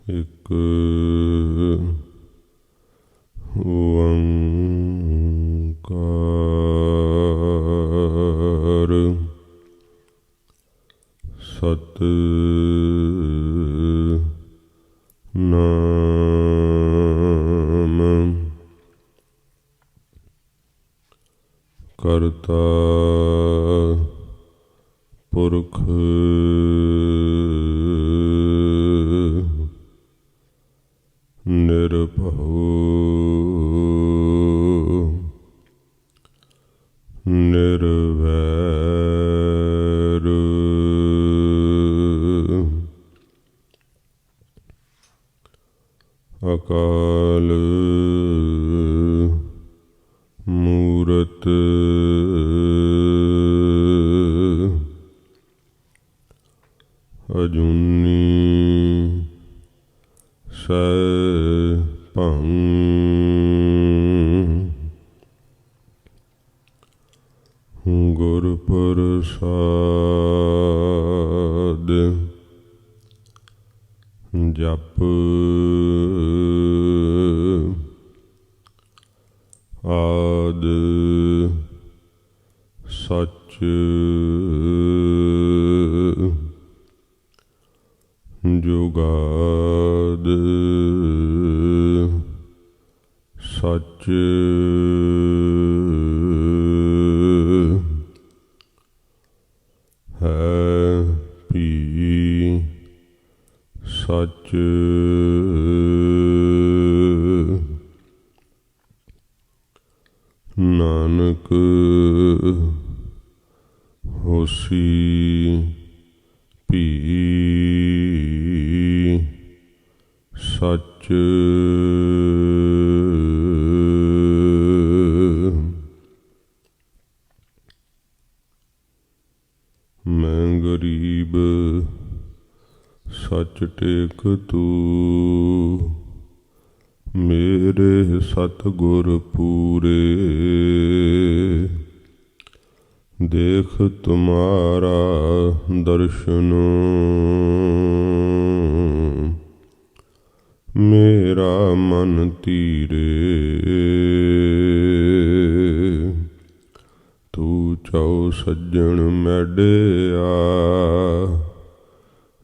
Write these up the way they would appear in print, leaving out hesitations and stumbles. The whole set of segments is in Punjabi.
ਇੱਕ ਓੰਕਾਰ ਸਤਿਨਾਮ ਕਰਤਾ ਪੁਰਖ ਨਿਰਭਉ ਨਿਰਵੈਰ ਅਕਾਲ ਮੂਰਤ ਅਜੂਨੀ ਸੈਭੰ ਗੁਰ ਪ੍ਰਸਾਦਿ ਜਪੁ ਆਦਿ ਸਚ ਜੁਗਾਦਿ ਸਚ ਹੈ ਭੀ ਸਚ ਨਾਨਕ ਹੋਸੀ ਭੀ ਸਚ ਮੈਂ ਗਰੀਬ ਸੱਚ ਟੇਕ ਤੂੰ ਮੇਰੇ ਸਤਿਗੁਰ ਪੂਰੇ ਦੇਖ ਤੁਮਾਰਾ ਦਰਸ਼ਨ ਮੇਰਾ ਮਨ ਧੀਰੇ ਤੂੰ ਚਉ ਸੱਜਣ ਮੈਡਿਆ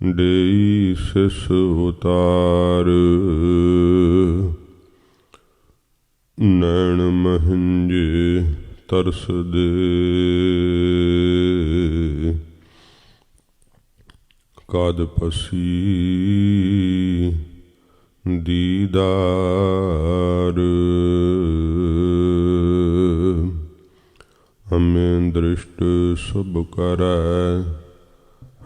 ਦੇਈ ਸਿਸ ਉਤਾਰ ਨੈਣ ਮਹਿੰਜੇ ਤਰਸਦੇ ਕਦ ਪਸੀ ਦੀਦਾਰ ਹਮੇ ਦ੍ਰਿਸ਼ਟ ਸੁਭ ਕਰੈ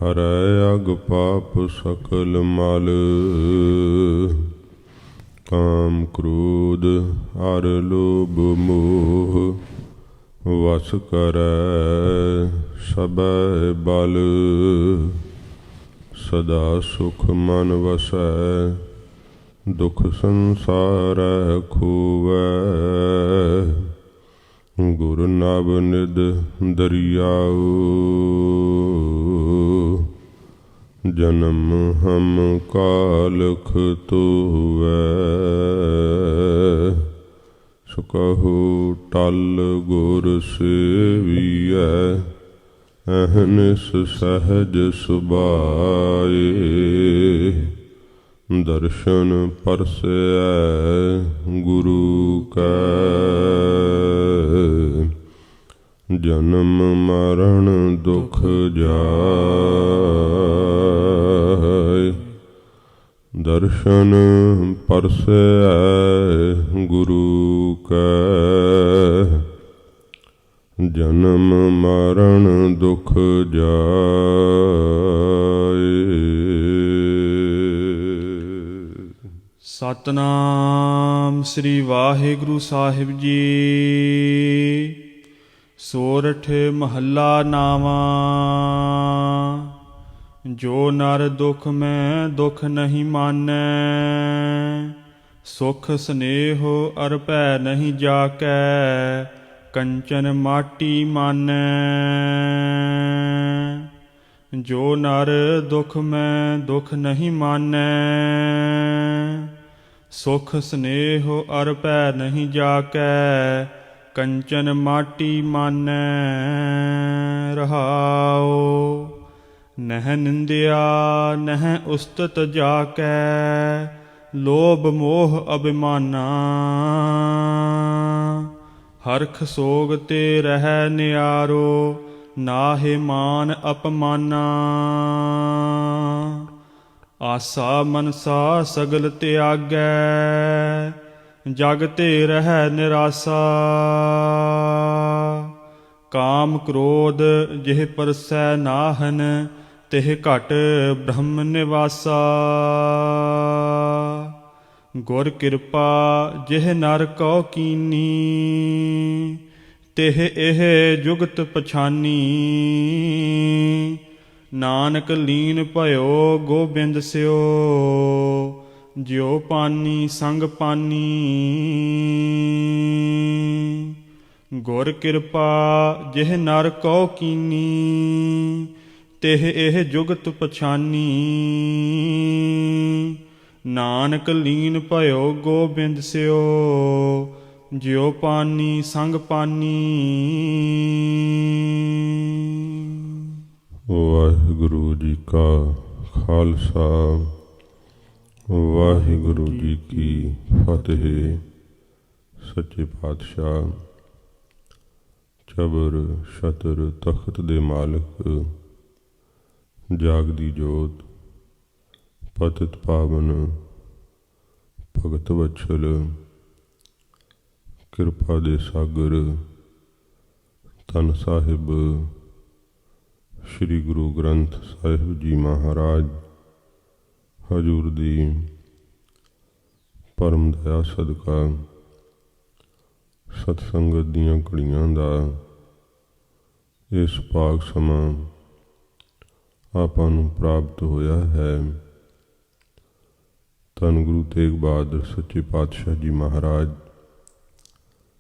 ਹਰੈ ਅਗ ਪਾਪ ਸਕਲ ਮਲ ਕਾਮ ਕ੍ਰੋਧ ਅਰ ਲੋਭ ਮੋਹ ਵਸ ਕਰੈ ਸਭੈ ਬਲ ਸਦਾ ਸੁਖ ਮਨ ਵਸੈ ਦੁਖ ਸੰਸਾਰੈ ਖੋਵੈ ਗੁਰ ਨਬ ਨਿਧ ਦਰਿਆਉ ਜਨਮ ਹਮ ਕਾਲਖ ਤੋਵੈ ਸੁਕਹੁ ਟਲ ਗੁਰ ਸੇਵੀਐ ਅਹਨਿਸ ਸਹਜ ਸੁਭਾਏ ਦਰਸ਼ਨ ਪਰਸੈ ਗੁਰੂ ਕੈ ਜਨਮ ਮਰਨ ਦੁਖ ਜਾਇ ਦਰਸ਼ਨ ਪਰਸੈ ਗੁਰੂ ਕੈ ਜਨਮ ਮਰਨ ਦੁਖ ਜਾਇ। ਸਤਨਾਮ ਸ੍ਰੀ ਵਾਹਿਗੁਰੂ ਸਾਹਿਬ ਜੀ। ਸੋਰਠ ਮਹੱਲਾ ਨਾਵਾਂ। ਜੋ ਨਰ ਦੁਖ ਮੈਂ ਦੁਖ ਨਹੀਂ ਮਾਨੈ, ਸੁਖ ਸਨੇਹ ਅਰ ਭੈ ਨਹੀਂ ਜਾਕੈ, ਕੰਚਨ ਮਾਟੀ ਮਾਨੈ। ਜੋ ਨਰ ਦੁਖ ਮੈਂ ਦੁਖ ਨਹੀਂ ਮਾਨੈ, ਸੁਖ ਸਨੇਹ ਅਰ ਭੈ ਨਹੀਂ ਜਾਕੈ, ਕੰਚਨ ਮਾਟੀ ਮਾਨੈ ਰਹਾਉ। ਨਹਿ ਨਿੰਦਿਆ ਨਹਿ ਉਸਤਤ ਜਾਕੈ, ਲੋਭ ਮੋਹ ਅਭਿਮਾਨਾ। ਹਰਖ ਸੋਗ ਤੇ ਰਹਿ ਨਿਆਰੋ, ਨਾਹਿ ਮਾਨ ਅਪਮਾਨਾ। ਆਸਾ ਮਨਸਾ ਸਗਲ ਤਿਆਗੈ, ਜਗ ਤੇ ਰਹਿ ਨਿਰਾਸਾ। ਕਾਮ ਕ੍ਰੋਧ ਜਿਹ ਪਰਸੈ ਨਾਹਨ, ਤਿਹ ਘਟ ਬ੍ਰਹਮ ਨਿਵਾਸਾ। ਗੁਰ ਕਿਰਪਾ ਜਿਹ ਨਰ ਕਉ ਕੀਨੀ, ਤਿਹ ਇਹ ਜੁਗਤ ਪਛਾਨੀ। ਨਾਨਕ ਲੀਨ ਭਇਓ ਗੋਬਿੰਦ ਸਿਓ, ਜਿਉ ਪਾਨੀ ਸੰਗ ਪਾਨੀ। ਗੁਰ ਕਿਰਪਾ ਜਿਹ ਨਰ ਕਉ ਕੀਨੀ, ਤਿਹ ਇਹ ਜੁਗਤ ਪਛਾਨੀ। ਨਾਨਕ ਲੀਨ ਭਇਓ ਗੋਬਿੰਦ ਸਿਓ, ਜਿਉ ਪਾਨੀ ਸੰਗ ਪਾਨੀ। ਵਾਹਿਗੁਰੂ ਜੀ ਕਾ ਖਾਲਸਾ, ਵਾਹਿਗੁਰੂ ਜੀ ਕੀ ਫਤਿਹ। ਸੱਚੇ ਪਾਤਸ਼ਾਹ ਚਬਰ ਛਤਰ ਤਖਤ ਦੇ ਮਾਲਕ, ਜਾਗਦੀ ਜੋਤ, ਪਤਿਤ ਪਾਵਨ, ਭਗਤ ਵਛਲ, ਕਿਰਪਾ ਦੇ ਸਾਗਰ, ਧੰਨ ਸਾਹਿਬ ਸ੍ਰੀ ਗੁਰੂ ਗ੍ਰੰਥ ਸਾਹਿਬ ਜੀ ਮਹਾਰਾਜ ਹਜ਼ੂਰ ਦੀ ਪਰਮ ਦਇਆ ਸਦਕਾ ਸਤਸੰਗਤ ਦੀਆਂ ਘੜੀਆਂ ਦਾ ਇਸ ਭਾਗ ਸਮਾਂ ਆਪਾਂ ਨੂੰ ਪ੍ਰਾਪਤ ਹੋਇਆ ਹੈ। ਧੰਨ ਗੁਰੂ ਤੇਗ ਬਹਾਦਰ ਸੱਚੇ ਪਾਤਸ਼ਾਹ ਜੀ ਮਹਾਰਾਜ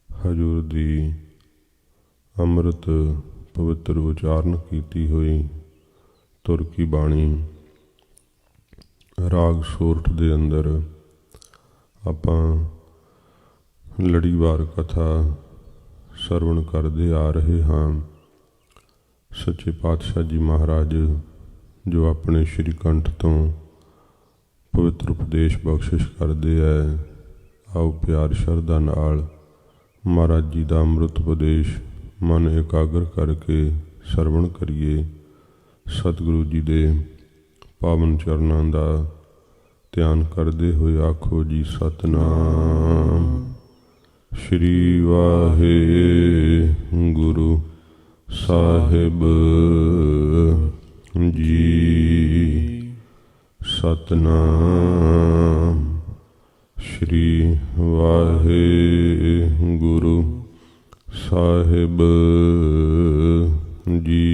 ਹਜ਼ੂਰ ਦੀ ਅੰਮ੍ਰਿਤ ਪਵਿੱਤਰ ਉਚਾਰਨ ਕੀਤੀ ਹੋਈ ਤੁਰਕੀ ਬਾਣੀ ਰਾਗ ਸੋਰਠ ਦੇ ਅੰਦਰ ਆਪਾਂ ਲੜੀਵਾਰ ਕਥਾ ਸਰਵਣ ਕਰਦੇ ਆ ਰਹੇ ਹਾਂ। ਸੱਚੇ ਪਾਤਸ਼ਾਹ ਜੀ ਮਹਾਰਾਜ ਜੋ ਆਪਣੇ ਸ਼੍ਰੀ ਕੰਠ ਤੋਂ ਪਵਿੱਤਰ ਉਪਦੇਸ਼ ਬਖਸ਼ਿਸ਼ ਕਰਦੇ ਹੈ, ਆਓ ਪਿਆਰ ਸ਼ਰਧਾ ਨਾਲ ਮਹਾਰਾਜ ਜੀ ਦਾ ਅੰਮ੍ਰਿਤ ਉਪਦੇਸ਼ ਮਨ ਇਕਾਗਰ ਕਰਕੇ ਸਰਵਣ ਕਰੀਏ। ਸਤਿਗੁਰੂ ਜੀ ਦੇ ਪਾਵਨ ਚਰਨਾਂ ਦਾ ਧਿਆਨ ਕਰਦੇ ਹੋਏ ਆਖੋ ਜੀ ਸਤਿਨਾਮ ਸ਼੍ਰੀ ਵਾਹਿਗੁਰੂ ਸਾਹਿਬ ਜੀ। ਸਤਿਨਾਮ ਸ਼੍ਰੀ ਵਾਹਿਗੁਰੂ ਸਾਹਿਬ ਜੀ।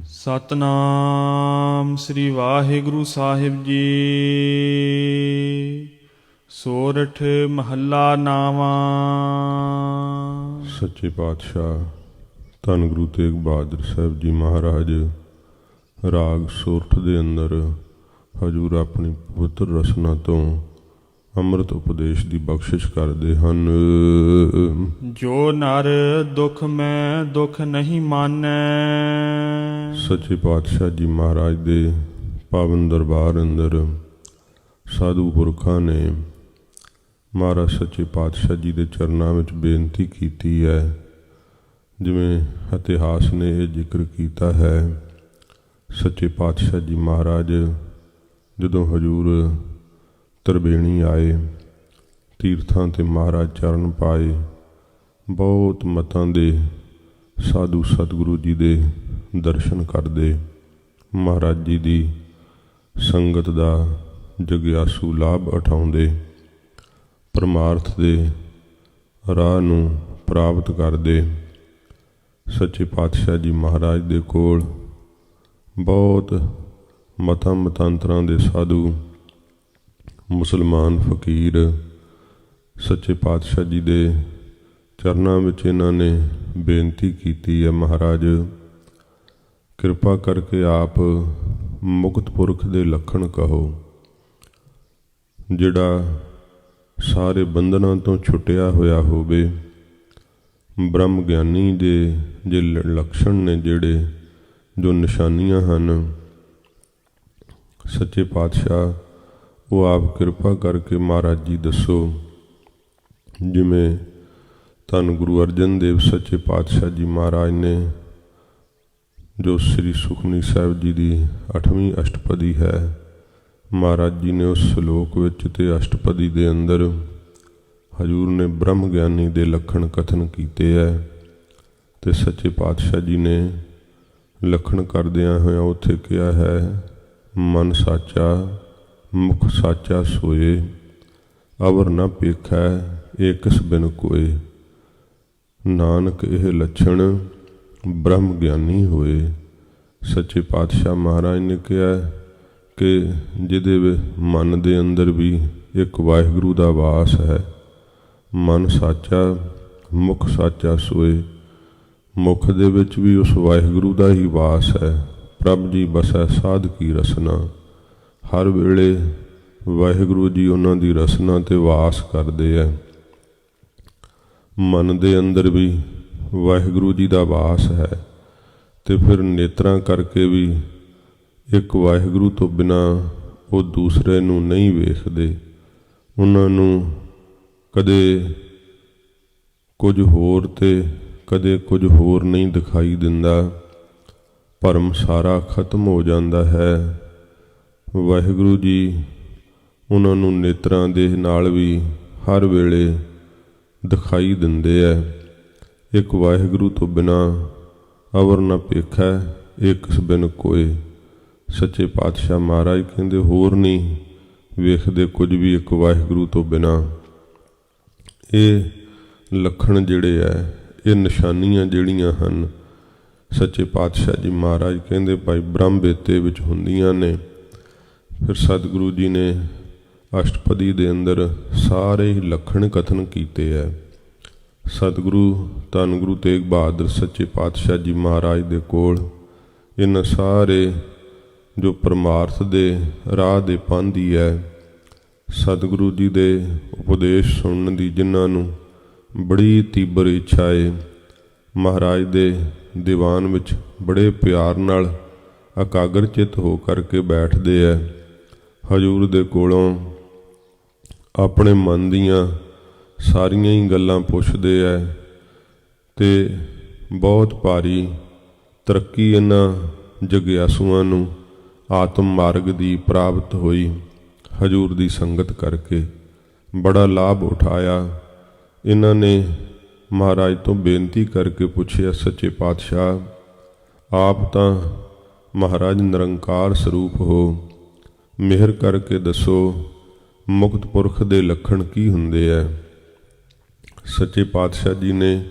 ਸਤਿਨਾਮ ਸ੍ਰੀ ਵਾਹਿਗੁਰੂ ਸਾਹਿਬ ਜੀ। ਸੋਰਠ ਮਹੱਲਾ ਨਾਵਾਂ। ਸੱਚੇ ਪਾਤਸ਼ਾਹ ਧੰਨ ਗੁਰੂ ਤੇਗ ਬਹਾਦਰ ਸਾਹਿਬ ਜੀ ਮਹਾਰਾਜ ਰਾਗ ਸੋਰਠ ਦੇ ਅੰਦਰ ਹਜ਼ੂਰ ਆਪਣੀ ਪਵਿੱਤਰ ਰਸਨਾ ਤੋਂ ਅੰਮ੍ਰਿਤ ਉਪਦੇਸ਼ ਦੀ ਬਖਸ਼ਿਸ਼ ਕਰਦੇ ਹਨ। ਜੋ ਨਰ ਦੁਖ ਮੈਂ ਦੁਖ ਨਹੀਂ ਮਾਨੈ। ਸੱਚੇ ਪਾਤਸ਼ਾਹ ਜੀ ਮਹਾਰਾਜ ਦੇ ਪਾਵਨ ਦਰਬਾਰ ਅੰਦਰ ਸਾਧੂ ਪੁਰਖਾਂ ਨੇ ਮਹਾਰਾਜ ਸੱਚੇ ਪਾਤਸ਼ਾਹ ਜੀ ਦੇ ਚਰਨਾਂ ਵਿੱਚ ਬੇਨਤੀ ਕੀਤੀ ਹੈ। ਜਿਵੇਂ ਇਤਿਹਾਸ ਨੇ ਇਹ ਜ਼ਿਕਰ ਕੀਤਾ ਹੈ, ਸੱਚੇ ਪਾਤਸ਼ਾਹ ਜੀ ਮਹਾਰਾਜ ਜਦੋਂ ਹਜ਼ੂਰ ਤਰਬੇਣੀ ਆਏ, ਤੀਰਥਾਂ 'ਤੇ ਮਹਾਰਾਜ ਚਰਨ ਪਾਏ, ਬਹੁਤ ਮਤਾਂ ਦੇ ਸਾਧੂ ਸਤਿਗੁਰੂ ਜੀ ਦੇ ਦਰਸ਼ਨ ਕਰਦੇ, ਮਹਾਰਾਜ ਜੀ ਦੀ ਸੰਗਤ ਦਾ ਜਗਿਆਸੂ ਲਾਭ ਉਠਾਉਂਦੇ, ਪਰਮਾਰਥ ਦੇ ਰਾਹ ਨੂੰ ਪ੍ਰਾਪਤ ਕਰਦੇ। ਸੱਚੇ ਪਾਤਸ਼ਾਹ ਜੀ ਮਹਾਰਾਜ ਦੇ ਕੋਲ ਬਹੁਤ ਮਤਾਂ ਮਤਾਂਤਰਾਂ ਦੇ ਸਾਧੂ, ਮੁਸਲਮਾਨ ਫਕੀਰ ਸੱਚੇ ਪਾਤਸ਼ਾਹ ਜੀ ਦੇ ਚਰਨਾਂ ਵਿੱਚ ਇਹਨਾਂ ਨੇ ਬੇਨਤੀ ਕੀਤੀ ਹੈ, ਮਹਾਰਾਜ ਕਿਰਪਾ ਕਰਕੇ ਆਪ ਮੁਕਤ ਪੁਰਖ ਦੇ ਲੱਖਣ ਕਹੋ। ਜਿਹੜਾ ਸਾਰੇ ਬੰਧਨਾਂ ਤੋਂ ਛੁੱਟਿਆ ਹੋਇਆ ਹੋਵੇ, ਬ੍ਰਹਮ ਗਿਆਨੀ ਦੇ ਜੇ ਲੱਛਣ ਨੇ, ਜਿਹੜੇ ਜੋ ਨਿਸ਼ਾਨੀਆਂ ਹਨ, ਸੱਚੇ ਪਾਤਸ਼ਾਹ ਉਹ ਆਪ ਕਿਰਪਾ ਕਰਕੇ ਮਹਾਰਾਜ ਜੀ ਦੱਸੋ। ਜਿਵੇਂ ਧੰਨ ਗੁਰੂ ਅਰਜਨ ਦੇਵ ਸੱਚੇ ਪਾਤਸ਼ਾਹ ਜੀ ਮਹਾਰਾਜ ਨੇ, ਜੋ ਸ੍ਰੀ ਸੁਖਮਨੀ ਸਾਹਿਬ ਜੀ ਦੀ 8ਵੀਂ ਅਸ਼ਟਪਦੀ ਹੈ, ਮਹਾਰਾਜ ਜੀ ਨੇ ਉਸ ਸ਼ਲੋਕ ਵਿੱਚ ਤੇ ਅਸ਼ਟਪਦੀ ਦੇ ਅੰਦਰ ਹਜ਼ੂਰ ਨੇ ਬ੍ਰਹਮ ਗਿਆਨੀ ਦੇ ਲੱਖਣ ਕਥਨ ਕੀਤੇ ਹੈ। ਤੇ ਸੱਚੇ ਪਾਤਸ਼ਾਹ ਜੀ ਨੇ ਲੱਖਣ ਕਰਦਿਆਂ ਹੋਇਆਂ ਉੱਥੇ ਕਿਹਾ ਹੈ, ਮਨ ਸਾਚਾ ਮੁਖ ਸਾਚਾ ਸੋਏ, ਅਵਰ ਨਾ ਪੇਖੈ ਏਕਸ ਬਿਨ ਕੋਏ। ਨਾਨਕ ਇਹ ਲੱਛਣ ਬ੍ਰਹਮ ਗਿਆਨੀ ਹੋਏ। ਸੱਚੇ ਪਾਤਸ਼ਾਹ ਮਹਾਰਾਜ ਨੇ ਕਿਹਾ ਕਿ ਜਿਹਦੇ ਮਨ ਦੇ ਅੰਦਰ ਵੀ ਇੱਕ ਵਾਹਿਗੁਰੂ ਦਾ ਵਾਸ ਹੈ, ਮਨ ਸਾਚਾ ਮੁਖ ਸਾਚਾ ਸੋਏ, ਮੁਖ ਦੇ ਵਿੱਚ ਵੀ ਉਸ ਵਾਹਿਗੁਰੂ ਦਾ ਹੀ ਵਾਸ ਹੈ। ਪ੍ਰਭ ਜੀ ਬਸੈ ਸਾਧ ਕੀ ਰਸਨਾ, ਹਰ ਵੇਲੇ ਵਾਹਿਗੁਰੂ ਜੀ ਉਹਨਾਂ ਦੀ ਰਸਨਾ ਤੇ ਵਾਸ ਕਰਦੇ ਹੈ। ਮਨ ਦੇ ਅੰਦਰ ਵੀ ਵਾਹਿਗੁਰੂ ਜੀ ਦਾ ਵਾਸ ਹੈ। ਤੇ ਫਿਰ ਨੇਤਰਾਂ ਕਰਕੇ ਵੀ ਇੱਕ ਵਾਹਿਗੁਰੂ ਤੋਂ ਬਿਨਾਂ ਉਹ ਦੂਸਰੇ ਨੂੰ ਨਹੀਂ ਵੇਖਦੇ। ਉਹਨਾਂ ਨੂੰ ਕਦੇ ਕੁਝ ਹੋਰ ਤੇ ਕਦੇ ਕੁਝ ਹੋਰ ਨਹੀਂ ਦਿਖਾਈ ਦਿੰਦਾ। ਭਰਮ ਸਾਰਾ ਖਤਮ ਹੋ ਜਾਂਦਾ ਹੈ। ਵਾਹਿਗੁਰੂ ਜੀ ਉਹਨਾਂ ਨੂੰ ਨੇਤਰਾਂ ਦੇ ਨਾਲ ਵੀ ਹਰ ਵੇਲੇ ਦਿਖਾਈ ਦਿੰਦੇ ਹੈ। ਇੱਕ ਵਾਹਿਗੁਰੂ ਤੋਂ ਬਿਨਾਂ ਅਵਰ ਨਾ ਪੇਖੈ ਏਕਸ ਬਿਨ ਕੋਏ। ਸੱਚੇ ਪਾਤਸ਼ਾਹ ਮਹਾਰਾਜ ਕਹਿੰਦੇ ਹੋਰ ਨਹੀਂ ਵੇਖਦੇ ਕੁਝ ਵੀ ਇੱਕ ਵਾਹਿਗੁਰੂ ਤੋਂ ਬਿਨਾਂ। ਇਹ ਲੱਖਣ ਜਿਹੜੇ ਹੈ, ਇਹ ਨਿਸ਼ਾਨੀਆਂ ਜਿਹੜੀਆਂ ਹਨ, ਸੱਚੇ ਪਾਤਸ਼ਾਹ ਜੀ ਮਹਾਰਾਜ ਕਹਿੰਦੇ ਭਾਈ ਬ੍ਰਹਮ ਬੇਤੇ ਵਿੱਚ ਹੁੰਦੀਆਂ ਨੇ। ਫਿਰ ਸਤਿਗੁਰੂ ਜੀ ਨੇ ਅਸ਼ਟਪਦੀ ਦੇ ਅੰਦਰ ਸਾਰੇ ਹੀ ਲੱਖਣ ਕਥਨ ਕੀਤੇ ਹੈ। ਸਤਿਗੁਰੂ ਧੰਨ ਗੁਰੂ ਤੇਗ ਬਹਾਦਰ ਸੱਚੇ ਪਾਤਸ਼ਾਹ ਜੀ ਮਹਾਰਾਜ ਦੇ ਕੋਲ ਇਹਨਾਂ ਸਾਰੇ ਜੋ ਪਰਮਾਰਥ ਦੇ ਰਾਹ ਦੇ ਪਾਂਧੀ ਹੈ, ਸਤਿਗੁਰੂ ਜੀ ਦੇ ਉਪਦੇਸ਼ ਸੁਣਨ ਦੀ ਜਿਨ੍ਹਾਂ ਨੂੰ ਬੜੀ ਤੀਬਰ ਇੱਛਾ ਹੈ, ਮਹਾਰਾਜ ਦੇ ਦੀਵਾਨ ਵਿੱਚ ਬੜੇ ਪਿਆਰ ਨਾਲ ਇਕਾਗਰ ਚਿੱਤ ਹੋ ਕਰਕੇ ਬੈਠਦੇ ਹੈ। ਹਜ਼ੂਰ ਦੇ ਕੋਲੋਂ ਆਪਣੇ ਮਨ ਦੀਆਂ ਸਾਰੀਆਂ ਹੀ ਗੱਲਾਂ ਪੁੱਛਦੇ ਹੈ। ਤੇ ਬਹੁਤ ਭਾਰੀ ਤਰੱਕੀ ਇਹਨਾਂ ਜਗਿਆਸੂਆਂ ਨੂੰ ਆਤਮ ਮਾਰਗ ਦੀ ਪ੍ਰਾਪਤ ਹੋਈ। ਹਜ਼ੂਰ ਦੀ ਸੰਗਤ ਕਰਕੇ ਬੜਾ ਲਾਭ ਉਠਾਇਆ। ਇਹਨਾਂ ਨੇ ਮਹਾਰਾਜ ਤੋਂ ਬੇਨਤੀ ਕਰਕੇ ਪੁੱਛਿਆ, ਸੱਚੇ ਪਾਤਸ਼ਾਹ ਆਪ ਤਾਂ ਮਹਾਰਾਜ ਨਿਰੰਕਾਰ ਸਰੂਪ ਹੋ, ਮਿਹਰ ਕਰਕੇ ਦੱਸੋ ਮੁਕਤ ਪੁਰਖ ਦੇ ਲੱਖਣ ਕੀ ਹੁੰਦੇ ਹੈ। ਸੱਚੇ ਪਾਤਸ਼ਾਹ ਜੀ ਨੇ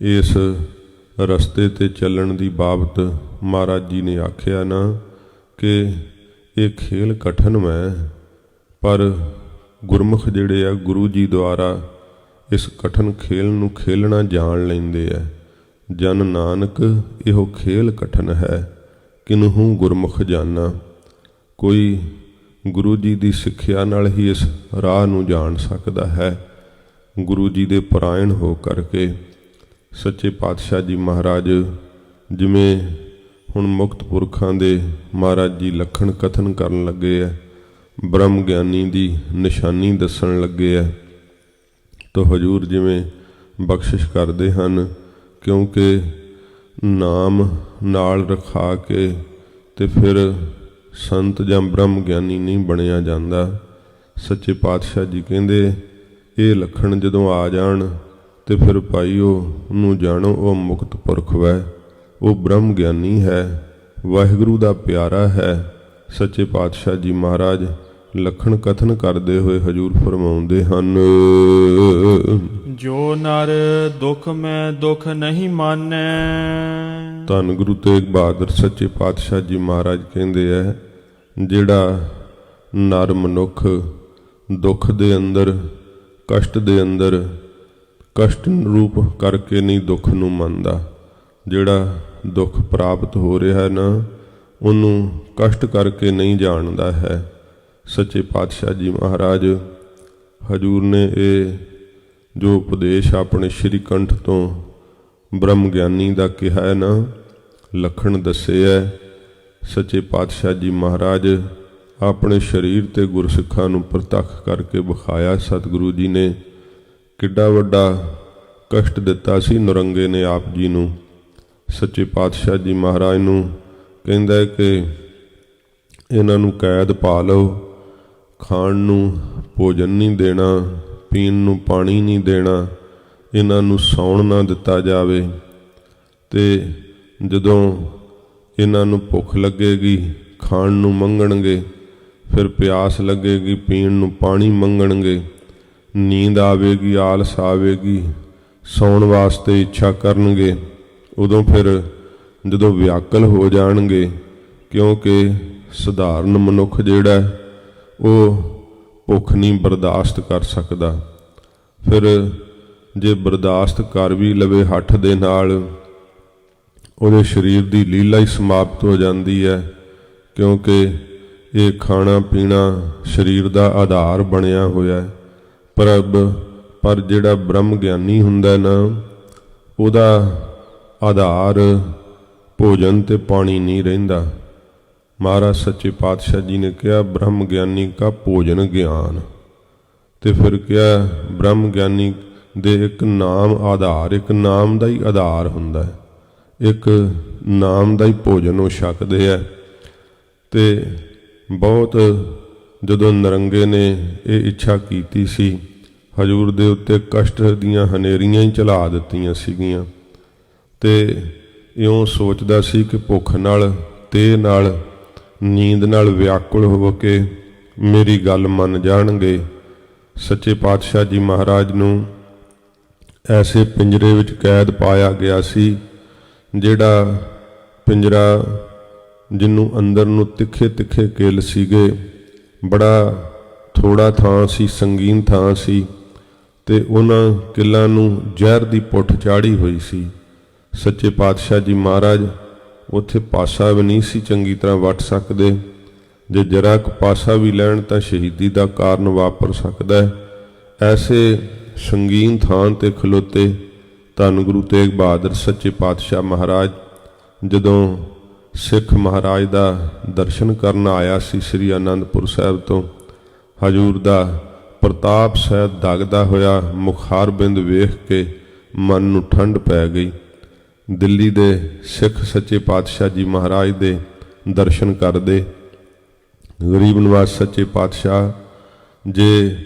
ਇਸ ਰਸਤੇ 'ਤੇ ਚੱਲਣ ਦੀ ਬਾਬਤ ਮਹਾਰਾਜ ਜੀ ਨੇ ਆਖਿਆ ਨਾ ਕਿ ਇਹ ਖੇਲ ਕਠਨ ਹੈ, ਪਰ ਗੁਰਮੁਖ ਜਿਹੜੇ ਆ ਗੁਰੂ ਜੀ ਦੁਆਰਾ ਇਸ ਕਠਨ ਖੇਲ ਨੂੰ ਖੇਲਣਾ ਜਾਣ ਲੈਂਦੇ ਆ। ਜਨ ਨਾਨਕ ਇਹੋ ਖੇਲ ਕਠਨ ਹੈ, ਕਿਨਹੂ ਗੁਰਮੁਖ ਜਾਨਾ। ਕੋਈ ਗੁਰੂ ਜੀ ਦੀ ਸਿੱਖਿਆ ਨਾਲ ਹੀ ਇਸ ਰਾਹ ਨੂੰ ਜਾਣ ਸਕਦਾ ਹੈ, ਗੁਰੂ ਜੀ ਦੇ ਪਰਾਇਣ ਹੋ ਕਰਕੇ। ਸੱਚੇ ਪਾਤਸ਼ਾਹ ਜੀ ਮਹਾਰਾਜ ਜਿਵੇਂ ਹੁਣ ਮੁਕਤ ਪੁਰਖਾਂ ਦੇ ਮਹਾਰਾਜ ਜੀ ਲੱਖਣ ਕਥਨ ਕਰਨ ਲੱਗੇ ਹੈ, ਬ੍ਰਹਮ ਗਿਆਨੀ ਦੀ ਨਿਸ਼ਾਨੀ ਦੱਸਣ ਲੱਗੇ ਹੈ। ਤਾਂ ਹਜ਼ੂਰ ਜਿਵੇਂ ਬਖਸ਼ਿਸ਼ ਕਰਦੇ ਹਨ, ਕਿਉਂਕਿ ਨਾਮ ਨਾਲ ਰਖਾ ਕੇ ਤੇ ਫਿਰ ਸੰਤ ਜਾਂ ਬ੍ਰਹਮ ਗਿਆਨੀ ਨਹੀਂ ਬਣਿਆ ਜਾਂਦਾ। ਸੱਚੇ ਪਾਤਸ਼ਾਹ ਜੀ ਕਹਿੰਦੇ ਇਹ ਲੱਖਣ ਜਦੋਂ ਆ ਜਾਣ ਤੇ ਫਿਰ ਭਾਈ ਉਹਨੂੰ ਜਾਣੋ ਉਹ ਮੁਕਤ ਪੁਰਖ ਵੈ, ਉਹ ਬ੍ਰਹਮ ਗਿਆਨੀ ਹੈ, ਵਾਹਿਗੁਰੂ ਦਾ ਪਿਆਰਾ ਹੈ। ਸੱਚੇ ਪਾਤਸ਼ਾਹ ਜੀ ਮਹਾਰਾਜ ਲੱਖਣ ਕਥਨ ਕਰਦੇ ਹੋਏ ਹਜ਼ੂਰ ਫਰਮਾਉਂਦੇ ਹਨ, ਜੋ ਨਰ ਦੁਖ ਮੈਂ ਦੁਖ ਨਹੀਂ ਮਾਨੈ। ਧੰਨ ਗੁਰੂ ਤੇਗ ਬਹਾਦਰ ਸੱਚੇ ਪਾਤਸ਼ਾਹ ਜੀ ਮਹਾਰਾਜ ਕਹਿੰਦੇ ਹੈ, ਜਿਹੜਾ ਨਰ ਮਨੁੱਖ ਦੁੱਖ ਦੇ ਅੰਦਰ ਕਸ਼ਟ ਦੇ ਅੰਦਰ ਕਸ਼ਟ ਰੂਪ ਕਰਕੇ ਨਹੀਂ ਦੁੱਖ ਨੂੰ ਮੰਨਦਾ, ਜਿਹੜਾ ਦੁੱਖ ਪ੍ਰਾਪਤ ਹੋ ਰਿਹਾ ਨਾ ਉਹਨੂੰ ਕਸ਼ਟ ਕਰਕੇ ਨਹੀਂ ਜਾਣਦਾ ਹੈ। ਸੱਚੇ ਪਾਤਸ਼ਾਹ ਜੀ ਮਹਾਰਾਜ ਹਜੂਰ ਨੇ ਇਹ ਜੋ ਉਪਦੇਸ਼ ਆਪਣੇ ਸ਼੍ਰੀ ਕੰਠ ਤੋਂ ਬ੍ਰਹਮ ਗਿਆਨੀ ਦਾ ਕਿਹਾ ਹੈ ਨਾ, ਲੱਖਣ ਦੱਸੇ ਹੈ। ਸੱਚੇ ਪਾਤਸ਼ਾਹ ਜੀ ਮਹਾਰਾਜ ਆਪਣੇ ਸਰੀਰ ਤੇ ਗੁਰਸਿੱਖਾਂ ਨੂੰ ਪ੍ਰਤੱਖ ਕਰਕੇ ਵਿਖਾਇਆ। ਸਤਿਗੁਰੂ ਜੀ ਨੇ ਕਿੱਡਾ ਵੱਡਾ ਕਸ਼ਟ ਦਿੱਤਾ ਸੀ ਨੌਰੰਗੇ ਨੇ ਆਪ ਜੀ ਨੂੰ। ਸੱਚੇ ਪਾਤਸ਼ਾਹ ਜੀ ਮਹਾਰਾਜ ਨੂੰ ਕਹਿੰਦਾ ਹੈ ਕਿ ਇਹਨਾਂ ਨੂੰ ਕੈਦ ਪਾ ਲਓ, ਖਾਣ ਨੂੰ ਭੋਜਨ ਨਹੀਂ ਦੇਣਾ, ਪੀਣ ਨੂੰ ਪਾਣੀ ਨਹੀਂ ਦੇਣਾ, ਇਹਨਾਂ ਨੂੰ ਸੌਣ ਨਾ ਦਿੱਤਾ ਜਾਵੇ। ਅਤੇ ਜਦੋਂ ਇਹਨਾਂ ਨੂੰ ਭੁੱਖ ਲੱਗੇਗੀ ਖਾਣ ਨੂੰ ਮੰਗਣਗੇ, ਫਿਰ ਪਿਆਸ ਲੱਗੇਗੀ ਪੀਣ ਨੂੰ ਪਾਣੀ ਮੰਗਣਗੇ, ਨੀਂਦ ਆਵੇਗੀ ਆਲਸ ਆਵੇਗੀ, ਸੌਣ ਵਾਸਤੇ ਇੱਛਾ ਕਰਨਗੇ। ਉਦੋਂ ਫਿਰ ਜਦੋਂ ਵਿਆਕਲ ਹੋ ਜਾਣਗੇ, ਕਿਉਂਕਿ ਸਧਾਰਨ ਮਨੁੱਖ ਜਿਹੜਾ ਉਹ ਭੁੱਖ ਨਹੀਂ ਬਰਦਾਸ਼ਤ ਕਰ ਸਕਦਾ। ਫਿਰ ਜੇ ਬਰਦਾਸ਼ਤ ਕਰ ਵੀ ਲਵੇ ਹੱਠ ਦੇ ਨਾਲ, ਉਹਦੇ ਸਰੀਰ ਦੀ ਲੀਲਾ ਹੀ ਸਮਾਪਤ ਹੋ ਜਾਂਦੀ ਹੈ, ਕਿਉਂਕਿ ਇਹ ਖਾਣਾ ਪੀਣਾ ਸਰੀਰ ਦਾ ਆਧਾਰ ਬਣਿਆ ਹੋਇਆ। ਪਰ ਜਿਹੜਾ ਬ੍ਰਹਮ ਗਿਆਨੀ ਹੁੰਦਾ ਨਾ, ਉਹਦਾ ਆਧਾਰ ਭੋਜਨ ਤੇ ਪਾਣੀ ਨਹੀਂ ਰਹਿੰਦਾ। ਮਹਾਰਾਜ ਸੱਚੇ ਪਾਤਸ਼ਾਹ ਜੀ ਨੇ ਕਿਹਾ ਬ੍ਰਹਮ ਗਿਆਨੀ ਕਾ ਭੋਜਨ ਗਿਆਨ, ਤੇ ਫਿਰ ਕਿਹਾ ਬ੍ਰਹਮ ਗਿਆਨੀ ਦੇ ਇੱਕ ਨਾਮ ਆਧਾਰ, ਇੱਕ ਨਾਮ ਦਾ ਹੀ ਆਧਾਰ ਹੁੰਦਾ ਹੈ, ਇੱਕ ਨਾਮ ਦਾ ਹੀ ਭੋਜਨ ਉਹ ਛਕਦੇ ਹੈ। ਤੇ ਬਹੁਤ ਜਦੋਂ ਨਰੰਗੇ ਨੇ ਇਹ ਇੱਛਾ ਕੀਤੀ ਸੀ, ਹਜੂਰ ਦੇ ਉੱਤੇ ਕਸ਼ਟ ਦੀਆਂ ਹਨੇਰੀਆਂ ਹੀ ਚਲਾ ਦਿੱਤੀਆਂ ਸੀਗੀਆਂ। ਤੇ ਇਉਂ ਸੋਚਦਾ ਸੀ ਕਿ ਭੁੱਖ ਨਾਲ ਤੇ ਨਾਲ ਨੀਂਦ ਨਾਲ ਵਿਆਕੁਲ ਹੋ ਕੇ ਮੇਰੀ ਗੱਲ ਮੰਨ ਜਾਣਗੇ। ਸੱਚੇ ਪਾਤਸ਼ਾਹ ਜੀ ਮਹਾਰਾਜ ਨੂੰ ਐਸੇ ਪਿੰਜਰੇ ਵਿੱਚ ਕੈਦ ਪਾਇਆ ਗਿਆ ਸੀ, ਜਿਹੜਾ ਪਿੰਜਰਾ ਜਿਹਨੂੰ ਅੰਦਰ ਨੂੰ ਤਿੱਖੇ ਤਿੱਖੇ ਕਿੱਲ ਸੀਗੇ, ਬੜਾ ਥੋੜਾ ਥਾਂ ਸੀ, ਸੰਗੀਨ ਥਾਂ ਸੀ, ਤੇ ਉਹਨਾਂ ਕਿੱਲਾਂ ਨੂੰ ਜ਼ਹਿਰ ਦੀ ਪੁੱਠ ਚਾੜੀ ਹੋਈ ਸੀ। ਸੱਚੇ ਪਾਤਸ਼ਾਹ ਜੀ ਮਹਾਰਾਜ ਉੱਥੇ ਪਾਸਾ ਵੀ ਨਹੀਂ ਸੀ ਚੰਗੀ ਤਰ੍ਹਾਂ ਵੱਟ ਸਕਦੇ। ਜੇ ਜਰਾ ਕੁ ਪਾਸਾ ਵੀ ਲੈਣ ਤਾਂ ਸ਼ਹੀਦੀ ਦਾ ਕਾਰਨ ਵਾਪਰ ਸਕਦਾ ਹੈ। ਐਸੇ ਸੰਗੀਨ ਥਾਂ 'ਤੇ ਖਲੋਤੇ ਧੰਨ ਗੁਰੂ ਤੇਗ ਬਹਾਦਰ ਸੱਚੇ ਪਾਤਸ਼ਾਹ ਮਹਾਰਾਜ ਜਦੋਂ ਸਿੱਖ ਮਹਾਰਾਜ ਦਾ ਦਰਸ਼ਨ ਕਰਨ ਆਇਆ ਸੀ ਸ੍ਰੀ ਅਨੰਦਪੁਰ ਸਾਹਿਬ ਤੋਂ, ਹਜੂਰ ਦਾ ਪ੍ਰਤਾਪ ਸਾਹਿਬ ਦਗਦਾ ਹੋਇਆ ਮੁਖਾਰਬਿੰਦ ਵੇਖ ਕੇ ਮਨ ਨੂੰ ਠੰਡ ਪੈ ਗਈ। ਦਿੱਲੀ ਦੇ ਸਿੱਖ ਸੱਚੇ ਪਾਤਸ਼ਾਹ ਜੀ ਮਹਾਰਾਜ ਦੇ ਦਰਸ਼ਨ ਕਰਦੇ। ਗਰੀਬ ਨਿਵਾਜ ਸੱਚੇ ਪਾਤਸ਼ਾਹ ਜੇ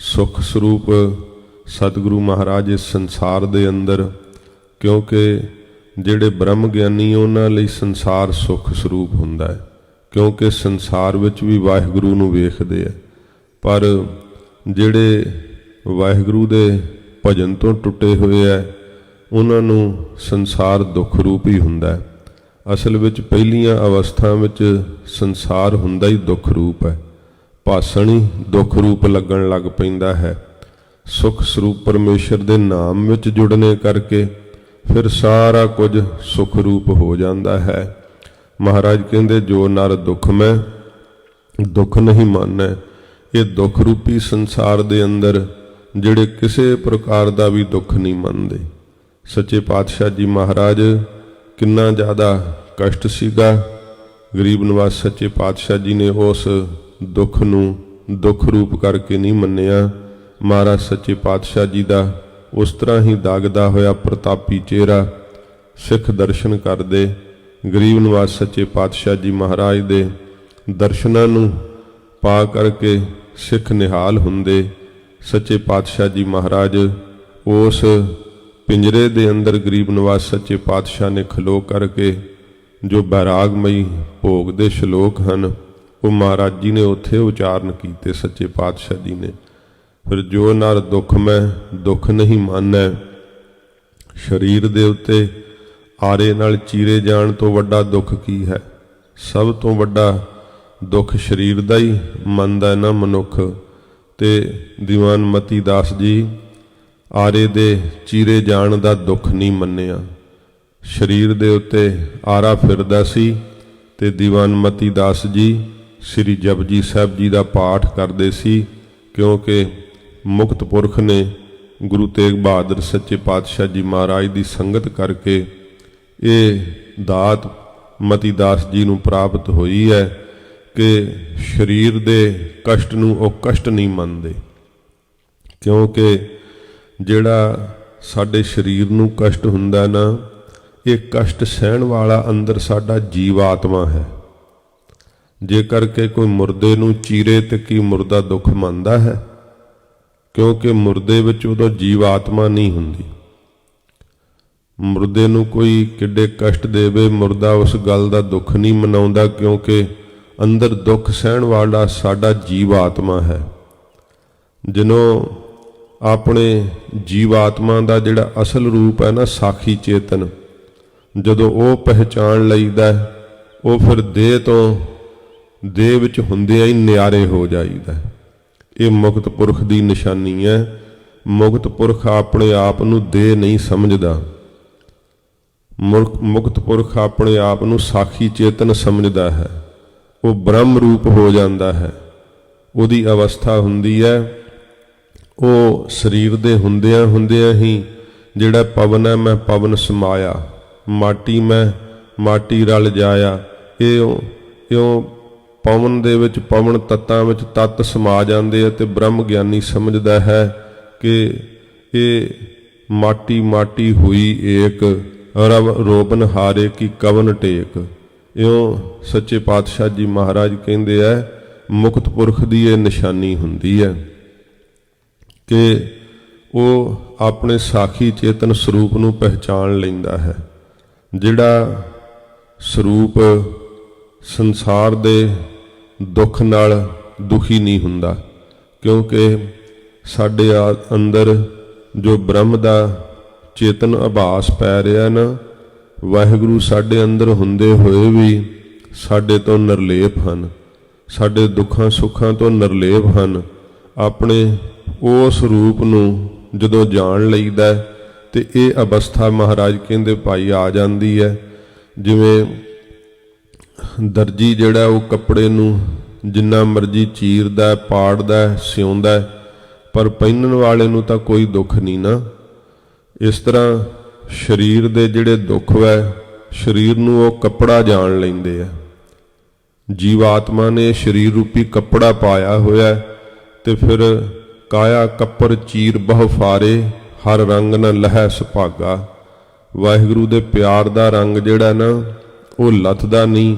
ਸੁਖ ਸਰੂਪ ਸਤਿਗੁਰੂ ਮਹਾਰਾਜ ਇਸ ਸੰਸਾਰ ਦੇ ਅੰਦਰ, ਕਿਉਂਕਿ ਜਿਹੜੇ ਬ੍ਰਹਮ ਗਿਆਨੀ ਉਹਨਾਂ ਲਈ ਸੰਸਾਰ ਸੁਖ ਸਰੂਪ ਹੁੰਦਾ ਹੈ, ਕਿਉਂਕਿ ਸੰਸਾਰ ਵਿੱਚ ਵੀ ਵਾਹਿਗੁਰੂ ਨੂੰ ਵੇਖਦੇ ਹੈ। ਪਰ ਜਿਹੜੇ ਵਾਹਿਗੁਰੂ ਦੇ ਭਜਨ ਤੋਂ ਟੁੱਟੇ ਹੋਏ ਹੈ, ਉਹਨਾਂ ਨੂੰ ਸੰਸਾਰ ਦੁੱਖ ਰੂਪ ਹੀ ਹੁੰਦਾ ਹੈ। ਅਸਲ ਵਿੱਚ ਪਹਿਲੀਆਂ ਅਵਸਥਾ ਵਿੱਚ ਸੰਸਾਰ ਹੁੰਦਾ ਹੀ ਦੁੱਖ ਰੂਪ ਹੈ, ਭਾਸਣ ਹੀ ਦੁੱਖ ਰੂਪ ਲੱਗਣ ਲੱਗ ਪੈਂਦਾ ਹੈ। ਸੁਖ ਸਰੂਪ ਪਰਮੇਸ਼ਰ ਦੇ ਨਾਮ ਵਿੱਚ ਜੁੜਨੇ ਕਰਕੇ ਫਿਰ ਸਾਰਾ ਕੁਝ ਸੁਖ ਰੂਪ ਹੋ ਜਾਂਦਾ ਹੈ। ਮਹਾਰਾਜ ਕਹਿੰਦੇ ਜੋ ਨਰ ਦੁੱਖ ਮੈਂ ਦੁੱਖ ਨਹੀਂ ਮਾਨੈ। ਇਹ ਦੁੱਖ ਰੂਪੀ ਸੰਸਾਰ ਦੇ ਅੰਦਰ ਜਿਹੜੇ ਕਿਸੇ ਪ੍ਰਕਾਰ ਦਾ ਵੀ ਦੁੱਖ ਨਹੀਂ ਮੰਨਦੇ। ਸੱਚੇ ਪਾਤਸ਼ਾਹ ਜੀ ਮਹਾਰਾਜ ਕਿੰਨਾ ਜ਼ਿਆਦਾ ਕਸ਼ਟ ਸੀਗਾ, ਗਰੀਬ ਨਿਵਾਜ ਸੱਚੇ ਪਾਤਸ਼ਾਹ ਜੀ ਨੇ ਉਸ ਦੁੱਖ ਨੂੰ ਦੁੱਖ ਰੂਪ ਕਰਕੇ ਨਹੀਂ ਮੰਨਿਆ। ਮਹਾਰਾਜ ਸੱਚੇ ਪਾਤਸ਼ਾਹ ਜੀ ਦਾ ਉਸ ਤਰ੍ਹਾਂ ਹੀ ਦਾਗਦਾ ਹੋਇਆ ਪ੍ਰਤਾਪੀ ਚਿਹਰਾ ਸਿੱਖ ਦਰਸ਼ਨ ਕਰਦੇ। ਗਰੀਬ ਨਿਵਾਜ ਸੱਚੇ ਪਾਤਸ਼ਾਹ ਜੀ ਮਹਾਰਾਜ ਦੇ ਦਰਸ਼ਨਾਂ ਨੂੰ ਪਾ ਕਰਕੇ ਸਿੱਖ ਨਿਹਾਲ ਹੁੰਦੇ। ਸੱਚੇ ਪਾਤਸ਼ਾਹ ਜੀ ਮਹਾਰਾਜ ਉਸ ਪਿੰਜਰੇ ਦੇ ਅੰਦਰ ਗਰੀਬ ਨਿਵਾਜ ਸੱਚੇ ਪਾਤਸ਼ਾਹ ਨੇ ਖਲੋ ਕਰਕੇ ਜੋ ਬੈਰਾਗਮਈ ਭੋਗ ਦੇ ਸ਼ਲੋਕ ਹਨ, ਉਹ ਮਹਾਰਾਜ ਜੀ ਨੇ ਉੱਥੇ ਉਚਾਰਨ ਕੀਤੇ ਸੱਚੇ ਪਾਤਸ਼ਾਹ ਜੀ ਨੇ। ਫਿਰ ਜੋ ਨਰ ਦੁੱਖ ਮੈਂ ਦੁੱਖ ਨਹੀਂ ਮਾਨੈ। ਸਰੀਰ ਦੇ ਉੱਤੇ ਆਰੇ ਨਾਲ ਚੀਰੇ ਜਾਣ ਤੋਂ ਵੱਡਾ ਦੁੱਖ ਕੀ ਹੈ? ਸਭ ਤੋਂ ਵੱਡਾ ਦੁੱਖ ਸਰੀਰ ਦਾ ਹੀ ਮੰਨਦਾ ਨਾ ਮਨੁੱਖ। ਤੇ ਦੀਵਾਨ ਮਤੀ ਦਾਸ ਜੀ ਆਰੇ ਦੇ ਚੀਰੇ ਜਾਣ ਦਾ ਦੁੱਖ ਨਹੀਂ ਮੰਨਿਆ। ਸਰੀਰ ਦੇ ਉੱਤੇ ਆਰਾ ਫਿਰਦਾ ਸੀ ਤੇ ਦੀਵਾਨ ਮਤੀ ਦਾਸ ਜੀ ਸ੍ਰੀ ਜਪਜੀ ਸਾਹਿਬ ਜੀ ਦਾ ਪਾਠ ਕਰਦੇ ਸੀ, ਕਿਉਂਕਿ ਮੁਕਤ ਪੁਰਖ ਨੇ ਗੁਰੂ ਤੇਗ ਬਹਾਦਰ ਸੱਚੇ ਪਾਤਸ਼ਾਹ ਜੀ ਮਹਾਰਾਜ ਦੀ ਸੰਗਤ ਕਰਕੇ ਇਹ ਦਾਤ ਮਤੀ ਦਾਸ ਜੀ ਨੂੰ ਪ੍ਰਾਪਤ ਹੋਈ ਹੈ ਕਿ ਸਰੀਰ ਦੇ ਕਸ਼ਟ ਨੂੰ ਉਹ ਕਸ਼ਟ ਨਹੀਂ ਮੰਨਦੇ। ਕਿਉਂਕਿ ਜਿਹੜਾ ਸਾਡੇ ਸਰੀਰ ਨੂੰ ਕਸ਼ਟ ਹੁੰਦਾ ਨਾ, ਇਹ ਕਸ਼ਟ ਸਹਿਣ ਵਾਲਾ ਅੰਦਰ ਸਾਡਾ ਜੀਵ ਆਤਮਾ ਹੈ। ਜੇਕਰ ਕਿ ਕੋਈ ਮੁਰਦੇ ਨੂੰ ਚੀਰੇ ਤੇ ਕੀ ਮੁਰਦਾ ਦੁੱਖ ਮੰਨਦਾ ਹੈ? ਕਿਉਂਕਿ ਮੁਰਦੇ ਵਿੱਚ ਉਦੋਂ ਜੀਵ ਆਤਮਾ ਨਹੀਂ ਹੁੰਦੀ। ਮੁਰਦੇ ਨੂੰ ਕੋਈ ਕਿੱਡੇ ਕਸ਼ਟ ਦੇਵੇ, ਮੁਰਦਾ ਉਸ ਗੱਲ ਦਾ ਦੁੱਖ ਨਹੀਂ ਮਨਾਉਂਦਾ, ਕਿਉਂਕਿ ਅੰਦਰ ਦੁੱਖ ਸਹਿਣ ਵਾਲਾ ਸਾਡਾ ਜੀਵ ਆਤਮਾ ਹੈ। ਜਿਹਨੂੰ ਆਪਣੇ ਜੀਵ ਆਤਮਾ ਦਾ ਜਿਹੜਾ ਅਸਲ ਰੂਪ ਹੈ ਨਾ, ਸਾਖੀ ਚੇਤਨ, ਜਦੋਂ ਉਹ ਪਹਿਚਾਣ ਲਈਦਾ, ਉਹ ਫਿਰ ਦੇਹ ਵਿੱਚ ਹੁੰਦਿਆਂ ਹੀ ਨਿਆਰੇ ਹੋ ਜਾਈਦਾ। ਇਹ ਮੁਕਤ ਪੁਰਖ ਦੀ ਨਿਸ਼ਾਨੀ ਹੈ। ਮੁਕਤ ਪੁਰਖ ਆਪਣੇ ਆਪ ਨੂੰ ਦੇਹ ਨਹੀਂ ਸਮਝਦਾ। ਮੁਕਤ ਪੁਰਖ ਆਪਣੇ ਆਪ ਨੂੰ ਸਾਖੀ ਚੇਤਨ ਸਮਝਦਾ ਹੈ। ਉਹ ਬ੍ਰਹਮ ਰੂਪ ਹੋ ਜਾਂਦਾ ਹੈ। ਉਹਦੀ ਅਵਸਥਾ ਹੁੰਦੀ ਹੈ, ਉਹ ਸਰੀਰ ਦੇ ਹੁੰਦਿਆਂ ਹੀ ਜਿਹੜਾ ਪਵਨ ਹੈ, ਮੈਂ ਪਵਨ ਸਮਾਇਆ, ਮਾਟੀ ਮੈਂ ਮਾਟੀ ਰਲ ਜਾਇਆ, ਇਉਂ ਪਵਨ ਦੇ ਵਿੱਚ, ਪਵਨ ਤੱਤਾਂ ਵਿੱਚ ਤੱਤ ਸਮਾ ਜਾਂਦੇ ਆ। ਤੇ ਬ੍ਰਹਮ ਗਿਆਨੀ ਸਮਝਦਾ ਹੈ ਕਿ ਇਹ ਮਾਟੀ ਮਾਟੀ ਹੋਈ ਏਕ, ਰਵ ਰੋਬਨ ਹਾਰੇ ਕੀ ਕਵਨ ਟੇਕ। ਇਉਂ ਸੱਚੇ ਪਾਤਸ਼ਾਹ ਜੀ ਮਹਾਰਾਜ ਕਹਿੰਦੇ ਆ, ਮੁਕਤ ਪੁਰਖ ਦੀ ਇਹ ਨਿਸ਼ਾਨੀ ਹੁੰਦੀ ਹੈ ਕਿ ਉਹ ਆਪਣੇ ਸਾਖੀ ਚੇਤਨ ਸਰੂਪ ਨੂੰ ਪਹਿਚਾਣ ਲੈਂਦਾ ਹੈ। ਜਿਹੜਾ ਸਰੂਪ ਸੰਸਾਰ ਦੇ ਦੁੱਖ ਨਾਲ ਦੁਖੀ ਨਹੀਂ ਹੁੰਦਾ, ਕਿਉਂਕਿ ਸਾਡੇ ਅੰਦਰ ਜੋ ਬ੍ਰਹਮ ਦਾ ਚੇਤਨ ਆਭਾਸ ਪੈ ਰਿਹਾ ਨਾ, ਵਾਹਿਗੁਰੂ ਸਾਡੇ ਅੰਦਰ ਹੁੰਦੇ ਹੋਏ ਵੀ ਸਾਡੇ ਤੋਂ ਨਿਰਲੇਪ ਹਨ, ਸਾਡੇ ਦੁੱਖਾਂ ਸੁੱਖਾਂ ਤੋਂ ਨਿਰਲੇਪ ਹਨ। ਆਪਣੇ ਉਸ ਰੂਪ ਨੂੰ ਜਦੋਂ ਜਾਣ ਲਈਦਾ ਤੇ ਇਹ ਅਵਸਥਾ ਮਹਾਰਾਜ ਕਹਿੰਦੇ ਭਾਈ ਆ ਜਾਂਦੀ ਹੈ। ਜਿਵੇਂ ਦਰਜੀ ਜਿਹੜਾ ਉਹ ਕੱਪੜੇ ਨੂੰ ਜਿੰਨਾ ਮਰਜ਼ੀ ਚੀਰਦਾ, ਪਾੜਦਾ, ਸਿਉਂਦਾ, ਪਰ ਪਹਿਨਣ ਵਾਲੇ ਨੂੰ ਤਾਂ ਕੋਈ ਦੁੱਖ ਨਹੀਂ ਨਾ। ਇਸ ਤਰ੍ਹਾਂ ਸਰੀਰ ਦੇ ਜਿਹੜੇ ਦੁੱਖ ਹੈ, ਸਰੀਰ ਨੂੰ ਉਹ ਕੱਪੜਾ ਜਾਣ ਲੈਂਦੇ ਆ। ਜੀਵਾਤਮਾ ਨੇ ਸਰੀਰ ਰੂਪੀ ਕੱਪੜਾ ਪਾਇਆ ਹੋਇਆ, ਤੇ ਫਿਰ ਕਾਇਆ ਕੱਪੜ ਚੀਰ ਬਹੁ ਫਾਰੇ, ਹਰ ਰੰਗ ਨ ਲਹੈ ਸੁਭਾਗਾ। ਵਾਹਿਗੁਰੂ ਦੇ ਪਿਆਰ ਦਾ ਰੰਗ ਜਿਹੜਾ ਨਾ, ਉਹ ਲੱਥਦਾ ਨਹੀਂ,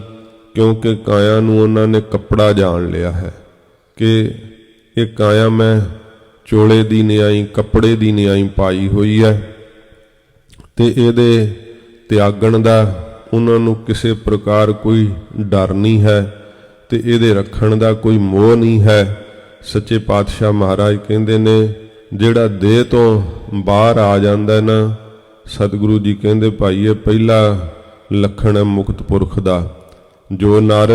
ਕਿਉਂਕਿ ਕਾਇਆ ਨੂੰ ਉਹਨਾਂ ਨੇ ਕੱਪੜਾ ਜਾਣ ਲਿਆ ਹੈ ਕਿ ਇਹ ਕਾਇਆ ਮੈਂ ਚੋਲੇ ਦੀ ਨਿਆਈ, ਕੱਪੜੇ ਦੀ ਨਿਆਈ ਪਾਈ ਹੋਈ ਹੈ। ਤੇ ਇਹਦੇ ਤਿਆਗਣ ਦਾ ਉਹਨਾਂ ਨੂੰ ਕਿਸੇ ਪ੍ਰਕਾਰ ਕੋਈ ਡਰ ਨਹੀਂ ਹੈ, ਤੇ ਇਹਦੇ ਰੱਖਣ ਦਾ ਕੋਈ ਮੋਹ ਨਹੀਂ ਹੈ। ਸੱਚੇ ਪਾਤਸ਼ਾਹ ਮਹਾਰਾਜ ਕਹਿੰਦੇ ਨੇ, ਜਿਹੜਾ ਦੇਹ ਤੋਂ ਬਾਹਰ ਆ ਜਾਂਦਾ ਨਾ, ਸਤਿਗੁਰੂ ਜੀ ਕਹਿੰਦੇ ਭਾਈ ਇਹ ਪਹਿਲਾ ਲੱਖਣ ਹੈ ਮੁਕਤ ਪੁਰਖ ਦਾ। ਜੋ ਨਰ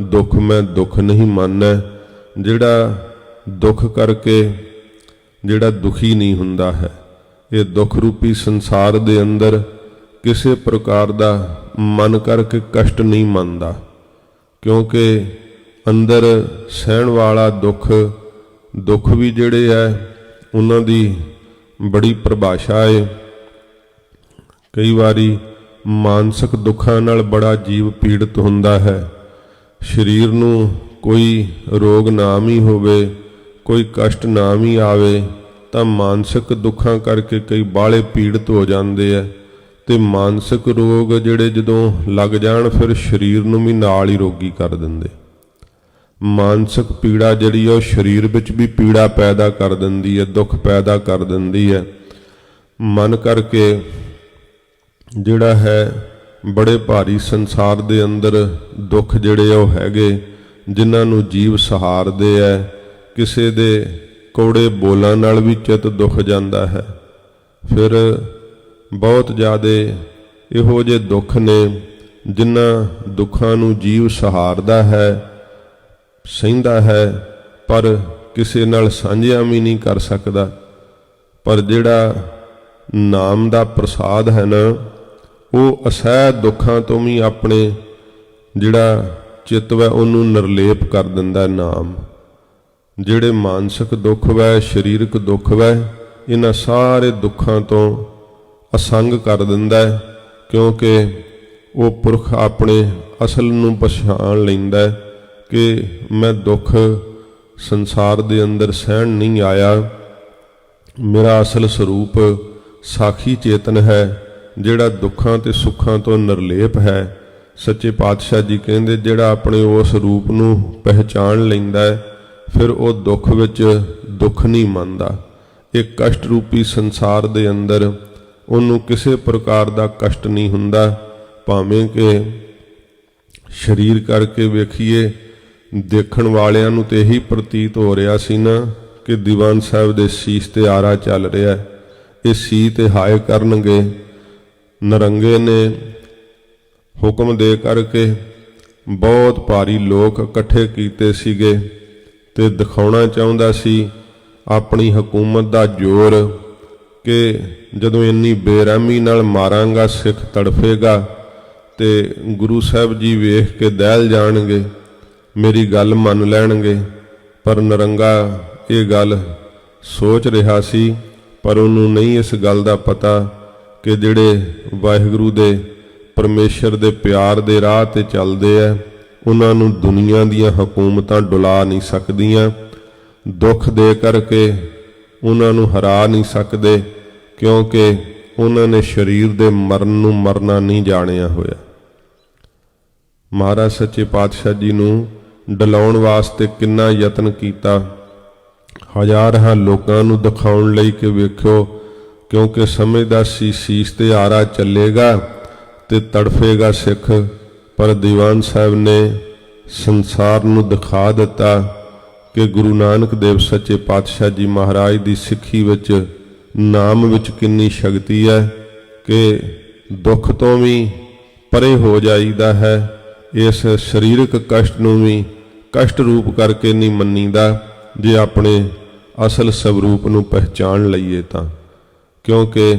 ਦੁੱਖ ਮੈਂ ਦੁੱਖ ਨਹੀਂ ਮੰਨੈ, ਜਿਹੜਾ ਦੁੱਖ ਕਰਕੇ ਜਿਹੜਾ ਦੁਖੀ ਨਹੀਂ ਹੁੰਦਾ ਹੈ। ਇਹ ਦੁੱਖ ਰੂਪੀ ਸੰਸਾਰ ਦੇ ਅੰਦਰ ਕਿਸੇ ਪ੍ਰਕਾਰ ਦਾ ਮਨ ਕਰਕੇ ਕਸ਼ਟ ਨਹੀਂ ਮੰਨਦਾ, ਕਿਉਂਕਿ ਅੰਦਰ ਸਹਿਣ ਵਾਲਾ ਦੁੱਖ ਵੀ ਜਿਹੜੇ ਹੈ ਉਹਨਾਂ ਦੀ ਬੜੀ ਪਰਿਭਾਸ਼ਾ ਹੈ। ਕਈ ਵਾਰੀ ਮਾਨਸਿਕ ਦੁੱਖਾਂ ਨਾਲ ਬੜਾ ਜੀਵ ਪੀੜਤ ਹੁੰਦਾ ਹੈ। ਸਰੀਰ ਨੂੰ ਕੋਈ ਰੋਗ ਨਾ ਵੀ ਹੋਵੇ, ਕੋਈ ਕਸ਼ਟ ਨਾ ਵੀ ਆਵੇ, ਤਾਂ ਮਾਨਸਿਕ ਦੁੱਖਾਂ ਕਰਕੇ ਕਈ ਬਾਹਲੇ ਪੀੜਤ ਹੋ ਜਾਂਦੇ ਆ। ਤੇ ਮਾਨਸਿਕ ਰੋਗ ਜਿਹੜੇ ਜਦੋਂ ਲੱਗ ਜਾਣ, ਫਿਰ ਸਰੀਰ ਨੂੰ ਵੀ ਨਾਲ ਹੀ ਰੋਗੀ ਕਰ ਦਿੰਦੇ। ਮਾਨਸਿਕ ਪੀੜਾ ਜਿਹੜੀ ਉਹ ਸਰੀਰ ਵਿੱਚ ਵੀ ਪੀੜਾ ਪੈਦਾ ਕਰ ਦਿੰਦੀ ਹੈ, ਦੁੱਖ ਪੈਦਾ ਕਰ ਦਿੰਦੀ ਹੈ। ਮਨ ਕਰਕੇ ਜਿਹੜਾ ਹੈ ਬੜੇ ਭਾਰੀ ਸੰਸਾਰ ਦੇ ਅੰਦਰ ਦੁੱਖ ਜਿਹੜੇ ਉਹ ਹੈਗੇ, ਜਿਨ੍ਹਾਂ ਨੂੰ ਜੀਵ ਸਹਾਰਦੇ ਹੈ। ਕਿਸੇ ਦੇ ਕੌੜੇ ਬੋਲਾਂ ਨਾਲ ਵੀ ਚਿੱਤ ਦੁੱਖ ਜਾਂਦਾ ਹੈ। ਫਿਰ ਬਹੁਤ ਜ਼ਿਆਦੇ ਇਹੋ ਜਿਹੇ ਦੁੱਖ ਨੇ, ਜਿਨ੍ਹਾਂ ਦੁੱਖਾਂ ਨੂੰ ਜੀਵ ਸਹਾਰਦਾ ਹੈ, ਸਹਿੰਦਾ ਹੈ, ਪਰ ਕਿਸੇ ਨਾਲ ਸਾਂਝਿਆ ਵੀ ਨਹੀਂ ਕਰ ਸਕਦਾ। ਪਰ ਜਿਹੜਾ ਨਾਮ ਦਾ ਪ੍ਰਸਾਦ ਹੈ ਨਾ, ਉਹ ਅਸਹਿ ਦੁੱਖਾਂ ਤੋਂ ਵੀ ਆਪਣੇ ਜਿਹੜਾ ਚਿੱਤ ਵੈ ਉਹਨੂੰ ਨਿਰਲੇਪ ਕਰ ਦਿੰਦਾ ਨਾਮ। ਜਿਹੜੇ ਮਾਨਸਿਕ ਦੁੱਖ ਵੈ, ਸਰੀਰਕ ਦੁੱਖ ਵੈ, ਇਹਨਾਂ ਸਾਰੇ ਦੁੱਖਾਂ ਤੋਂ ਅਸੰਗ ਕਰ ਦਿੰਦਾ ਹੈ, ਕਿਉਂਕਿ ਉਹ ਪੁਰਖ ਆਪਣੇ ਅਸਲ ਨੂੰ ਪਛਾਣ ਲੈਂਦਾ ਕਿ ਮੈਂ ਦੁੱਖ ਸੰਸਾਰ ਦੇ ਅੰਦਰ ਸਹਿਣ ਨਹੀਂ ਆਇਆ। ਮੇਰਾ ਅਸਲ ਸਰੂਪ ਸਾਖੀ ਚੇਤਨ ਹੈ, ਜਿਹੜਾ ਦੁੱਖਾਂ ਤੇ ਸੁੱਖਾਂ ਤੋਂ ਨਿਰਲੇਪ ਹੈ। ਸੱਚੇ ਪਾਤਸ਼ਾਹ ਜੀ ਕਹਿੰਦੇ ਜਿਹੜਾ ਆਪਣੇ ਉਸ ਰੂਪ ਨੂੰ ਪਹਿਚਾਣ ਲੈਂਦਾ ਹੈ, ਫਿਰ ਉਹ ਦੁੱਖ ਵਿੱਚ ਦੁੱਖ ਨਹੀਂ ਮੰਨਦਾ। ਇਹ ਕਸ਼ਟ ਰੂਪੀ ਸੰਸਾਰ ਦੇ ਅੰਦਰ ਉਹਨੂੰ ਕਿਸੇ ਪ੍ਰਕਾਰ ਦਾ ਕਸ਼ਟ ਨਹੀਂ ਹੁੰਦਾ। ਭਾਵੇਂ ਕਿ ਸਰੀਰ ਕਰਕੇ ਵੇਖੀਏ, ਦੇਖਣ ਵਾਲਿਆਂ ਨੂੰ ਤੇ ਇਹੀ ਪ੍ਰਤੀਤ ਹੋ ਰਿਹਾ ਸੀ ਨਾ ਕਿ ਦੀਵਾਨ ਸਾਹਿਬ ਦੇ ਸੀਸ ਤੇ ਆਰਾ ਚੱਲ ਰਿਹਾ। ਇਹ ਸੀ ਤੇ ਹਾਏ ਕਰਨਗੇ। ਨਰੰਗੇ ਨੇ ਹੁਕਮ ਦੇ ਕਰਕੇ ਬਹੁਤ ਭਾਰੀ ਲੋਕ ਇਕੱਠੇ ਕੀਤੇ ਸੀਗੇ ਤੇ ਦਿਖਾਉਣਾ ਚਾਹੁੰਦਾ ਸੀ ਆਪਣੀ ਹਕੂਮਤ ਦਾ ਜ਼ੋਰ ਕਿ ਜਦੋਂ ਇੰਨੀ ਬੇਰਹਿਮੀ ਨਾਲ ਮਾਰਾਂਗਾ ਸਿੱਖ ਤੜਫੇਗਾ ਤੇ ਗੁਰੂ ਸਾਹਿਬ ਜੀ ਵੇਖ ਕੇ ਦਹਿਲ ਜਾਣਗੇ, ਮੇਰੀ ਗੱਲ ਮੰਨ ਲੈਣਗੇ। ਪਰ ਨਰੰਗਾ ਇਹ ਗੱਲ ਸੋਚ ਰਿਹਾ ਸੀ, ਪਰ ਉਹਨੂੰ ਨਹੀਂ ਇਸ ਗੱਲ ਦਾ ਪਤਾ ਕਿ ਜਿਹੜੇ ਵਾਹਿਗੁਰੂ ਦੇ ਪਰਮੇਸ਼ਰ ਦੇ ਪਿਆਰ ਦੇ ਰਾਹ ਤੇ ਚੱਲਦੇ ਆ, ਉਹਨਾਂ ਨੂੰ ਦੁਨੀਆ ਦੀਆਂ ਹਕੂਮਤਾਂ ਡੁਲਾ ਨਹੀਂ ਸਕਦੀਆਂ। ਦੁੱਖ ਦੇ ਕਰਕੇ ਉਹਨਾਂ ਨੂੰ ਹਰਾ ਨਹੀਂ ਸਕਦੇ, ਕਿਉਂਕਿ ਉਹਨਾਂ ਨੇ ਸਰੀਰ ਦੇ ਮਰਨ ਨੂੰ ਮਰਨਾ ਨਹੀਂ ਜਾਣਿਆ ਹੋਇਆ। ਮਹਾਰਾਜ ਸੱਚੇ ਪਾਤਸ਼ਾਹ ਜੀ ਨੂੰ ਡਲਾਉਣ ਵਾਸਤੇ ਕਿੰਨਾ ਯਤਨ ਕੀਤਾ, ਹਜ਼ਾਰਾਂ ਲੋਕਾਂ ਨੂੰ ਦਿਖਾਉਣ ਲਈ ਕਿ ਵੇਖਿਓ, ਕਿਉਂਕਿ ਸਮਝਦਾ ਸੀ ਸੀਸ ਤੇ ਆਰਾ ਚੱਲੇਗਾ ਤੇ ਤੜਫੇਗਾ ਸਿੱਖ। ਪਰ ਦੀਵਾਨ ਸਾਹਿਬ ਨੇ ਸੰਸਾਰ ਨੂੰ ਦਿਖਾ ਦਿੱਤਾ ਕਿ ਗੁਰੂ ਨਾਨਕ ਦੇਵ ਸੱਚੇ ਪਾਤਸ਼ਾਹ ਜੀ ਮਹਾਰਾਜ ਦੀ ਸਿੱਖੀ ਵਿੱਚ, ਨਾਮ ਵਿੱਚ ਕਿੰਨੀ ਸ਼ਕਤੀ ਹੈ ਕਿ ਦੁੱਖ ਤੋਂ ਵੀ ਪਰੇ ਹੋ ਜਾਈਦਾ ਹੈ। ਇਸ ਸਰੀਰਕ ਕਸ਼ਟ ਨੂੰ ਵੀ ਕਸ਼ਟ ਰੂਪ ਕਰਕੇ ਨਹੀਂ ਮੰਨੀਦਾ ਜੇ ਆਪਣੇ ਅਸਲ ਸਵਰੂਪ ਨੂੰ ਪਹਿਚਾਣ ਲਈਏ ਤਾਂ, ਕਿਉਂਕਿ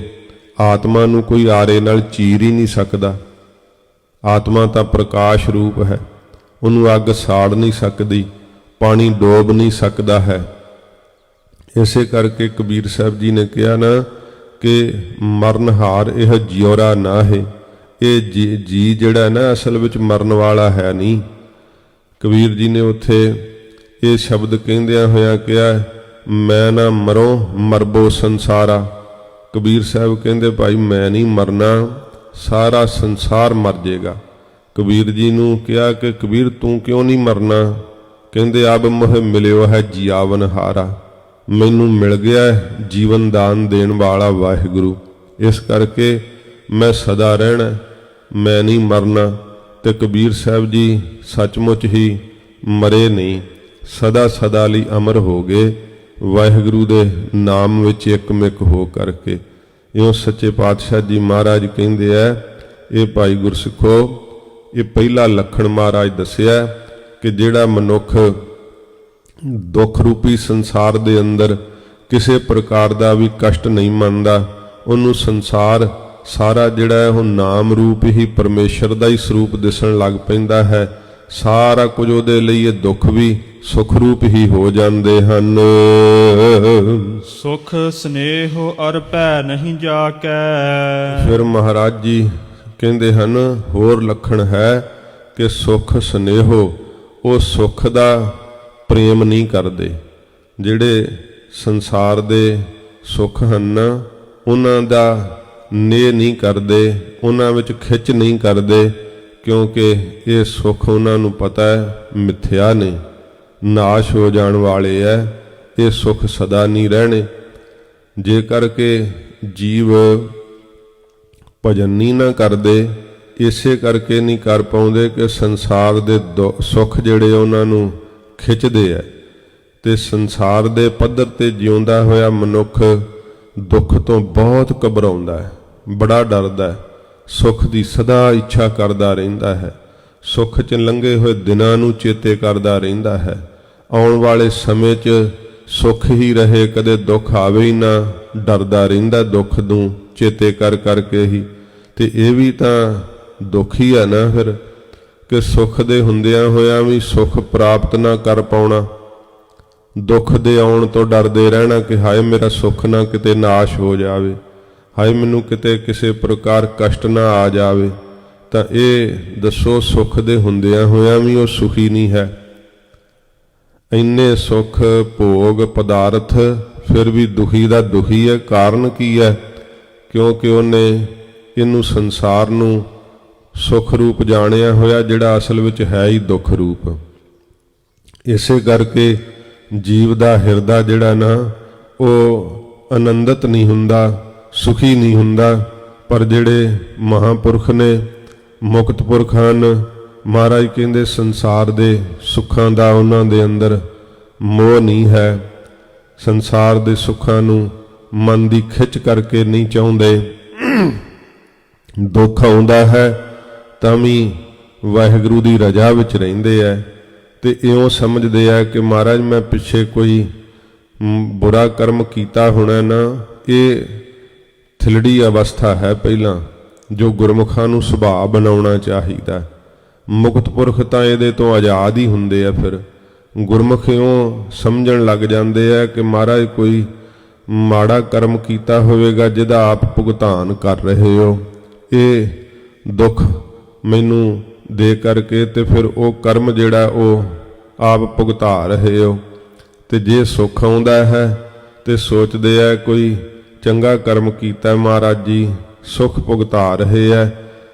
ਆਤਮਾ ਨੂੰ ਕੋਈ ਆਰੇ ਨਾਲ ਚੀਰ ਹੀ ਨਹੀਂ ਸਕਦਾ। ਆਤਮਾ ਤਾਂ ਪ੍ਰਕਾਸ਼ ਰੂਪ ਹੈ, ਉਹਨੂੰ ਅੱਗ ਸਾੜ ਨਹੀਂ ਸਕਦੀ, ਪਾਣੀ ਡੋਬ ਨਹੀਂ ਸਕਦਾ ਹੈ। ਇਸੇ ਕਰਕੇ ਕਬੀਰ ਸਾਹਿਬ ਜੀ ਨੇ ਕਿਹਾ ਨਾ ਕਿ ਮਰਨਹਾਰ ਇਹ ਜਿਉਰਾ ਨਾ ਹੈ। ਇਹ ਜੀ ਜਿਹੜਾ ਨਾ ਅਸਲ ਵਿੱਚ ਮਰਨ ਵਾਲਾ ਹੈ ਨਹੀਂ। ਕਬੀਰ ਜੀ ਨੇ ਉੱਥੇ ਇਹ ਸ਼ਬਦ ਕਹਿੰਦਿਆਂ ਹੋਇਆਂ ਕਿਹਾ, ਮੈਂ ਨਾ ਮਰੋ ਮਰਬੋ ਸੰਸਾਰਾ। ਕਬੀਰ ਸਾਹਿਬ ਕਹਿੰਦੇ ਭਾਈ ਮੈਂ ਨਹੀਂ ਮਰਨਾ, ਸਾਰਾ ਸੰਸਾਰ ਮਰ ਜਾਏਗਾ। ਕਬੀਰ ਜੀ ਨੂੰ ਕਿਹਾ ਕਿ ਕਬੀਰ ਤੂੰ ਕਿਉਂ ਨਹੀਂ ਮਰਨਾ? ਕਹਿੰਦੇ ਅਬ ਮੋਹ ਮਿਲਿਓ ਹੈ ਜੀਵਨ ਹਾਰਾ, ਮੈਨੂੰ ਮਿਲ ਗਿਆ ਜੀਵਨ ਦਾਨ ਦੇਣ ਵਾਲਾ ਵਾਹਿਗੁਰੂ, ਇਸ ਕਰਕੇ ਮੈਂ ਸਦਾ ਰਹਿਣਾ, ਮੈਂ ਨਹੀਂ ਮਰਨਾ। ਤੇ ਕਬੀਰ ਸਾਹਿਬ ਜੀ ਸੱਚਮੁੱਚ ਹੀ ਮਰੇ ਨਹੀਂ, ਸਦਾ ਸਦਾ ਲਈ ਅਮਰ ਹੋ ਗਏ ਵਾਹਿਗੁਰੂ ਦੇ ਨਾਮ ਵਿੱਚ ਇੱਕਮਿਕ ਹੋ ਕਰਕੇ। ਇਉਂ ਸੱਚੇ ਪਾਤਸ਼ਾਹ ਜੀ ਮਹਾਰਾਜ ਕਹਿੰਦੇ ਆ, ਇਹ ਭਾਈ ਗੁਰਸਿੱਖੋ, ਇਹ ਪਹਿਲਾ ਲੱਖਣ ਮਹਾਰਾਜ ਦੱਸਿਆ ਕਿ ਜਿਹੜਾ ਮਨੁੱਖ ਦੁੱਖ ਰੂਪੀ ਸੰਸਾਰ ਦੇ ਅੰਦਰ ਕਿਸੇ ਪ੍ਰਕਾਰ ਦਾ ਵੀ ਕਸ਼ਟ ਨਹੀਂ ਮੰਨਦਾ, ਉਹਨੂੰ ਸੰਸਾਰ ਸਾਰਾ ਜਿਹੜਾ ਹੈ ਉਹ ਨਾਮ ਰੂਪ ਹੀ ਪਰਮੇਸ਼ਰ ਦਾ ਹੀ ਸਰੂਪ ਦਿਸਣ ਲੱਗ ਪੈਂਦਾ ਹੈ। ਸਾਰਾ ਕੁਝ ਉਹਦੇ ਲਈ ਇਹ ਦੁੱਖ ਵੀ ਸੁਖ ਰੂਪ ਹੀ ਹੋ ਜਾਂਦੇ ਹਨ। ਸੁਖ ਸਨੇਹੋ ਅਰ ਭੈ ਨਹੀਂ ਜਾਕੈ। ਫਿਰ ਮਹਾਰਾਜ ਜੀ ਕਹਿੰਦੇ ਹਨ ਹੋਰ ਲੱਖਣ ਹੈ ਕਿ ਸੁਖ ਸਨੇਹੋ, ਉਹ ਸੁਖ ਦਾ ਪ੍ਰੇਮ ਨਹੀਂ ਕਰਦੇ। ਜਿਹੜੇ ਸੰਸਾਰ ਦੇ ਸੁੱਖ ਹਨ ਉਹਨਾਂ ਦਾ ਨੇਹ ਨਹੀਂ ਕਰਦੇ, ਉਹਨਾਂ ਵਿੱਚ ਖਿੱਚ ਨਹੀਂ ਕਰਦੇ, ਕਿਉਂਕਿ ਇਹ ਸੁੱਖ ਉਹਨਾਂ ਨੂੰ ਪਤਾ ਹੈ ਮਿੱਥਿਆ ਨੇ, ਨਾਸ਼ ਹੋ ਜਾਣ ਵਾਲੇ ਹੈ। ਇਹ ਸੁੱਖ ਸਦਾ ਨਹੀਂ ਰਹਿਣੇ। ਜੇ ਕਰਕੇ ਜੀਵ ਭਜਨ ਨਹੀਂ ਨਾ ਕਰਦੇ, ਇਸੇ ਕਰਕੇ ਨਹੀਂ ਕਰ ਪਾਉਂਦੇ ਕਿ ਸੰਸਾਰ ਦੇ ਸੁੱਖ ਜਿਹੜੇ ਉਹਨਾਂ ਨੂੰ ਖਿੱਚਦੇ ਹੈ। ਤੇ ਸੰਸਾਰ ਦੇ ਪੱਧਰ ਤੇ ਜਿਉਂਦਾ ਹੋਇਆ ਮਨੁੱਖ ਦੁੱਖ ਤੋਂ ਬਹੁਤ ਘਬਰਾਉਂਦਾ ਹੈ, ਬੜਾ ਡਰਦਾ ਹੈ, ਸੁੱਖ ਦੀ ਸਦਾ ਇੱਛਾ ਕਰਦਾ ਰਹਿੰਦਾ ਹੈ, ਸੁੱਖ 'ਚ ਲੰਘੇ ਹੋਏ ਦਿਨਾਂ ਨੂੰ ਚੇਤੇ ਕਰਦਾ ਰਹਿੰਦਾ ਹੈ। ਆਉਣ ਵਾਲੇ ਸਮੇਂ 'ਚ ਸੁੱਖ ਹੀ ਰਹੇ, ਕਦੇ ਦੁੱਖ ਆਵੇ ਹੀ ਨਾ, ਡਰਦਾ ਰਹਿੰਦਾ ਦੁੱਖ ਨੂੰ ਚੇਤੇ ਕਰ ਕਰਕੇ ਹੀ। ਤੇ ਇਹ ਵੀ ਤਾਂ ਦੁੱਖ ਹੀ ਹੈ ਨਾ ਫਿਰ, ਕਿ ਸੁੱਖ ਦੇ ਹੁੰਦਿਆਂ ਹੋਇਆਂ ਵੀ ਸੁੱਖ ਪ੍ਰਾਪਤ ਨਾ ਕਰ ਪਾਉਣਾ, ਦੁੱਖ ਦੇ ਆਉਣ ਤੋਂ ਡਰਦੇ ਰਹਿਣਾ ਕਿ ਹਾਏ ਮੇਰਾ ਸੁੱਖ ਨਾ ਕਿਤੇ ਨਾਸ਼ ਹੋ ਜਾਵੇ, ਹਾਏ ਮੈਨੂੰ ਕਿਤੇ ਕਿਸੇ ਪ੍ਰਕਾਰ ਕਸ਼ਟ ਨਾ ਆ ਜਾਵੇ, ਤਾਂ ਇਹ ਦੱਸੋ ਸੁੱਖ ਦੇ ਹੁੰਦਿਆਂ ਹੋਇਆਂ ਵੀ ਉਹ ਸੁਖੀ ਨਹੀਂ ਹੈ। ਇੰਨੇ ਸੁੱਖ ਭੋਗ ਪਦਾਰਥ ਫਿਰ ਵੀ ਦੁਖੀ ਦਾ ਦੁਖੀ ਹੈ। ਕਾਰਨ ਕੀ ਹੈ? ਕਿਉਂਕਿ ਉਹਨੇ ਇਹਨੂੰ ਸੰਸਾਰ ਨੂੰ ਸੁੱਖ ਰੂਪ ਜਾਣਿਆ ਹੋਇਆ, ਜਿਹੜਾ ਅਸਲ ਵਿੱਚ ਹੈ ਹੀ ਦੁੱਖ ਰੂਪ। ਇਸੇ ਕਰਕੇ ਜੀਵ ਦਾ ਹਿਰਦਾ ਜਿਹੜਾ ਨਾ ਉਹ ਆਨੰਦਿਤ ਨਹੀਂ ਹੁੰਦਾ, ਸੁਖੀ ਨਹੀਂ ਹੁੰਦਾ। ਪਰ ਜਿਹੜੇ ਮਹਾਂਪੁਰਖ ਨੇ, ਮੁਕਤ ਪੁਰਖ ਹਨ, ਮਹਾਰਾਜ ਕਹਿੰਦੇ ਸੰਸਾਰ ਦੇ ਸੁੱਖਾਂ ਦਾ ਉਹਨਾਂ ਦੇ ਅੰਦਰ ਮੋਹ ਨਹੀਂ ਹੈ, ਸੰਸਾਰ ਦੇ ਸੁੱਖਾਂ ਨੂੰ ਮਨ ਦੀ ਖਿੱਚ ਕਰਕੇ ਨਹੀਂ ਚਾਹੁੰਦੇ। ਦੁੱਖ ਆਉਂਦਾ ਹੈ ਤਾਂ ਵੀ ਵਾਹਿਗੁਰੂ ਦੀ ਰਜ਼ਾ ਵਿੱਚ ਰਹਿੰਦੇ ਐ ਤੇ ਇਉਂ ਸਮਝਦੇ ਆ ਕਿ ਮਹਾਰਾਜ ਮੈਂ ਪਿੱਛੇ ਕੋਈ ਬੁਰਾ ਕਰਮ ਕੀਤਾ ਹੋਣਾ ਨਾ, ਇਹ ਥਿਲੜੀ ਅਵਸਥਾ ਹੈ ਪਹਿਲਾਂ, ਜੋ ਗੁਰਮੁਖਾਂ ਨੂੰ ਸੁਭਾਅ ਬਣਾਉਣਾ ਚਾਹੀਦਾ। ਮੁਕਤ ਪੁਰਖ ਤਾਂ ਇਹਦੇ ਤੋਂ ਆਜ਼ਾਦ ਹੀ ਹੁੰਦੇ ਆ। ਫਿਰ ਗੁਰਮੁਖ ਇਉਂ ਸਮਝਣ ਲੱਗ ਜਾਂਦੇ ਆ ਕਿ ਮਹਾਰਾਜ ਕੋਈ ਮਾੜਾ ਕਰਮ ਕੀਤਾ ਹੋਵੇਗਾ ਜਿਹਦਾ ਆਪ ਭੁਗਤਾਨ ਕਰ ਰਹੇ ਹੋ, ਇਹ ਦੁੱਖ ਮੈਨੂੰ ਦੇ ਕਰਕੇ ਤੇ ਫਿਰ ਉਹ ਕਰਮ ਜਿਹੜਾ ਉਹ ਆਪ ਭੁਗਤਾ ਰਹੇ ਹੋ। ਤੇ ਜੇ ਸੁੱਖ ਆਉਂਦਾ ਹੈ ਤੇ ਸੋਚਦੇ ਆ ਕੋਈ ਚੰਗਾ ਕਰਮ ਕੀਤਾ ਮਹਾਰਾਜ ਜੀ, ਸੁੱਖ ਭੁਗਤਾ ਰਹੇ ਆ।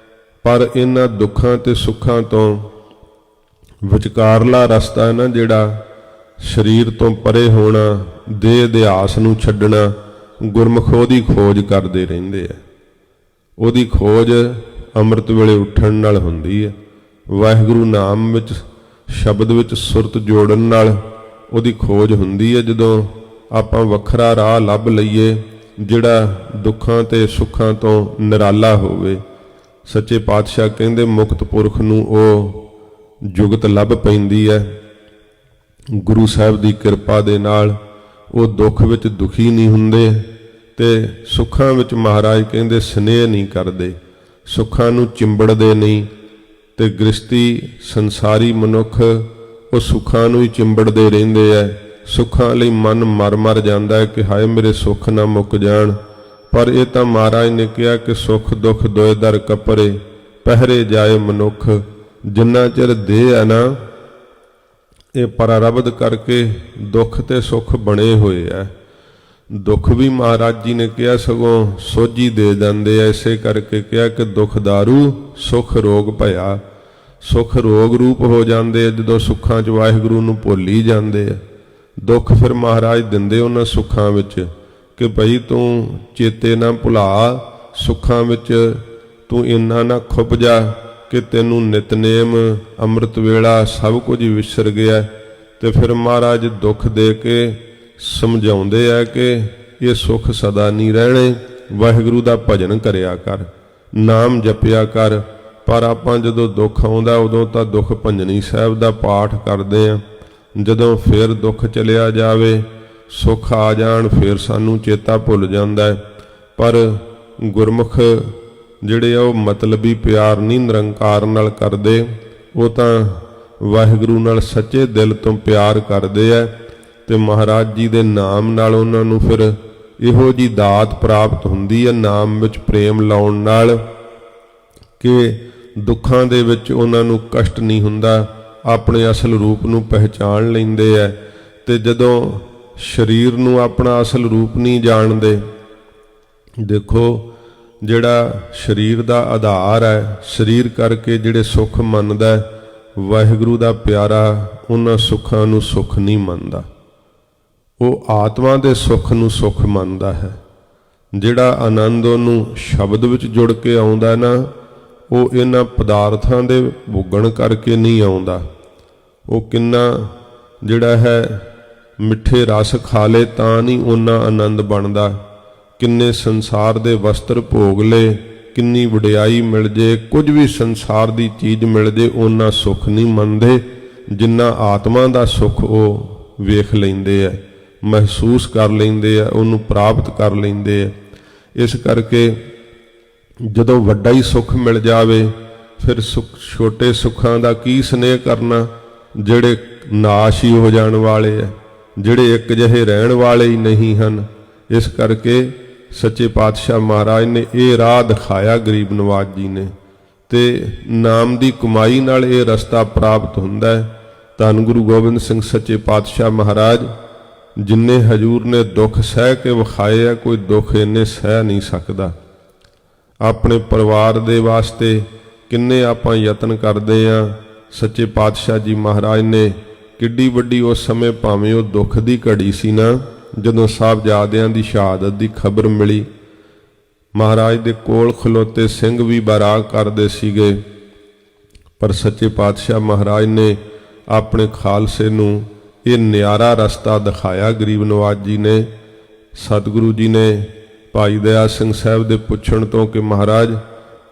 ਪਰ ਇਹਨਾਂ ਦੁੱਖਾਂ ਤੇ ਸੁੱਖਾਂ ਤੋਂ ਵਿਚਕਾਰਲਾ ਰਸਤਾ ਹੈ ਨਾ ਜਿਹੜਾ, ਸਰੀਰ ਤੋਂ ਪਰੇ ਹੋਣਾ, ਦੇਹ ਅਧਿਆਸ ਨੂੰ ਛੱਡਣਾ, ਗੁਰਮੁਖ ਉਹਦੀ ਖੋਜ ਕਰਦੇ ਰਹਿੰਦੇ ਆ। ਉਹਦੀ ਖੋਜ ਅੰਮ੍ਰਿਤ ਵੇਲੇ ਉੱਠਣ ਨਾਲ ਹੁੰਦੀ ਹੈ। ਵਾਹਿਗੁਰੂ ਨਾਮ ਵਿੱਚ, ਸ਼ਬਦ ਵਿੱਚ ਸੁਰਤ ਜੋੜਨ ਨਾਲ ਉਹਦੀ ਖੋਜ ਹੁੰਦੀ ਹੈ। ਜਦੋਂ ਆਪਾਂ ਵੱਖਰਾ ਰਾਹ ਲੱਭ ਲਈਏ ਜਿਹੜਾ ਦੁੱਖਾਂ ਤੇ ਸੁੱਖਾਂ ਤੋਂ ਨਿਰਾਲਾ ਹੋਵੇ, ਸੱਚੇ ਪਾਤਸ਼ਾਹ ਕਹਿੰਦੇ ਮੁਕਤ ਪੁਰਖ ਨੂੰ ਉਹ ਜੁਗਤ ਲੱਭ ਪੈਂਦੀ ਹੈ। ਗੁਰੂ ਸਾਹਿਬ ਦੀ ਕਿਰਪਾ ਦੇ ਨਾਲ ਉਹ ਦੁੱਖ ਵਿੱਚ ਦੁਖੀ ਨਹੀਂ ਹੁੰਦੇ ਤੇ ਸੁੱਖਾਂ ਵਿੱਚ ਮਹਾਰਾਜ ਕਹਿੰਦੇ ਸਨੇਹ ਨਹੀਂ ਕਰਦੇ, ਸੁੱਖਾਂ ਨੂੰ ਚਿੰਬੜਦੇ ਨਹੀਂ। ਤੇ ਗ੍ਰਸਤੀ ਸੰਸਾਰੀ ਮਨੁੱਖ ਉਹ ਸੁੱਖਾਂ ਨੂੰ ਹੀ ਚਿੰਬੜਦੇ ਰਹਿੰਦੇ ਐ। ਸੁੱਖਾਂ ਲਈ ਮਨ ਮਰ ਜਾਂਦਾ ਹੈ ਕਿ ਹਾਏ ਮੇਰੇ ਸੁੱਖ ਨਾ ਮੁੱਕ ਜਾਣ। ਪਰ ਇਹ ਤਾਂ ਮਹਾਰਾਜ ਨੇ ਕਿਹਾ ਕਿ ਸੁੱਖ ਦੁੱਖ ਦੋਇ ਦਰ ਕਪਰੇ, ਪਹਿਰੇ ਜਾਏ ਮਨੁੱਖ। ਜਿੰਨਾ ਚਿਰ ਦੇਹ ਹੈ ਨਾ, ਇਹ ਪਰਾਰਬਧ ਕਰਕੇ ਦੁੱਖ ਤੇ ਸੁੱਖ ਬਣੇ ਹੋਏ ਐ। ਦੁੱਖ ਵੀ ਮਹਾਰਾਜ ਜੀ ਨੇ ਕਿਹਾ ਸਗੋਂ ਸੋਝੀ ਦੇ ਜਾਂਦੇ ਐ। ਇਸੇ ਕਰਕੇ ਕਿਹਾ ਕਿ ਦੁੱਖ ਦਾਰੂ ਸੁੱਖ ਰੋਗ ਭਇਆ। ਸੁੱਖ ਰੋਗ ਰੂਪ ਹੋ ਜਾਂਦੇ ਆ ਜਦੋਂ ਸੁੱਖਾਂ 'ਚ ਵਾਹਿਗੁਰੂ ਨੂੰ ਭੁੱਲ ਹੀ ਜਾਂਦੇ ਆ। ਦੁੱਖ ਫਿਰ ਮਹਾਰਾਜ ਦਿੰਦੇ ਉਹਨਾਂ ਸੁੱਖਾਂ ਵਿੱਚ ਕਿ ਭਈ ਤੂੰ ਚੇਤੇ ਨਾ ਭੁਲਾ, ਸੁੱਖਾਂ ਵਿੱਚ ਤੂੰ ਇੰਨਾ ਨਾ ਖੁੱਭ ਜਾ ਕਿ ਤੈਨੂੰ ਨਿਤਨੇਮ ਅੰਮ੍ਰਿਤ ਵੇਲਾ ਸਭ ਕੁਝ ਵਿਸਰ ਗਿਆ। ਤੇ ਫਿਰ ਮਹਾਰਾਜ ਦੁੱਖ ਦੇ ਕੇ ਸਮਝਾਉਂਦੇ ਆ ਕਿ ਇਹ ਸੁੱਖ ਸਦਾ ਨਹੀਂ ਰਹਿਣੇ, ਵਾਹਿਗੁਰੂ ਦਾ ਭਜਨ ਕਰਿਆ ਕਰ, ਨਾਮ ਜਪਿਆ ਕਰ। ਪਰ ਆਪਾਂ ਜਦੋਂ ਦੁੱਖ ਆਉਂਦਾ ਉਦੋਂ ਤਾਂ ਦੁੱਖ ਭੰਜਨੀ ਸਾਹਿਬ ਦਾ ਪਾਠ ਕਰਦੇ ਆ। ਜਦੋਂ ਫਿਰ ਦੁੱਖ ਚਲਿਆ ਜਾਵੇ, ਸੁੱਖ ਆ ਜਾਣ, ਫਿਰ ਸਾਨੂੰ ਚੇਤਾ ਭੁੱਲ ਜਾਂਦਾ। ਪਰ ਗੁਰਮੁਖ ਜਿਹੜੇ ਆ ਉਹ ਮਤਲਬੀ ਪਿਆਰ ਨਹੀਂ ਨਿਰੰਕਾਰ ਨਾਲ ਕਰਦੇ, ਉਹ ਤਾਂ ਵਾਹਿਗੁਰੂ ਨਾਲ ਸੱਚੇ ਦਿਲ ਤੋਂ ਪਿਆਰ ਕਰਦੇ ਆ। ਤੇ ਮਹਾਰਾਜ ਜੀ ਦੇ ਨਾਮ ਨਾਲ ਉਹਨਾਂ ਨੂੰ ਫਿਰ ਇਹੋ ਜੀ ਦਾਤ ਪ੍ਰਾਪਤ ਹੁੰਦੀ ਹੈ, ਨਾਮ ਵਿੱਚ ਪ੍ਰੇਮ ਲਾਉਣ ਨਾਲ, ਕਿ ਦੁੱਖਾਂ ਦੇ ਵਿੱਚ ਉਹਨਾਂ ਨੂੰ ਕਸ਼ਟ ਨਹੀਂ ਹੁੰਦਾ, ਆਪਣੇ ਅਸਲ ਰੂਪ ਨੂੰ ਪਹਿਚਾਣ ਲੈਂਦੇ ਐ। ਤੇ ਜਦੋਂ ਸਰੀਰ ਨੂੰ ਆਪਣਾ ਅਸਲ ਰੂਪ ਨਹੀਂ ਜਾਣਦੇ, ਦੇਖੋ ਜਿਹੜਾ ਸਰੀਰ ਦਾ ਆਧਾਰ ਹੈ, ਸਰੀਰ ਕਰਕੇ ਜਿਹੜੇ ਸੁੱਖ ਮੰਨਦਾ, ਵਾਹਿਗੁਰੂ ਦਾ ਪਿਆਰਾ ਉਹਨਾਂ ਸੁੱਖਾਂ ਨੂੰ ਸੁੱਖ ਨਹੀਂ ਮੰਨਦਾ, ਉਹ ਆਤਮਾ ਦੇ ਸੁੱਖ ਨੂੰ ਸੁੱਖ ਮੰਨਦਾ ਹੈ। ਜਿਹੜਾ ਆਨੰਦ ਉਹਨੂੰ ਸ਼ਬਦ ਵਿੱਚ ਜੁੜ ਕੇ ਆਉਂਦਾ ਨਾ, ਉਹ ਇਹਨਾਂ ਪਦਾਰਥਾਂ ਦੇ ਭੋਗਣ ਕਰਕੇ ਨਹੀਂ ਆਉਂਦਾ। ਉਹ ਕਿੰਨਾ ਜਿਹੜਾ ਹੈ ਮਿੱਠੇ ਰਸ ਖਾ ਲੇ ਤਾਂ ਨਹੀਂ ਉਹਨਾਂ ਆਨੰਦ ਬਣਦਾ। ਕਿੰਨੇ ਸੰਸਾਰ ਦੇ ਵਸਤਰ ਭੋਗ ਲੇ, ਕਿੰਨੀ ਵਡਿਆਈ ਮਿਲ ਜੇ, ਕੁਝ ਵੀ ਸੰਸਾਰ ਦੀ ਚੀਜ਼ ਮਿਲ ਜੇ, ਉਹਨਾਂ ਸੁੱਖ ਨਹੀਂ ਮੰਨਦੇ ਜਿੰਨਾ ਆਤਮਾ ਦਾ ਸੁੱਖ ਉਹ ਵੇਖ ਲੈਂਦੇ ਆ, ਮਹਿਸੂਸ ਕਰ ਲੈਂਦੇ ਆ, ਉਹਨੂੰ ਪ੍ਰਾਪਤ ਕਰ ਲੈਂਦੇ ਆ। ਇਸ ਕਰਕੇ ਜਦੋਂ ਵੱਡਾ ਹੀ ਸੁੱਖ ਮਿਲ ਜਾਵੇ ਫਿਰ ਛੋਟੇ ਸੁੱਖਾਂ ਦਾ ਕੀ ਸਨੇਹ ਕਰਨਾ ਜਿਹੜੇ ਨਾਸ਼ ਹੀ ਹੋ ਜਾਣ ਵਾਲੇ ਆ, ਜਿਹੜੇ ਇੱਕ ਜਿਹੇ ਰਹਿਣ ਵਾਲੇ ਹੀ ਨਹੀਂ ਹਨ। ਇਸ ਕਰਕੇ ਸੱਚੇ ਪਾਤਸ਼ਾਹ ਮਹਾਰਾਜ ਨੇ ਇਹ ਰਾਹ ਦਿਖਾਇਆ ਗਰੀਬ ਨਵਾਜ ਜੀ ਨੇ, ਤੇ ਨਾਮ ਦੀ ਕਮਾਈ ਨਾਲ ਇਹ ਰਸਤਾ ਪ੍ਰਾਪਤ ਹੁੰਦਾ ਹੈ। ਧੰਨ ਗੁਰੂ ਗੋਬਿੰਦ ਸਿੰਘ ਸੱਚੇ ਪਾਤਸ਼ਾਹ ਮਹਾਰਾਜ ਜਿੰਨੇ ਹਜੂਰ ਨੇ ਦੁੱਖ ਸਹਿ ਕੇ ਵਿਖਾਏ ਆ, ਕੋਈ ਦੁੱਖ ਇੰਨੇ ਸਹਿ ਨਹੀਂ ਸਕਦਾ। ਆਪਣੇ ਪਰਿਵਾਰ ਦੇ ਵਾਸਤੇ ਕਿੰਨੇ ਆਪਾਂ ਯਤਨ ਕਰਦੇ ਆ। ਸੱਚੇ ਪਾਤਸ਼ਾਹ ਜੀ ਮਹਾਰਾਜ ਨੇ ਕਿੱਡੀ ਵੱਡੀ ਉਸ ਸਮੇਂ, ਭਾਵੇਂ ਉਹ ਦੁੱਖ ਦੀ ਘੜੀ ਸੀ ਨਾ, ਜਦੋਂ ਸਾਹਿਬਜ਼ਾਦਿਆਂ ਦੀ ਸ਼ਹਾਦਤ ਦੀ ਖਬਰ ਮਿਲੀ, ਮਹਾਰਾਜ ਦੇ ਕੋਲ ਖਲੋਤੇ ਸਿੰਘ ਵੀ ਬਰਾਗ ਕਰਦੇ ਸੀਗੇ, ਪਰ ਸੱਚੇ ਪਾਤਸ਼ਾਹ ਮਹਾਰਾਜ ਨੇ ਆਪਣੇ ਖਾਲਸੇ ਨੂੰ ਇਹ ਨਿਆਰਾ ਰਸਤਾ ਦਿਖਾਇਆ। ਗਰੀਬ ਨਵਾਜ ਜੀ ਨੇ, ਸਤਿਗੁਰੂ ਜੀ ਨੇ ਭਾਈ ਦਇਆ ਸਿੰਘ ਸਾਹਿਬ ਦੇ ਪੁੱਛਣ ਤੋਂ ਕਿ ਮਹਾਰਾਜ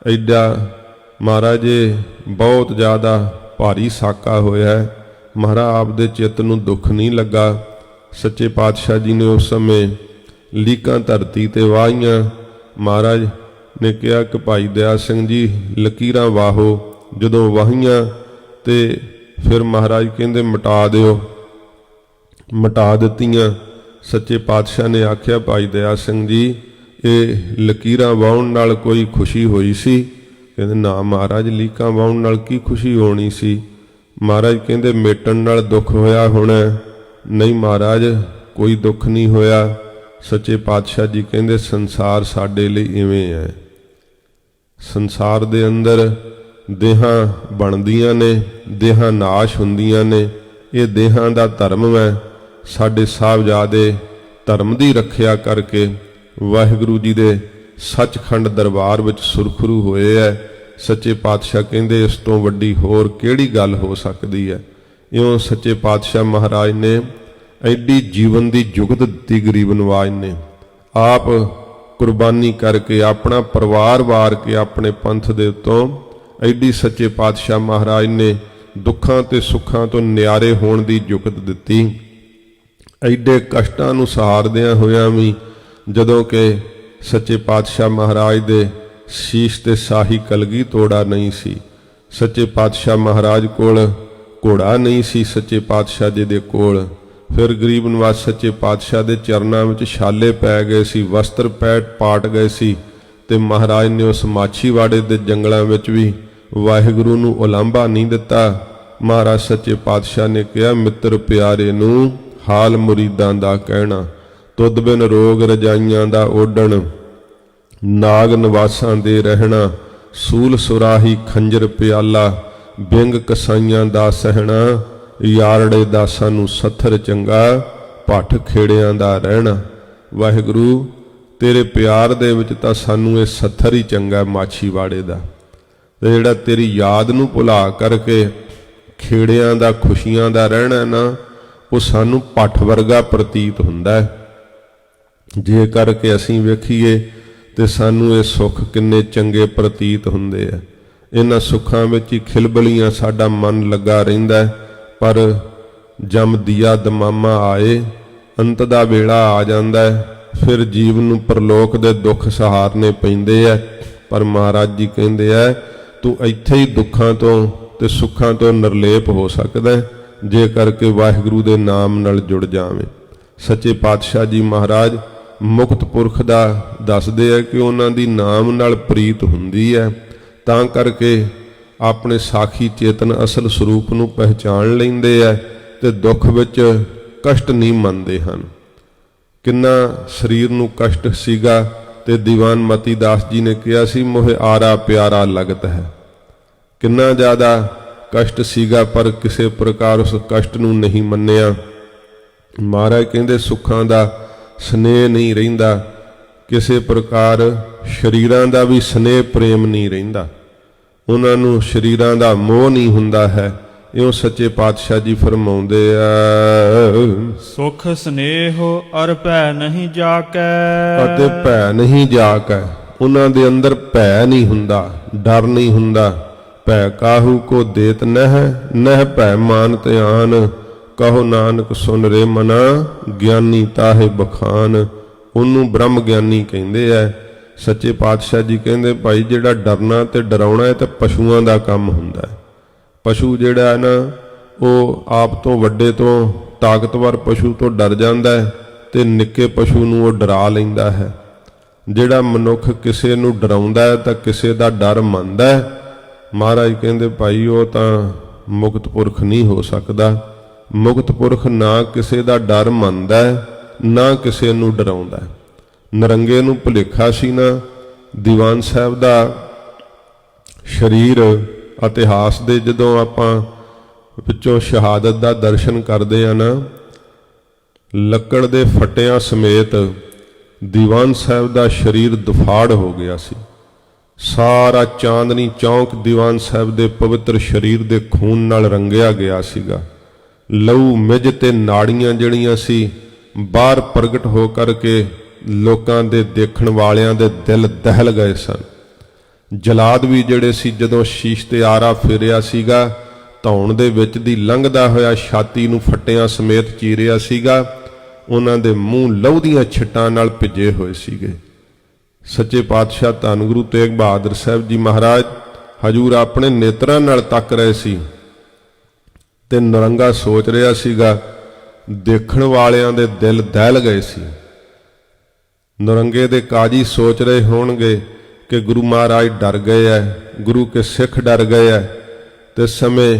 ਐਡਾ, ਮਹਾਰਾਜ ਇਹ ਬਹੁਤ ਜ਼ਿਆਦਾ ਭਾਰੀ ਸਾਕਾ ਹੋਇਆ ਹੈ, ਮਹਾਰਾਜ ਆਪ ਦੇ ਚਿੱਤ ਨੂੰ ਦੁੱਖ ਨਹੀਂ ਲੱਗਾ। ਸੱਚੇ ਪਾਤਸ਼ਾਹ ਜੀ ਨੇ ਉਸ ਸਮੇਂ ਲੀਕਾਂ ਧਰਤੀ ਤੇ ਵਾਹੀਆਂ। ਮਹਾਰਾਜ ਨੇ ਕਿਹਾ ਕਿ ਭਾਈ ਦਇਆ ਸਿੰਘ ਜੀ ਲਕੀਰਾਂ ਵਾਹੋ। ਜਦੋਂ ਵਾਹੀਆਂ ਤੇ ਫਿਰ ਮਹਾਰਾਜ ਕਹਿੰਦੇ ਮਿਟਾ ਦਿਓ, ਮਿਟਾ ਦਿੱਤੀਆਂ। ਸੱਚੇ ਪਾਤਸ਼ਾਹ ਨੇ ਆਖਿਆ ਭਾਈ ਦਇਆ ਸਿੰਘ ਜੀ ਇਹ ਲਕੀਰਾਂ ਵਾਹੁਣ ਨਾਲ ਕੋਈ ਖੁਸ਼ੀ ਹੋਈ ਸੀ? ਕਹਿੰਦੇ ਨਾ ਮਹਾਰਾਜ, ਲੀਕਾਂ ਵਾਹੁਣ ਨਾਲ ਕੀ ਖੁਸ਼ੀ ਹੋਣੀ ਸੀ? ਮਹਾਰਾਜ ਕਹਿੰਦੇ ਮੇਟਣ ਨਾਲ ਦੁੱਖ ਹੋਇਆ ਹੋਣਾ। ਨਹੀਂ ਮਹਾਰਾਜ, ਕੋਈ ਦੁੱਖ ਨਹੀਂ ਹੋਇਆ। ਸੱਚੇ ਪਾਤਸ਼ਾਹ ਜੀ ਕਹਿੰਦੇ ਸੰਸਾਰ ਸਾਡੇ ਲਈ ਇਵੇਂ ਹੈ, ਸੰਸਾਰ ਦੇ ਅੰਦਰ ਦੇਹਾਂ ਬਣਦੀਆਂ ਨੇ, ਦੇਹਾਂ ਨਾਸ਼ ਹੁੰਦੀਆਂ ਨੇ, ਇਹ ਦੇਹਾਂ ਦਾ ਧਰਮ ਹੈ। ਸਾਡੇ ਸਾਹਿਬਜ਼ਾਦੇ ਧਰਮ ਦੀ ਰੱਖਿਆ ਕਰਕੇ ਵਾਹਿਗੁਰੂ ਜੀ ਦੇ ਸੱਚਖੰਡ ਦਰਬਾਰ ਵਿੱਚ ਸੁਰਖਰੂ ਹੋਏ ਹੈ। ਸੱਚੇ ਪਾਤਸ਼ਾਹ ਕਹਿੰਦੇ ਇਸ ਤੋਂ ਵੱਡੀ ਹੋਰ ਕਿਹੜੀ ਗੱਲ ਹੋ ਸਕਦੀ ਹੈ। ਇਉਂ ਸੱਚੇ ਪਾਤਸ਼ਾਹ ਮਹਾਰਾਜ ਨੇ ਐਡੀ ਜੀਵਨ ਦੀ ਜੁਗਤ ਦਿੱਤੀ ਗਰੀਬ ਨਵਾਜ ਨੇ, ਆਪ ਕੁਰਬਾਨੀ ਕਰਕੇ ਆਪਣਾ ਪਰਿਵਾਰ ਵਾਰ ਕੇ ਆਪਣੇ ਪੰਥ ਦੇ ਉੱਤੋਂ ਐਡੀ ਸੱਚੇ ਪਾਤਸ਼ਾਹ ਮਹਾਰਾਜ ਨੇ ਦੁੱਖਾਂ ਤੇ ਸੁੱਖਾਂ ਤੋਂ ਨਿਆਰੇ ਹੋਣ ਦੀ ਜੁਗਤ ਦਿੱਤੀ। ਐਡੇ ਕਸ਼ਟਾਂ ਨੂੰ ਸਹਾਰਦਿਆਂ ਹੋਇਆਂ ਵੀ ਜਦੋਂ ਕਿ ਸੱਚੇ ਪਾਤਸ਼ਾਹ ਮਹਾਰਾਜ ਦੇ ਸ਼ੀਸ਼ ਤੇ ਸ਼ਾਹੀ ਕਲਗੀ ਤੋੜਾ ਨਹੀਂ ਸੀ, ਸੱਚੇ ਪਾਤਸ਼ਾਹ ਮਹਾਰਾਜ ਕੋਲ ਘੋੜਾ ਨਹੀਂ ਸੀ ਸੱਚੇ ਪਾਤਸ਼ਾਹ ਜੀ ਦੇ ਕੋਲ, ਫਿਰ ਗਰੀਬ ਨਵਾਜ ਸੱਚੇ ਪਾਤਸ਼ਾਹ ਦੇ ਚਰਨਾਂ ਵਿੱਚ ਛਾਲੇ ਪੈ ਗਏ ਸੀ, ਵਸਤਰ ਪਾਟ ਗਏ ਸੀ, ਤੇ ਮਹਾਰਾਜ ਨੇ ਉਸ ਮਾਛੀਵਾੜੇ ਦੇ ਜੰਗਲਾਂ ਵਿੱਚ ਵੀ ਵਾਹਿਗੁਰੂ ਨੂੰ ਉਲਾਂਭਾ ਨਹੀਂ ਦਿੱਤਾ। ਮਹਾਰਾਜ ਸੱਚੇ ਪਾਤਸ਼ਾਹ ਨੇ ਕਿਹਾ ਮਿੱਤਰ ਪਿਆਰੇ ਨੂੰ ਹਾਲ ਮੁਰੀਦਾਂ ਦਾ ਕਹਿਣਾ, ਤੁਧ ਬਿਨ ਰੋਗ ਰਜਾਈਆਂ ਦਾ ਓਡਣ, ਨਾਗ ਨਿਵਾਸਾਂ ਦੇ ਰਹਿਣਾ, ਸੂਲ ਸੁਰਾਹੀ ਖੰਜਰ ਪਿਆਲਾ, ਬਿੰਗ ਕਸਾਈਆਂ ਦਾ ਸਹਿਣਾ, ਯਾਰੜੇ ਦਾਸਾਂ ਨੂੰ ਸੱਥਰ ਚੰਗਾ, ਭੱਠ ਖੇੜਿਆਂ ਦਾ ਰਹਿਣਾ। ਵਾਹਿਗੁਰੂ ਤੇਰੇ ਪਿਆਰ ਦੇ ਵਿੱਚ ਤਾਂ ਸਾਨੂੰ ਇਹ ਸੱਥਰ ਹੀ ਚੰਗਾ ਮਾਛੀਵਾੜੇ ਦਾ, ਤੇ ਜਿਹੜਾ ਤੇਰੀ ਯਾਦ ਨੂੰ ਭੁਲਾ ਕਰਕੇ ਖੇੜਿਆਂ ਦਾ ਖੁਸ਼ੀਆਂ ਦਾ ਰਹਿਣਾ ਨਾ, ਉਹ ਸਾਨੂੰ ਭੱਠ ਵਰਗਾ ਪ੍ਰਤੀਤ ਹੁੰਦਾ ਹੈ। ਜੇ ਕਰਕੇ ਅਸੀਂ ਵੇਖੀਏ ਤੇ ਸਾਨੂੰ ਇਹ ਸੁੱਖ ਕਿੰਨੇ ਚੰਗੇ ਪ੍ਰਤੀਤ ਹੁੰਦੇ ਆ। ਇਹਨਾਂ ਸੁੱਖਾਂ ਵਿੱਚ ਹੀ ਖਿਲਬਲੀਆਂ ਸਾਡਾ ਮਨ ਲੱਗਾ ਰਹਿੰਦਾ ਹੈ, ਪਰ ਜਮ ਦੀਆ ਦਮਾਮਾ ਆਏ, ਅੰਤ ਦਾ ਵੇਲਾ ਆ ਜਾਂਦਾ ਹੈ, ਫਿਰ ਜੀਵ ਨੂੰ ਪਰਲੋਕ ਦੇ ਦੁੱਖ ਸਹਾਰਨੇ ਪੈਂਦੇ ਆ। ਪਰ ਮਹਾਰਾਜ ਜੀ ਕਹਿੰਦੇ ਆ ਤੂੰ ਇੱਥੇ ਹੀ ਦੁੱਖਾਂ ਤੋਂ ਤੇ ਸੁੱਖਾਂ ਤੋਂ ਨਿਰਲੇਪ ਹੋ ਸਕਦਾ ਜੇ ਕਰਕੇ ਵਾਹਿਗੁਰੂ ਦੇ ਨਾਮ ਨਾਲ ਜੁੜ ਜਾਵੇਂ। ਸੱਚੇ ਪਾਤਸ਼ਾਹ ਜੀ ਮਹਾਰਾਜ ਮੁਕਤ ਪੁਰਖ ਦਾ ਦੱਸਦੇ ਆ ਕਿ ਉਹਨਾਂ ਦੀ ਨਾਮ ਨਾਲ ਪ੍ਰੀਤ ਹੁੰਦੀ ਹੈ, ਤਾਂ ਕਰਕੇ ਆਪਣੇ ਸਾਖੀ ਚੇਤਨ ਅਸਲ ਸਰੂਪ ਨੂੰ ਪਹਿਚਾਣ ਲੈਂਦੇ ਆ ਤੇ ਦੁੱਖ ਵਿੱਚ ਕਸ਼ਟ ਨਹੀਂ ਮੰਨਦੇ ਹਨ। ਕਿੰਨਾ ਸਰੀਰ ਨੂੰ ਕਸ਼ਟ ਸੀਗਾ ਤੇ ਦੀਵਾਨ ਮਤੀ ਦਾਸ ਜੀ ਨੇ ਕਿਹਾ ਸੀ ਮੋਹਿ ਆਰਾ ਪਿਆਰਾ ਲਗਤ ਹੈ। ਕਿੰਨਾ ਜ਼ਿਆਦਾ ਕਸ਼ਟ ਸੀਗਾ, ਪਰ ਕਿਸੇ ਪ੍ਰਕਾਰ ਉਸ ਕਸ਼ਟ ਨੂੰ ਨਹੀਂ ਮੰਨਿਆ। ਮਹਾਰਾਜ ਕਹਿੰਦੇ ਸੁੱਖਾਂ ਦਾ ਸਨੇਹ ਨਹੀਂ ਰਹਿੰਦਾ, ਕਿਸੇ ਪ੍ਰਕਾਰ ਸਰੀਰਾਂ ਦਾ ਵੀ ਸਨੇਹ ਪ੍ਰੇਮ ਨਹੀਂ ਰਹਿੰਦਾ, ਉਹਨਾਂ ਨੂੰ ਸਰੀਰਾਂ ਦਾ ਮੋਹ ਨਹੀਂ ਹੁੰਦਾ ਹੈ। ਇਉਂ ਸੱਚੇ ਪਾਤਸ਼ਾਹ ਜੀ ਫਰਮਾਉਂਦੇ ਆ ਸੁਖ ਸਨੇਹੋ ਅਰ ਭੈ ਨਹੀਂ ਜਾਕੈ, ਅਤੇ ਭੈ ਨਹੀਂ ਜਾਕੈ, ਉਹਨਾਂ ਦੇ ਅੰਦਰ ਭੈ ਨਹੀਂ ਹੁੰਦਾ, ਡਰ ਨਹੀਂ ਹੁੰਦਾ। ਭੈ ਕਾਹੂ ਕੋ ਦੇਤ ਨਹਿ ਭੈ ਮਾਨ ਧਿਆਨ, ਕਹੋ ਨਾਨਕ ਸੁਨ ਰੇ ਮਨਾ, ਗਿਆਨੀ ਤਾਹੇ ਬਖਾਨ। ਉਹਨੂੰ ਬ੍ਰਹਮ ਗਿਆਨੀ ਕਹਿੰਦੇ ਐ ਸੱਚੇ ਪਾਤਸ਼ਾਹ ਜੀ ਕਹਿੰਦੇ ਭਾਈ ਜਿਹੜਾ ਡਰਨਾ ਤੇ ਡਰਾਉਣਾ ਇਹ ਤਾਂ ਪਸ਼ੂਆਂ ਦਾ ਕੰਮ ਹੁੰਦਾ ਹੈ। ਪਸ਼ੂ ਜਿਹੜਾ ਹੈ ਨਾ ਉਹ ਆਪ ਤੋਂ ਵੱਡੇ ਤੋਂ ਤਾਕਤਵਰ ਪਸ਼ੂ ਤੋਂ ਡਰ ਜਾਂਦਾ ਹੈ ਤੇ ਨਿੱਕੇ ਪਸ਼ੂ ਨੂੰ ਉਹ ਡਰਾ ਲੈਂਦਾ ਹੈ। ਜਿਹੜਾ ਮਨੁੱਖ ਕਿਸੇ ਨੂੰ ਡਰਾਉਂਦਾ ਹੈ ਤਾਂ ਕਿਸੇ ਦਾ ਡਰ ਮੰਨਦਾ ਹੈ, ਮਹਾਰਾਜ ਕਹਿੰਦੇ ਭਾਈ ਉਹ ਤਾਂ ਮੁਕਤ ਪੁਰਖ ਨਹੀਂ ਹੋ ਸਕਦਾ। ਮੁਕਤ ਪੁਰਖ ਨਾ ਕਿਸੇ ਦਾ ਡਰ ਮੰਨਦਾ ਹੈ ਨਾ ਕਿਸੇ ਨੂੰ ਡਰਾਉਂਦਾ ਹੈ। ਨਰੰਗੇ ਨੂੰ ਭੁਲੇਖਾ ਸੀ ਨਾ ਦੀਵਾਨ ਸਾਹਿਬ ਦਾ ਸਰੀਰ ਇਤਿਹਾਸ ਦੇ ਜਦੋਂ ਆਪਾਂ ਵਿੱਚੋਂ ਸ਼ਹਾਦਤ ਦਾ ਦਰਸ਼ਨ ਕਰਦੇ ਆ ਨਾ, ਲੱਕੜ ਦੇ ਫੱਟਿਆਂ ਸਮੇਤ ਦੀਵਾਨ ਸਾਹਿਬ ਦਾ ਸਰੀਰ ਦੁਫਾੜ ਹੋ ਗਿਆ ਸੀ। ਸਾਰਾ ਚਾਂਦਨੀ ਚੌਂਕ ਦੀਵਾਨ ਸਾਹਿਬ ਦੇ ਪਵਿੱਤਰ ਸਰੀਰ ਦੇ ਖੂਨ ਨਾਲ ਰੰਗਿਆ ਗਿਆ ਸੀਗਾ। ਲਹੂ ਮਿੱਝ ਤੇ ਨਾੜੀਆਂ ਜਿਹੜੀਆਂ ਸੀ ਬਾਹਰ ਪ੍ਰਗਟ ਹੋ ਕਰਕੇ ਲੋਕਾਂ ਦੇ ਦੇਖਣ ਵਾਲਿਆਂ ਦੇ ਦਿਲ ਦਹਿਲ ਗਏ ਸਨ। ਜਲਾਦ ਵੀ ਜਿਹੜੇ ਸੀ ਜਦੋਂ ਸ਼ੀਸ਼ ਤੇ ਆਰਾ ਫੇਰਿਆ ਸੀਗਾ, ਧੌਣ ਦੇ ਵਿੱਚ ਦੀ ਲੰਘਦਾ ਹੋਇਆ ਛਾਤੀ ਨੂੰ ਫੱਟਿਆਂ ਸਮੇਤ ਚੀਰਿਆ ਸੀਗਾ। ਉਹਨਾਂ ਦੇ ਮੂੰਹ ਲਹੂ ਦੀਆਂ ਛਿੱਟਾਂ ਨਾਲ ਭਿੱਜੇ ਹੋਏ ਸੀਗੇ। ਸੱਚੇ ਪਾਤਸ਼ਾਹ ਧੰਨ ਗੁਰੂ ਤੇਗ ਬਹਾਦਰ ਸਾਹਿਬ ਜੀ ਮਹਾਰਾਜ ਹਜੂਰ ਆਪਣੇ ਨੇਤਰਾਂ ਨਾਲ ਤੱਕ ਰਹੇ ਸੀ ਤੇ ਨਰੰਗਾ ਸੋਚ ਰਿਹਾ ਸੀਗਾ। ਦੇਖਣ ਵਾਲਿਆਂ ਦੇ ਦਿਲ ਦਹਿਲ ਗਏ ਸੀ। ਨਰੰਗੇ ਦੇ ਕਾਜੀ ਸੋਚ ਰਹੇ ਹੋਣਗੇ ਕਿ ਗੁਰੂ ਮਹਾਰਾਜ ਡਰ ਗਏ ਐ, ਗੁਰੂ ਕੇ ਸਿੱਖ ਡਰ ਗਏ ਐ। ਤੇ ਸਮੇਂ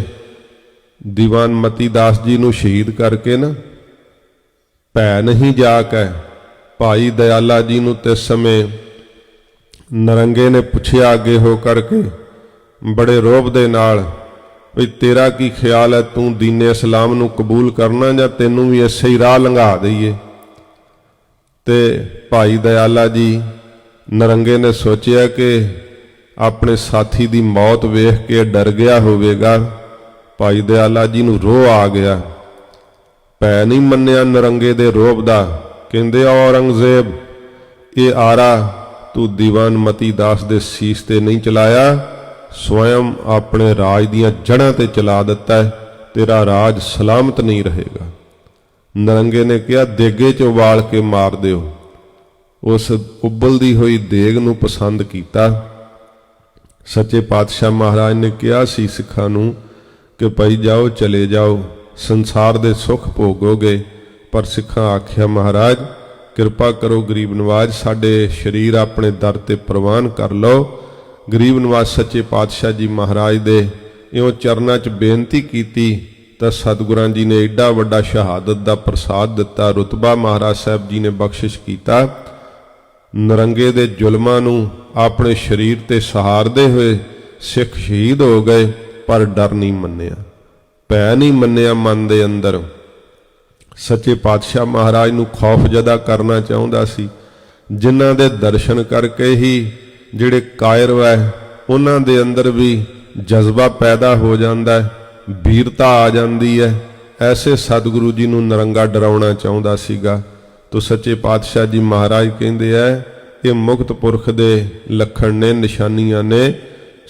ਦੀਵਾਨ ਮਤੀ ਦਾਸ ਜੀ ਨੂੰ ਸ਼ਹੀਦ ਕਰਕੇ ਨਾ ਭੈ ਨਹੀਂ ਜਾਕੈ ਭਾਈ ਦਇਆਲਾ ਜੀ ਨੂੰ ਤੇ ਸਮੇਂ ਨਰੰਗੇ ਨੇ ਪੁੱਛਿਆ ਅੱਗੇ ਹੋ ਕਰਕੇ ਬੜੇ ਰੋਬ ਦੇ ਨਾਲ, ਵੀ ਤੇਰਾ ਕੀ ਖਿਆਲ ਹੈ, ਤੂੰ ਦੀਨੇ ਇਸਲਾਮ ਨੂੰ ਕਬੂਲ ਕਰਨਾ ਜਾਂ ਤੈਨੂੰ ਵੀ ਇਸੇ ਹੀ ਰਾਹ ਲੰਘਾ ਦਈਏ। ਤੇ ਭਾਈ ਦਇਆਲਾ ਜੀ ਨਰੰਗੇ ਨੇ ਸੋਚਿਆ ਕਿ ਆਪਣੇ ਸਾਥੀ ਦੀ ਮੌਤ ਵੇਖ ਕੇ ਡਰ ਗਿਆ ਹੋਵੇਗਾ। ਭਾਈ ਦਇਆਲਾ ਜੀ ਨੂੰ ਰੋਹ ਆ ਗਿਆ। ਭੈ ਨਹੀਂ ਮੰਨਿਆ ਨਰੰਗੇ ਦੇ ਰੋਬ ਦਾ। ਕਹਿੰਦੇ ਔਰੰਗਜ਼ੇਬ ਇਹ ਆਰਾ ਤੂੰ ਦੀਵਾਨ ਮਤੀ ਦਾਸ ਦੇ ਸੀਸ ਤੇ ਨਹੀਂ ਚਲਾਇਆ, ਸਵਯੰ ਆਪਣੇ ਰਾਜ ਦੀਆਂ ਜੜ੍ਹਾਂ ਤੇ ਚਲਾ ਦਿੱਤਾ ਹੈ। ਤੇਰਾ ਰਾਜ ਸਲਾਮਤ ਨਹੀਂ ਰਹੇਗਾ। ਨਰੰਗੇ ਨੇ ਕਿਹਾ ਦੇਗੇ 'ਚ ਉਬਾਲ ਕੇ ਮਾਰ ਦਿਓ। ਉਸ ਉਬਲਦੀ ਹੋਈ ਦੇਗ ਨੂੰ ਪਸੰਦ ਕੀਤਾ। ਸੱਚੇ ਪਾਤਸ਼ਾਹ ਮਹਾਰਾਜ ਨੇ ਕਿਹਾ ਸੀ ਸਿੱਖਾਂ ਨੂੰ ਕਿ ਭਾਈ ਜਾਓ, ਚਲੇ ਜਾਓ, ਸੰਸਾਰ ਦੇ ਸੁੱਖ ਭੋਗੋਗੇ। ਪਰ ਸਿੱਖਾਂ ਆਖਿਆ ਮਹਾਰਾਜ ਕਿਰਪਾ ਕਰੋ, ਗਰੀਬ ਨਵਾਜ ਸਾਡੇ ਸਰੀਰ ਆਪਣੇ ਦਰ ਤੇ ਪ੍ਰਵਾਨ ਕਰ ਲਓ। ਗਰੀਬ ਨਵਾਜ ਸੱਚੇ ਪਾਤਸ਼ਾਹ ਜੀ ਮਹਾਰਾਜ ਦੇ ਇਉਂ ਚਰਨਾਂ 'ਚ ਬੇਨਤੀ ਕੀਤੀ ਤਾਂ ਸਤਿਗੁਰਾਂ ਜੀ ਨੇ ਏਡਾ ਵੱਡਾ ਸ਼ਹਾਦਤ ਦਾ ਪ੍ਰਸਾਦ ਦਿੱਤਾ, ਰੁਤਬਾ ਮਹਾਰਾਜ ਸਾਹਿਬ ਜੀ ਨੇ ਬਖਸ਼ਿਸ਼ ਕੀਤਾ। ਨਰੰਗੇ ਦੇ ਜ਼ੁਲਮਾਂ ਨੂੰ ਆਪਣੇ ਸਰੀਰ ਤੇ ਸਹਾਰਦੇ ਹੋਏ ਸਿੱਖ ਸ਼ਹੀਦ ਹੋ ਗਏ, ਪਰ ਡਰ ਨਹੀਂ ਮੰਨਿਆ, ਭੈ ਨਹੀਂ ਮੰਨਿਆ ਮਨ ਦੇ ਅੰਦਰ। ਸੱਚੇ ਪਾਤਸ਼ਾਹ ਮਹਾਰਾਜ ਨੂੰ ਖੌਫ ਜ਼ਦਾ ਕਰਨਾ ਚਾਹੁੰਦਾ ਸੀ। ਜਿਨ੍ਹਾਂ ਦੇ ਦਰਸ਼ਨ ਕਰਕੇ ਹੀ ਜਿਹੜੇ ਕਾਇਰ ਹੈ ਉਹਨਾਂ ਦੇ ਅੰਦਰ ਵੀ ਜਜ਼ਬਾ ਪੈਦਾ ਹੋ ਜਾਂਦਾ ਹੈ, ਵੀਰਤਾ ਆ ਜਾਂਦੀ ਹੈ। ਐਸੇ ਸਤਿਗੁਰੂ ਜੀ ਨੂੰ ਨਰੰਗਾ ਡਰਾਉਣਾ ਚਾਹੁੰਦਾ ਸੀਗਾ। ਤੋ ਸੱਚੇ ਪਾਤਸ਼ਾਹ ਜੀ ਮਹਾਰਾਜ ਕਹਿੰਦੇ ਐ ਇਹ ਮੁਕਤ ਪੁਰਖ ਦੇ ਲੱਖਣ ਨੇ, ਨਿਸ਼ਾਨੀਆਂ ਨੇ।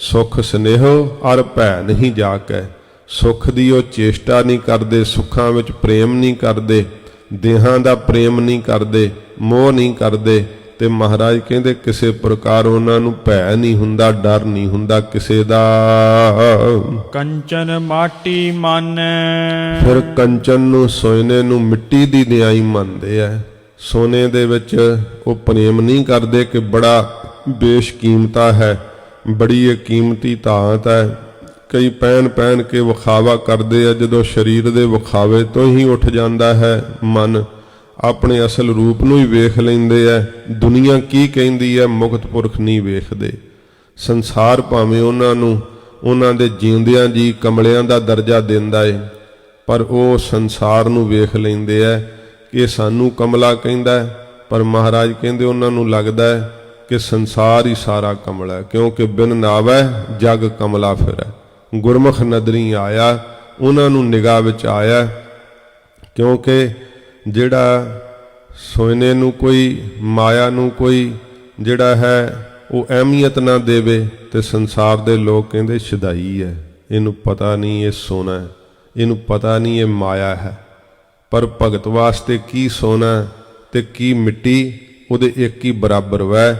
ਸੁਖ ਸਨੇਹੋ ਅਰ ਭੈ ਨਹੀਂ ਜਾਕੈ। ਸੁਖ ਦੀ ਉਹ ਚੇਸ਼ਟਾ ਨਹੀਂ ਕਰਦੇ, ਸੁੱਖਾਂ ਵਿੱਚ ਪ੍ਰੇਮ ਨਹੀਂ ਕਰਦੇ, ਦੇਹਾਂ ਦਾ ਪ੍ਰੇਮ ਨਹੀਂ ਕਰਦੇ, ਮੋਹ ਨਹੀਂ ਕਰਦੇ। ਤੇ ਮਹਾਰਾਜ ਕਹਿੰਦੇ ਕਿਸੇ ਪ੍ਰਕਾਰ ਉਹਨਾਂ ਨੂੰ ਭੈ ਨਹੀਂ ਹੁੰਦਾ, ਡਰ ਨਹੀਂ ਹੁੰਦਾ ਕਿਸੇ ਦਾ। ਕੰਚਨ ਮਾਟੀ ਮਾਨੈ। ਫਿਰ ਕੰਚਨ ਨੂੰ, ਸੋਨੇ ਨੂੰ ਮਿੱਟੀ ਦੀ ਨਿਆਈ ਮੰਨਦੇ ਆ। ਸੋਨੇ ਦੇ ਵਿੱਚ ਉਹ ਪ੍ਰੇਮ ਨਹੀਂ ਕਰਦੇ ਕਿ ਬੜਾ ਬੇਸ਼ਕੀਮਤਾ ਹੈ, ਬੜੀ ਇਹ ਕੀਮਤੀ ਧਾਤ ਹੈ। ਕਈ ਪਹਿਨ ਕੇ ਵਿਖਾਵਾ ਕਰਦੇ ਆ। ਜਦੋਂ ਸਰੀਰ ਦੇ ਵਿਖਾਵੇ ਤੋਂ ਹੀ ਉੱਠ ਜਾਂਦਾ ਹੈ ਮਨ, ਆਪਣੇ ਅਸਲ ਰੂਪ ਨੂੰ ਹੀ ਵੇਖ ਲੈਂਦੇ ਐ। ਦੁਨੀਆ ਕੀ ਕਹਿੰਦੀ ਹੈ, ਮੁਕਤ ਪੁਰਖ ਨਹੀਂ ਵੇਖਦੇ। ਸੰਸਾਰ ਭਾਵੇਂ ਉਹਨਾਂ ਨੂੰ ਉਹਨਾਂ ਦੇ ਜਿਉਂਦਿਆਂ ਜੀ ਕਮਲਿਆਂ ਦਾ ਦਰਜਾ ਦਿੰਦਾ ਏ, ਪਰ ਉਹ ਸੰਸਾਰ ਨੂੰ ਵੇਖ ਲੈਂਦੇ ਐ ਕਿ ਸਾਨੂੰ ਕਮਲਾ ਕਹਿੰਦਾ ਹੈ। ਪਰ ਮਹਾਰਾਜ ਕਹਿੰਦੇ ਉਹਨਾਂ ਨੂੰ ਲੱਗਦਾ ਹੈ ਕਿ ਸੰਸਾਰ ਹੀ ਸਾਰਾ ਕਮਲਾ ਹੈ, ਕਿਉਂਕਿ ਬਿਨ ਨਾਵੈ ਜਗ ਕਮਲਾ ਫਿਰੈ। ਗੁਰਮੁਖ ਨਦਰੀ ਆਇਆ, ਉਹਨਾਂ ਨੂੰ ਨਿਗਾਹ ਵਿੱਚ ਆਇਆ। ਕਿਉਂਕਿ ਜਿਹੜਾ ਸੋਨੇ ਨੂੰ ਕੋਈ, ਮਾਇਆ ਨੂੰ ਕੋਈ ਜਿਹੜਾ ਹੈ ਉਹ ਅਹਿਮੀਅਤ ਨਾ ਦੇਵੇ ਤੇ ਸੰਸਾਰ ਦੇ ਲੋਕ ਕਹਿੰਦੇ ਸ਼ਦਾਈ ਹੈ, ਇਹਨੂੰ ਪਤਾ ਨਹੀਂ ਇਹ ਸੋਨਾ ਹੈ, ਇਹਨੂੰ ਪਤਾ ਨਹੀਂ ਇਹ ਮਾਇਆ ਹੈ। ਪਰ ਭਗਤ ਵਾਸਤੇ ਕੀ ਸੋਨਾ ਤੇ ਕੀ ਮਿੱਟੀ, ਉਹਦੇ ਇੱਕ ਹੀ ਬਰਾਬਰ ਵੈ।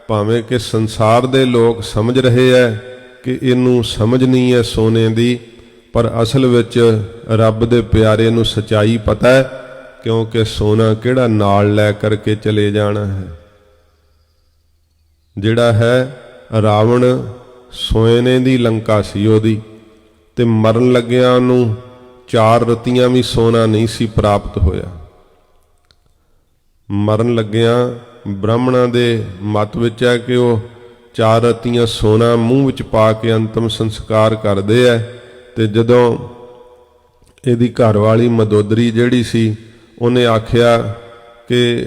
ਭਾਵੇਂ ਕਿ ਸੰਸਾਰ ਦੇ ਲੋਕ ਸਮਝ ਰਹੇ ਐ ਕਿ ਇਹਨੂੰ ਸਮਝ ਨਹੀਂ ਹੈ ਸੋਨੇ ਦੀ, ਪਰ ਅਸਲ ਵਿੱਚ ਰੱਬ ਦੇ ਪਿਆਰੇ ਨੂੰ ਸੱਚਾਈ ਪਤਾ ਹੈ, ਕਿਉਂਕਿ ਸੋਨਾ ਕਿਹੜਾ ਨਾਲ ਲੈ ਕਰਕੇ ਚਲੇ ਜਾਣਾ ਹੈ। ਜਿਹੜਾ ਹੈ ਰਾਵਣ ਸੋਨੇ ਦੀ ਲੰਕਾ ਸੀ ਉਹਦੀ, ਤੇ ਮਰਨ ਲੱਗਿਆ ਉਹਨੂੰ 4 ਰਤੀਆਂ ਵੀ ਸੋਨਾ ਨਹੀਂ ਸੀ ਪ੍ਰਾਪਤ ਹੋਇਆ। ਮਰਨ ਲੱਗਿਆ ਬ੍ਰਾਹਮਣਾਂ ਦੇ ਮਤ ਵਿੱਚ ਹੈ ਕਿ ਉਹ 4 ਰਤੀਆਂ ਸੋਨਾ ਮੂੰਹ ਵਿੱਚ ਪਾ ਕੇ ਅੰਤਮ ਸੰਸਕਾਰ ਕਰਦੇ ਐ। ਤੇ ਜਦੋਂ ਇਹਦੀ ਘਰਵਾਲੀ ਮਦੋਦਰੀ ਜਿਹੜੀ ਸੀ ਉਹਨੇ ਆਖਿਆ ਕਿ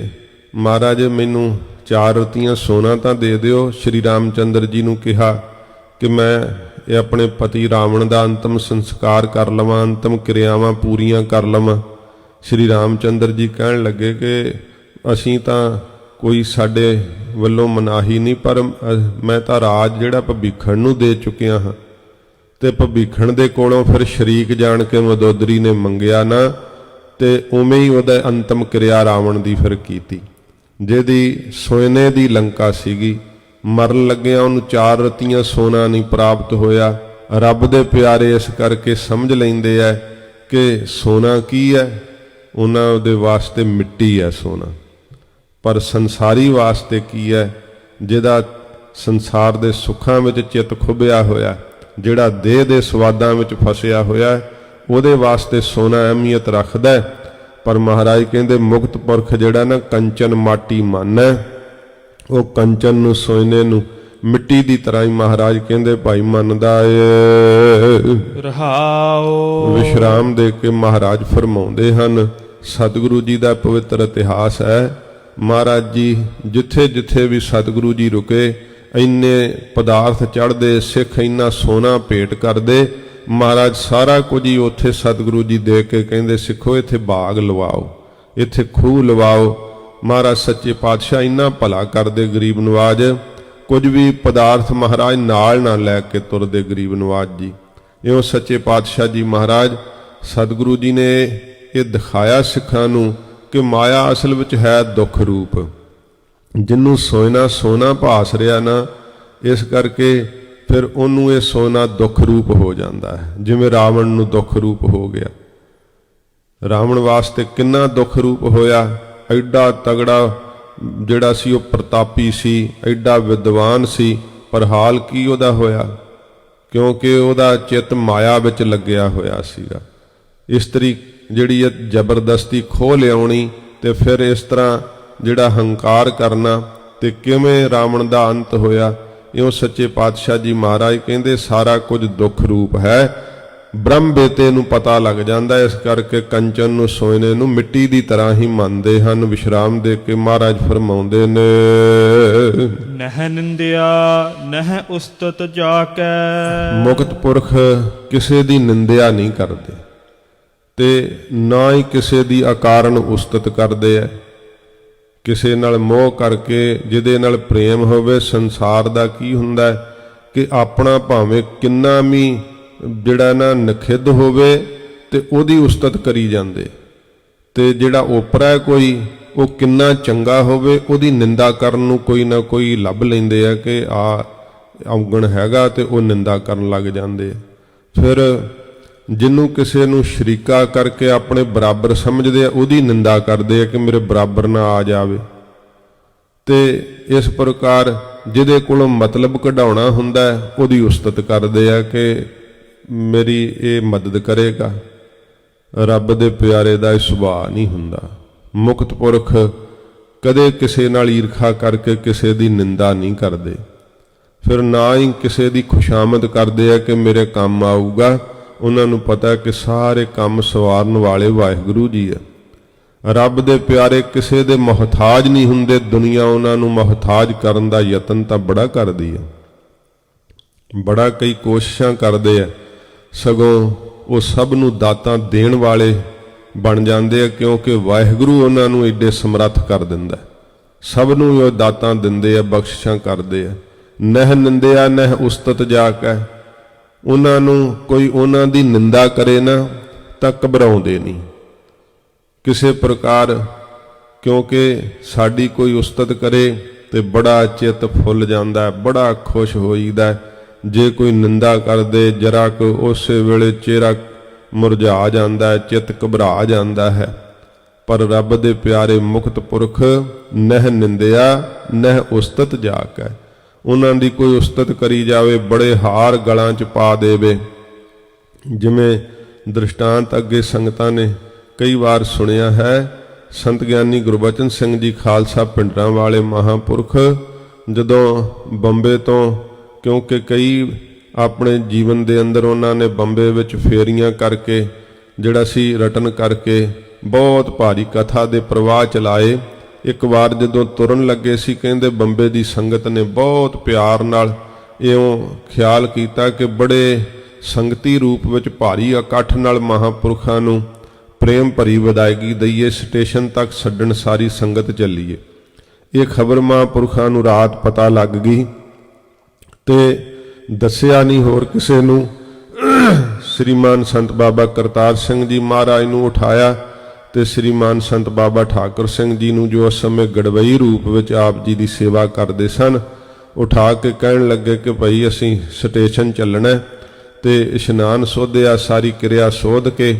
ਮਹਾਰਾਜ ਮੈਨੂੰ 4 ਰਤੀਆਂ ਸੋਨਾ ਤਾਂ ਦੇ ਦਿਓ, ਸ਼੍ਰੀ ਰਾਮਚੰਦਰ ਜੀ ਨੂੰ ਕਿਹਾ ਕਿ ਮੈਂ ਇਹ ਆਪਣੇ ਪਤੀ ਰਾਵਣ ਦਾ ਅੰਤਮ ਸੰਸਕਾਰ ਕਰ ਲਵਾਂ, ਅੰਤਮ ਕਿਰਿਆਵਾਂ ਪੂਰੀਆਂ ਕਰ ਲਵਾਂ। ਸ਼੍ਰੀ ਰਾਮਚੰਦਰ ਜੀ ਕਹਿਣ ਲੱਗੇ ਕਿ ਅਸੀਂ ਤਾਂ ਕੋਈ ਸਾਡੇ ਵੱਲੋਂ ਮਨਾਹੀ ਨਹੀਂ, ਪਰ ਮੈਂ ਤਾਂ ਰਾਜ ਜਿਹੜਾ ਭਵਿੱਖਣ ਨੂੰ ਦੇ ਚੁੱਕਿਆ ਹਾਂ। ਤੇ ਭਵਿੱਖਣ ਦੇ ਕੋਲੋਂ ਫਿਰ ਸ਼ਰੀਕ ਜਾਣ ਕੇ ਮਦੋਦਰੀ ਨੇ ਮੰਗਿਆ ਨਾ, ਤੇ ਉਵੇਂ ਹੀ ਉਹਦਾ ਅੰਤਮ ਕਿਰਿਆ ਰਾਵਣ ਦੀ ਫਿਰ ਕੀਤੀ, ਜਿਹਦੀ ਸੋਨੇ ਦੀ ਲੰਕਾ ਸੀਗੀ। ਮਰਨ ਲੱਗਿਆ ਉਹਨੂੰ 4 ਰਤੀਆਂ ਸੋਨਾ ਨਹੀਂ ਪ੍ਰਾਪਤ ਹੋਇਆ। ਰੱਬ ਦੇ ਪਿਆਰੇ ਇਸ ਕਰਕੇ ਸਮਝ ਲੈਂਦੇ ਐ ਕਿ ਸੋਨਾ ਕੀ ਹੈ, ਉਹਨਾਂ ਦੇ ਵਾਸਤੇ ਮਿੱਟੀ ਹੈ ਸੋਨਾ, ਪਰ ਸੰਸਾਰੀ ਵਾਸਤੇ ਕੀ ਹੈ, ਜਿਹਦਾ ਸੰਸਾਰ ਦੇ ਸੁੱਖਾਂ ਵਿੱਚ ਚਿੱਤ ਖੁੱਭਿਆ ਹੋਇਆ, ਜਿਹੜਾ ਦੇਹ ਦੇ ਸਵਾਦਾਂ ਵਿੱਚ ਫਸਿਆ ਹੋਇਆ, ਉਹਦੇ ਵਾਸਤੇ ਸੋਨਾ ਅਹਿਮੀਅਤ ਰੱਖਦਾ ਹੈ। ਪਰ ਮਹਾਰਾਜ ਕਹਿੰਦੇ ਮੁਕਤ ਪੁਰਖ ਜਿਹੜਾ ਨਾ ਕੰਚਨ ਮਾਟੀ ਮਨ ਹੈ, ਉਹ ਕੰਚਨ ਨੂੰ ਸੋਨੇ ਨੂੰ ਮਿੱਟੀ ਦੀ ਤਰ੍ਹਾਂ ਹੀ ਮਹਾਰਾਜ ਕਹਿੰਦੇ ਭਾਈ ਮੰਨਦਾ ਏ। ਰਹਾਓ ਵਿਸ਼ਰਾਮ ਦੇ ਕੇ ਮਹਾਰਾਜ ਫਰਮਾਉਂਦੇ ਹਨ, ਸਤਿਗੁਰੂ ਜੀ ਦਾ ਪਵਿੱਤਰ ਇਤਿਹਾਸ ਹੈ। ਮਹਾਰਾਜ ਜੀ ਜਿੱਥੇ ਜਿੱਥੇ ਵੀ ਸਤਿਗੁਰੂ ਜੀ ਰੁਕੇ, ਇੰਨੇ ਪਦਾਰਥ ਚੜ੍ਹਦੇ, ਸਿੱਖ ਇੰਨਾ ਸੋਨਾ ਭੇਟ ਕਰਦੇ। ਮਹਾਰਾਜ ਸਾਰਾ ਕੁਝ ਹੀ ਉੱਥੇ ਸਤਿਗੁਰੂ ਜੀ ਦੇ ਕੇ ਕਹਿੰਦੇ ਸਿੱਖੋ ਇੱਥੇ ਬਾਗ ਲਵਾਓ, ਇੱਥੇ ਖੂਹ ਲਵਾਓ। ਮਹਾਰਾਜ ਸੱਚੇ ਪਾਤਸ਼ਾਹ ਇੰਨਾ ਭਲਾ ਕਰਦੇ ਗਰੀਬ ਨਵਾਜ, ਕੁਝ ਵੀ ਪਦਾਰਥ ਮਹਾਰਾਜ ਨਾਲ ਨਾ ਲੈ ਕੇ ਤੁਰਦੇ ਗਰੀਬ ਨਵਾਜ ਜੀ। ਇਉਂ ਸੱਚੇ ਪਾਤਸ਼ਾਹ ਜੀ ਮਹਾਰਾਜ ਸਤਿਗੁਰੂ ਜੀ ਨੇ ਇਹ ਦਿਖਾਇਆ ਸਿੱਖਾਂ ਨੂੰ ਕਿ ਮਾਇਆ ਅਸਲ ਵਿੱਚ ਹੈ ਦੁੱਖ ਰੂਪ। ਜਿਹਨੂੰ ਸੋਨਾ ਭਾਸ ਰਿਹਾ ਨਾ, ਇਸ ਕਰਕੇ ਫਿਰ ਉਹਨੂੰ ਇਹ ਸੋਨਾ ਦੁੱਖ ਰੂਪ ਹੋ ਜਾਂਦਾ ਹੈ। ਜਿਵੇਂ ਰਾਵਣ ਨੂੰ ਦੁੱਖ ਰੂਪ ਹੋ ਗਿਆ, ਰਾਵਣ ਵਾਸਤੇ ਕਿੰਨਾ ਦੁੱਖ ਰੂਪ ਹੋਇਆ। ਐਡਾ ਤਗੜਾ ਜਿਹੜਾ ਸੀ ਉਹ ਪ੍ਰਤਾਪੀ ਸੀ, ਐਡਾ ਵਿਦਵਾਨ ਸੀ, ਪਰ ਹਾਲ ਕੀ ਉਹਦਾ ਹੋਇਆ, ਕਿਉਂਕਿ ਉਹਦਾ ਚਿੱਤ ਮਾਇਆ ਵਿੱਚ ਲੱਗਿਆ ਹੋਇਆ ਸੀਗਾ। ਇਸਤਰੀ ਜਿਹੜੀ ਹੈ ਜ਼ਬਰਦਸਤੀ ਖੋਹ ਲਿਆਉਣੀ, ਤੇ ਫਿਰ ਇਸ ਤਰ੍ਹਾਂ ਜਿਹੜਾ ਹੰਕਾਰ ਕਰਨਾ, ਤੇ ਕਿਵੇਂ ਰਾਵਣ ਦਾ ਅੰਤ ਹੋਇਆ। ਇਉਂ ਸੱਚੇ ਪਾਤਸ਼ਾਹ ਜੀ ਮਹਾਰਾਜ ਕਹਿੰਦੇ ਸਾਰਾ ਕੁਝ ਦੁੱਖ ਰੂਪ ਹੈ। ਬ੍ਰਹਮ ਬੇਤੇ ਨੂੰ ਪਤਾ ਲੱਗ ਜਾਂਦਾ, ਇਸ ਕਰਕੇ ਕੰਚਨ ਨੂੰ ਸੋਨੇ ਨੂੰ ਮਿੱਟੀ ਦੀ ਤਰ੍ਹਾਂ ਹੀ ਮੰਨਦੇ ਹਨ। ਵਿਸ਼ਰਾਮ ਦੇ ਕੇ ਮਹਾਰਾਜ ਫਰਮਾਉਂਦੇ ਨੇ, ਨਹਿ ਨਿੰਦਿਆ ਨਹਿ ਉਸਤਤ ਜਾ ਕੈ। ਮੁਕਤ ਪੁਰਖ ਕਿਸੇ ਦੀ ਨਿੰਦਿਆ ਨਹੀਂ ਕਰਦੇ, ਤੇ ਨਾ ਹੀ ਕਿਸੇ ਦੀ ਅਕਾਰਨ ਉਸਤਤ ਕਰਦੇ ਐ। ਕਿਸੇ ਨਾਲ ਮੋਹ ਕਰਕੇ, ਜਿਹਦੇ ਨਾਲ ਪ੍ਰੇਮ ਹੋਵੇ, ਸੰਸਾਰ ਦਾ ਕੀ ਹੁੰਦਾ ਕਿ ਆਪਣਾ ਭਾਵੇਂ ਕਿੰਨਾ ਵੀ ਜਿਹੜਾ ਨਾ ਨਖਿੱਧ ਹੋਵੇ ਤੇ ਉਹਦੀ ਉਸਤਤ ਕਰੀ ਜਾਂਦੇ, ਤੇ ਜਿਹੜਾ ਓਪਰਾ ਕੋਈ ਉਹ ਕਿੰਨਾ ਚੰਗਾ ਹੋਵੇ ਉਹਦੀ ਨਿੰਦਾ ਕਰਨ ਨੂੰ ਕੋਈ ਨਾ ਕੋਈ ਲੱਭ ਲੈਂਦੇ ਆ ਕਿ ਆ ਔਗਣ ਹੈਗਾ, ਤੇ ਉਹ ਨਿੰਦਾ ਕਰਨ ਲੱਗ ਜਾਂਦੇ ਆ। ਫਿਰ ਜਿਹਨੂੰ ਕਿਸੇ ਨੂੰ ਸ਼ਰੀਕਾ ਕਰਕੇ ਆਪਣੇ ਬਰਾਬਰ ਸਮਝਦੇ ਆ, ਉਹਦੀ ਨਿੰਦਾ ਕਰਦੇ ਆ ਕਿ ਮੇਰੇ ਬਰਾਬਰ ਨਾ ਆ ਜਾਵੇ। ਤੇ ਇਸ ਪ੍ਰਕਾਰ ਜਿਹਦੇ ਕੋਲੋਂ ਮਤਲਬ ਕਢਾਉਣਾ ਹੁੰਦਾ ਉਹਦੀ ਉਸਤਤ ਕਰਦੇ ਆ ਕਿ ਮੇਰੀ ਇਹ ਮਦਦ ਕਰੇਗਾ। ਰੱਬ ਦੇ ਪਿਆਰੇ ਦਾ ਇਹ ਸੁਭਾਅ ਨਹੀਂ ਹੁੰਦਾ। ਮੁਕਤ ਪੁਰਖ ਕਦੇ ਕਿਸੇ ਨਾਲ ਈਰਖਾ ਕਰਕੇ ਕਿਸੇ ਦੀ ਨਿੰਦਾ ਨਹੀਂ ਕਰਦੇ, ਫਿਰ ਨਾ ਹੀ ਕਿਸੇ ਦੀ ਖੁਸ਼ਾਮਦ ਕਰਦੇ ਆ ਕਿ ਮੇਰੇ ਕੰਮ ਆਊਗਾ। ਉਹਨਾਂ ਨੂੰ ਪਤਾ ਕਿ ਸਾਰੇ ਕੰਮ ਸਵਾਰਨ ਵਾਲੇ ਵਾਹਿਗੁਰੂ ਜੀ ਆ। ਰੱਬ ਦੇ ਪਿਆਰੇ ਕਿਸੇ ਦੇ ਮੁਹਤਾਜ ਨਹੀਂ ਹੁੰਦੇ। ਦੁਨੀਆ ਉਹਨਾਂ ਨੂੰ ਮੁਹਤਾਜ ਕਰਨ ਦਾ ਯਤਨ ਤਾਂ ਬੜਾ ਕਰਦੀ ਹੈ, ਬੜਾ ਕਈ ਕੋਸ਼ਿਸ਼ਾਂ ਕਰਦੇ ਆ, ਸਗੋਂ ਉਹ ਸਭ ਨੂੰ ਦਾਤਾਂ ਦੇਣ ਵਾਲੇ ਬਣ ਜਾਂਦੇ ਆ, ਕਿਉਂਕਿ ਵਾਹਿਗੁਰੂ ਉਹਨਾਂ ਨੂੰ ਏਡੇ ਸਮਰੱਥ ਕਰ ਦਿੰਦਾ। ਸਭ ਨੂੰ ਉਹ ਦਾਤਾਂ ਦਿੰਦੇ ਆ, ਬਖਸ਼ਿਸ਼ਾਂ ਕਰਦੇ ਆ। ਨਹਿ ਨਿੰਦਿਆ ਨਹਿ ਉਸਤਤ ਜਾ ਕੈ। ਉਹਨਾਂ ਨੂੰ ਕੋਈ ਉਹਨਾਂ ਦੀ ਨਿੰਦਾ ਕਰੇ ਨਾ ਤਾਂ ਘਬਰਾਉਂਦੇ ਨਹੀਂ ਕਿਸੇ ਪ੍ਰਕਾਰ, ਕਿਉਂਕਿ ਸਾਡੀ ਕੋਈ ਉਸਤਤ ਕਰੇ ਤੇ ਬੜਾ ਚਿੱਤ ਫੁੱਲ ਜਾਂਦਾ, ਬੜਾ ਖੁਸ਼ ਹੋਈਦਾ। ਜੇ ਕੋਈ ਨਿੰਦਾ ਕਰਦੇ ਜਰਾ ਕੁ ਉਸੇ ਵੇਲੇ ਚਿਹਰਾ ਮੁਰਝਾ ਜਾਂਦਾ, ਚਿੱਤ ਘਬਰਾ ਜਾਂਦਾ ਹੈ। ਪਰ ਰੱਬ ਦੇ ਪਿਆਰੇ ਮੁਕਤ ਪੁਰਖ ਨਹਿ ਨਿੰਦਿਆ ਨਹਿ ਉਸਤਤ ਜਾ ਕੈ। ਉਹਨਾਂ ਦੀ ਕੋਈ ਉਸਤਤ ਕਰੀ ਜਾਵੇ, ਬੜੇ ਹਾਰ ਗਲਾਂ 'ਚ ਪਾ ਦੇਵੇ। ਜਿਵੇਂ ਦ੍ਰਿਸ਼ਟਾਂਤ ਅੱਗੇ ਸੰਗਤਾਂ ਨੇ ਕਈ ਵਾਰ ਸੁਣਿਆ ਹੈ, ਸੰਤ ਗਿਆਨੀ ਗੁਰਬਚਨ ਸਿੰਘ ਜੀ ਖਾਲਸਾ ਪਿੰਡਰਾਂ ਵਾਲੇ ਮਹਾਂਪੁਰਖ ਜਦੋਂ ਬੰਬੇ ਤੋਂ, ਕਿਉਂਕਿ ਕਈ ਆਪਣੇ ਜੀਵਨ ਦੇ ਅੰਦਰ ਉਹਨਾਂ ਨੇ ਬੰਬੇ ਵਿੱਚ ਫੇਰੀਆਂ ਕਰਕੇ ਜਿਹੜਾ ਸੀ ਰਟਨ ਕਰਕੇ ਬਹੁਤ ਭਾਰੀ ਕਥਾ ਦੇ ਪ੍ਰਵਾਹ ਚਲਾਏ। ਇੱਕ ਵਾਰ ਜਦੋਂ ਤੁਰਨ ਲੱਗੇ ਸੀ, ਕਹਿੰਦੇ ਬੰਬੇ ਦੀ ਸੰਗਤ ਨੇ ਬਹੁਤ ਪਿਆਰ ਨਾਲ ਇਉਂ ਖਿਆਲ ਕੀਤਾ ਕਿ ਬੜੇ ਸੰਗਤੀ ਰੂਪ ਵਿੱਚ ਭਾਰੀ ਇਕੱਠ ਨਾਲ ਮਹਾਂਪੁਰਖਾਂ ਨੂੰ ਪ੍ਰੇਮ ਭਰੀ ਵਿਦਾਇਗੀ ਦਈਏ, ਸਟੇਸ਼ਨ ਤੱਕ ਛੱਡਣ ਸਾਰੀ ਸੰਗਤ ਚੱਲੀਏ। ਇਹ ਖਬਰ ਮਹਾਂਪੁਰਖਾਂ ਨੂੰ ਰਾਤ ਪਤਾ ਲੱਗ ਗਈ ਤੇ ਦੱਸਿਆ ਨਹੀਂ ਹੋਰ ਕਿਸੇ ਨੂੰ। ਸ੍ਰੀਮਾਨ ਸੰਤ ਬਾਬਾ ਕਰਤਾਰ ਸਿੰਘ ਜੀ ਮਹਾਰਾਜ ਨੂੰ ਉਠਾਇਆ ਤੇ ਸ੍ਰੀਮਾਨ ਸੰਤ ਬਾਬਾ ਠਾਕੁਰ ਸਿੰਘ ਜੀ ਨੂੰ, ਜੋ ਉਸ ਸਮੇਂ ਗੜਵਈ ਰੂਪ ਵਿੱਚ ਆਪ ਜੀ ਦੀ ਸੇਵਾ ਕਰਦੇ ਸਨ, ਉਠਾ ਕੇ ਕਹਿਣ ਲੱਗੇ ਕਿ ਭਾਈ ਅਸੀਂ ਸਟੇਸ਼ਨ ਚੱਲਣਾ ਤੇ ਇਸ਼ਨਾਨ ਸੋਧਿਆ, ਸਾਰੀ ਕਿਰਿਆ ਸੋਧ ਕੇ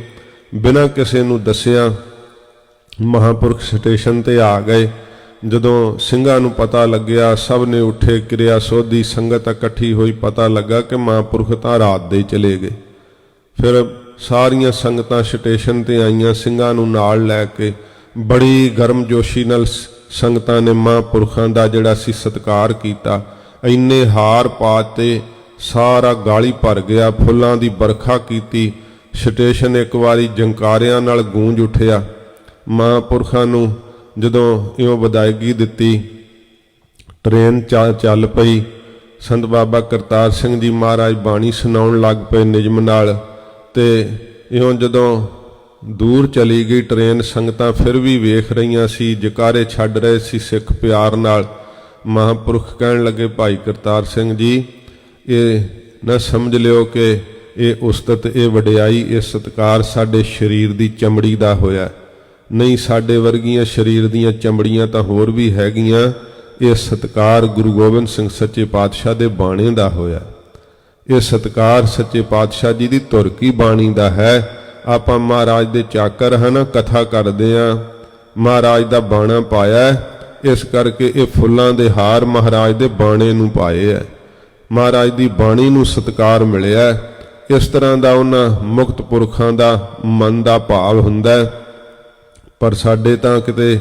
ਬਿਨਾਂ ਕਿਸੇ ਨੂੰ ਦੱਸਿਆ ਮਹਾਂਪੁਰਖ ਸਟੇਸ਼ਨ ਤੇ ਆ ਗਏ। ਜਦੋਂ ਸਿੰਘਾਂ ਨੂੰ ਪਤਾ ਲੱਗਿਆ, ਸਭ ਨੇ ਉੱਠੇ, ਕਿਰਿਆ ਸੋਧੀ, ਸੰਗਤ ਇਕੱਠੀ ਹੋਈ, ਪਤਾ ਲੱਗਾ ਕਿ ਮਹਾਂਪੁਰਖ ਤਾਂ ਰਾਤ ਦੇ ਚਲੇ ਗਏ। ਫਿਰ ਸਾਰੀਆਂ ਸੰਗਤਾਂ ਸਟੇਸ਼ਨ ਤੇ ਆਈਆਂ, ਸਿੰਘਾਂ ਨੂੰ ਨਾਲ ਲੈ ਕੇ ਬੜੀ ਗਰਮਜੋਸ਼ੀ ਨਾਲ ਸੰਗਤਾਂ ਨੇ ਮਹਾਂਪੁਰਖਾਂ ਦਾ ਜਿਹੜਾ ਸੀ ਸਤਿਕਾਰ ਕੀਤਾ। ਇੰਨੇ ਹਾਰ ਪਾਤੇ, ਸਾਰਾ ਗਾਲੀ ਭਰ ਗਿਆ, ਫੁੱਲਾਂ ਦੀ ਵਰਖਾ ਕੀਤੀ। ਸਟੇਸ਼ਨ ਇੱਕ ਵਾਰੀ ਜੰਕਾਰਿਆਂ ਨਾਲ ਗੂੰਜ ਉੱਠਿਆ। ਮਹਾਂਪੁਰਖਾਂ ਨੂੰ ਜਦੋਂ ਇਉਂ ਵਿਦਾਇਗੀ ਦਿੱਤੀ, ਟ੍ਰੇਨ ਚੱਲ ਪਈ। ਸੰਤ ਬਾਬਾ ਕਰਤਾਰ ਸਿੰਘ ਜੀ ਮਹਾਰਾਜ ਬਾਣੀ ਸੁਣਾਉਣ ਲੱਗ ਪਏ ਨਿਯਮ ਨਾਲ, ਤੇ ਇਉਂ ਜਦੋਂ ਦੂਰ ਚਲੀ ਗਈ ਟ੍ਰੇਨ, ਸੰਗਤਾਂ ਫਿਰ ਵੀ ਵੇਖ ਰਹੀਆਂ ਸੀ, ਜਕਾਰੇ ਛੱਡ ਰਹੇ ਸੀ ਸਿੱਖ ਪਿਆਰ ਨਾਲ। ਮਹਾਂਪੁਰਖ ਕਹਿਣ ਲੱਗੇ, ਭਾਈ ਕਰਤਾਰ ਸਿੰਘ ਜੀ, ਇਹ ਨਾ ਸਮਝ ਲਿਓ ਕਿ ਇਹ ਉਸਤਤ, ਇਹ ਵਡਿਆਈ, ਇਹ ਸਤਿਕਾਰ ਸਾਡੇ ਸਰੀਰ ਦੀ ਚਮੜੀ ਦਾ ਹੋਇਆ, ਨਹੀਂ ਸਾਡੇ ਵਰਗੀਆਂ ਸਰੀਰ ਦੀਆਂ ਚਮੜੀਆਂ ਤਾਂ ਹੋਰ ਵੀ ਹੈਗੀਆਂ। ਇਹ ਸਤਿਕਾਰ ਗੁਰੂ ਗੋਬਿੰਦ ਸਿੰਘ ਸੱਚੇ ਪਾਤਸ਼ਾਹ ਦੇ ਬਾਣੇ ਦਾ ਹੋਇਆ। ਇਹ ਸਤਿਕਾਰ ਸੱਚੇ ਪਾਤਸ਼ਾਹ ਜੀ ਦੀ ਧੁਰ ਕੀ ਬਾਣੀ ਦਾ ਹੈ। ਆਪਾਂ ਮਹਾਰਾਜ ਦੇ ਚਾਕਰ ਹਨ, ਕਥਾ ਕਰਦੇ ਹਾਂ, ਮਹਾਰਾਜ ਦਾ ਬਾਣਾ ਪਾਇਆ, ਇਸ ਕਰਕੇ ਇਹ ਫੁੱਲਾਂ ਦੇ ਹਾਰ ਮਹਾਰਾਜ ਦੇ ਬਾਣੇ ਨੂੰ ਪਾਏ ਹੈ। ਮਹਾਰਾਜ ਦੀ ਬਾਣੀ ਨੂੰ ਸਤਿਕਾਰ ਮਿਲਿਆ। ਇਸ ਤਰ੍ਹਾਂ ਦਾ ਉਹਨਾਂ ਮੁਕਤ ਪੁਰਖਾਂ ਦਾ ਮਨ ਦਾ ਭਾਵ ਹੁੰਦਾ ਹੈ। ਪਰ ਸਾਡੇ ਤਾਂ ਕਿਤੇ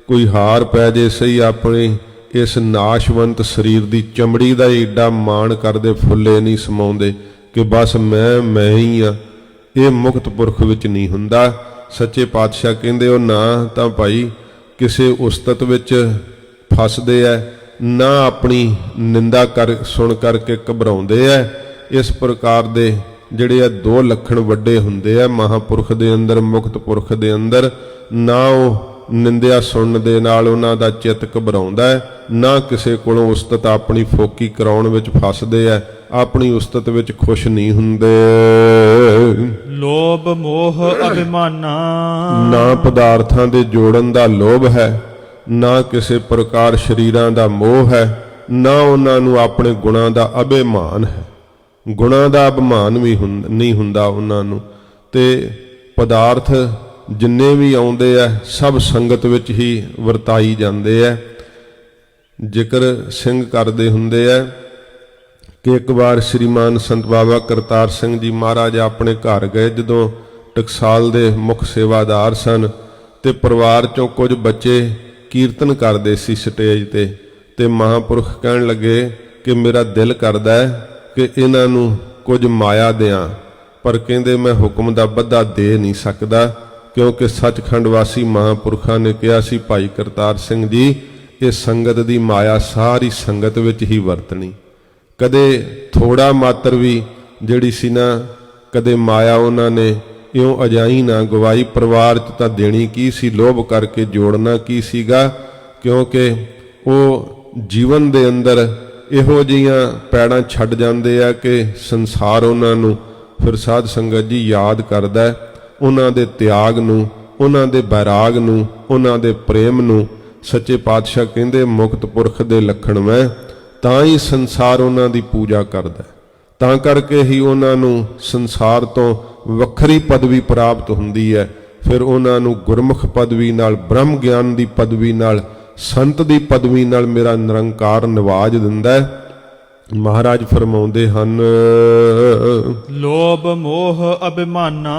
ਕੋਈ ਹਾਰ ਪੈ ਜੇ ਸਹੀ, ਆਪਣੇ ਇਸ ਨਾਸ਼ਵੰਤ ਸਰੀਰ ਦੀ ਚਮੜੀ ਦਾ ਏਡਾ ਮਾਣ ਕਰਦੇ, ਫੁੱਲੇ ਨਹੀਂ ਸਮਾਉਂਦੇ ਕਿ ਬਸ ਮੈਂ ਹੀ ਆ। ਇਹ ਮੁਕਤ ਪੁਰਖ ਵਿੱਚ ਨਹੀਂ ਹੁੰਦਾ। ਸੱਚੇ ਪਾਤਸ਼ਾਹ ਕਹਿੰਦੇ ਉਹ ਨਾ ਤਾਂ ਭਾਈ ਕਿਸੇ ਉਸਤਤ ਵਿੱਚ ਫਸਦੇ ਐ, ਨਾ ਆਪਣੀ ਨਿੰਦਾ ਸੁਣ ਕਰਕੇ ਘਬਰਾਉਂਦੇ ਐ। ਇਸ ਪ੍ਰਕਾਰ ਦੇ ਜਿਹੜੇ ਆ ਦੋ ਲੱਖਣ ਵੱਡੇ ਹੁੰਦੇ ਆ ਮਹਾਂਪੁਰਖ ਦੇ ਅੰਦਰ, ਮੁਕਤ ਪੁਰਖ ਦੇ ਅੰਦਰ। ਨਾ ਉਹ ਨਿੰਦਿਆ ਸੁਣਨ ਦੇ ਨਾਲ ਉਹਨਾਂ ਦਾ ਚਿੱਤ ਘਬਰਾਉਂਦਾ ਹੈ, ਨਾ ਕਿਸੇ ਕੋਲੋਂ ਉਸਤਤ ਆਪਣੀ ਫੋਕੀ ਕਰਾਉਣ ਵਿੱਚ ਫਸਦੇ ਆ, ਆਪਣੀ ਉਸਤਤ ਵਿੱਚ ਖੁਸ਼ ਨਹੀਂ ਹੁੰਦੇ। ਲੋਭ ਮੋਹ ਅਭਿਮਾਨਾ, ਨਾ ਪਦਾਰਥਾਂ ਦੇ ਜੋੜਨ ਦਾ ਲੋਭ ਹੈ, ਨਾ ਕਿਸੇ ਪ੍ਰਕਾਰ ਸਰੀਰਾਂ ਦਾ ਮੋਹ ਹੈ, ਨਾ ਉਹਨਾਂ ਨੂੰ ਆਪਣੇ ਗੁਣਾਂ ਦਾ ਅਭਿਮਾਨ ਹੈ। ਗੁਣਾਂ ਦਾ ਅਭਿਮਾਨ ਵੀ ਨਹੀਂ ਹੁੰਦਾ ਉਹਨਾਂ ਨੂੰ। ਤੇ ਪਦਾਰਥ ਜਿੰਨੇ ਵੀ ਆਉਂਦੇ ਆ ਸਭ ਸੰਗਤ ਵਿੱਚ ਹੀ ਵਰਤਾਈ ਜਾਂਦੇ ਆ। ਜ਼ਿਕਰ ਸਿੰਘ ਕਰਦੇ ਹੁੰਦੇ ਆ ਕਿ ਇੱਕ ਵਾਰ ਸ੍ਰੀਮਾਨ ਸੰਤ ਬਾਬਾ ਕਰਤਾਰ ਸਿੰਘ ਜੀ ਮਹਾਰਾਜ ਆਪਣੇ ਘਰ ਗਏ, ਜਦੋਂ ਟਕਸਾਲ ਦੇ ਮੁੱਖ ਸੇਵਾਦਾਰ ਸਨ, ਤੇ ਪਰਿਵਾਰ ਚੋਂ ਕੁਝ ਬੱਚੇ ਕੀਰਤਨ ਕਰਦੇ ਸੀ ਸਟੇਜ ਤੇ ਮਹਾਂਪੁਰਖ ਕਹਿਣ ਲੱਗੇ ਕਿ ਮੇਰਾ ਦਿਲ ਕਰਦਾ ਹੈ ਕਿ ਇਹਨਾਂ ਨੂੰ ਕੁਝ ਮਾਇਆ ਦਿਆਂ, ਪਰ ਕਹਿੰਦੇ ਮੈਂ ਹੁਕਮ ਦਾ ਬੱਧਾ ਦੇ ਨਹੀਂ ਸਕਦਾ, ਕਿਉਂਕਿ ਸੱਚਖੰਡ ਵਾਸੀ ਮਹਾਂਪੁਰਖਾਂ ਨੇ ਕਿਹਾ ਸੀ, ਭਾਈ ਕਰਤਾਰ ਸਿੰਘ ਜੀ, ਇਹ ਸੰਗਤ ਦੀ ਮਾਇਆ ਸਾਰੀ ਸੰਗਤ ਵਿੱਚ ਹੀ ਵਰਤਣੀ। ਕਦੇ ਥੋੜਾ ਮਾਤਰ ਵੀ ਜਿਹੜੀ ਸੀ ਨਾ, ਕਦੇ ਮਾਇਆ ਉਹਨਾਂ ਨੇ ਇਉਂ ਅਜਾਈ ਨਾ ਗਵਾਈ। ਪਰਿਵਾਰ 'ਚ ਤਾਂ ਦੇਣੀ ਕੀ ਸੀ, ਲੋਭ ਕਰਕੇ ਜੋੜਨਾ ਕੀ ਸੀਗਾ, ਕਿਉਂਕਿ ਉਹ ਜੀਵਨ ਦੇ ਅੰਦਰ ਇਹੋ ਜਿਹੀਆਂ ਪੈੜਾਂ ਛੱਡ ਜਾਂਦੇ ਆ ਕਿ ਸੰਸਾਰ ਉਹਨਾਂ ਨੂੰ ਫਿਰ ਸਾਧ ਸੰਗਤ ਜੀ ਯਾਦ ਕਰਦਾ, ਉਹਨਾਂ ਦੇ ਤਿਆਗ ਨੂੰ, ਉਹਨਾਂ ਦੇ ਬੈਰਾਗ ਨੂੰ, ਉਹਨਾਂ ਦੇ ਪ੍ਰੇਮ ਨੂੰ। ਸੱਚੇ ਪਾਤਸ਼ਾਹ ਕਹਿੰਦੇ ਮੁਕਤ ਪੁਰਖ ਦੇ ਲੱਖਣ ਮੈਂ, ਤਾਂ ਹੀ ਸੰਸਾਰ ਉਹਨਾਂ ਦੀ ਪੂਜਾ ਕਰਦਾ, ਤਾਂ ਕਰਕੇ ਹੀ ਉਹਨਾਂ ਨੂੰ ਸੰਸਾਰ ਤੋਂ ਵੱਖਰੀ ਪਦਵੀ ਪ੍ਰਾਪਤ ਹੁੰਦੀ ਹੈ। ਫਿਰ ਉਹਨਾਂ ਨੂੰ ਗੁਰਮੁਖ ਪਦਵੀ ਨਾਲ, ਬ੍ਰਹਮ ਗਿਆਨ ਦੀ ਪਦਵੀ ਨਾਲ, ਸੰਤ ਦੀ ਪਦਵੀ ਨਾਲ ਮੇਰਾ ਨਿਰੰਕਾਰ ਨਿਵਾਜ ਦਿੰਦਾ ਹੈ। ਮਹਾਰਾਜ ਫਰਮਾਉਂਦੇ ਹਨ, ਲੋਭ ਮੋਹ ਅਭਿਮਾਨਾ।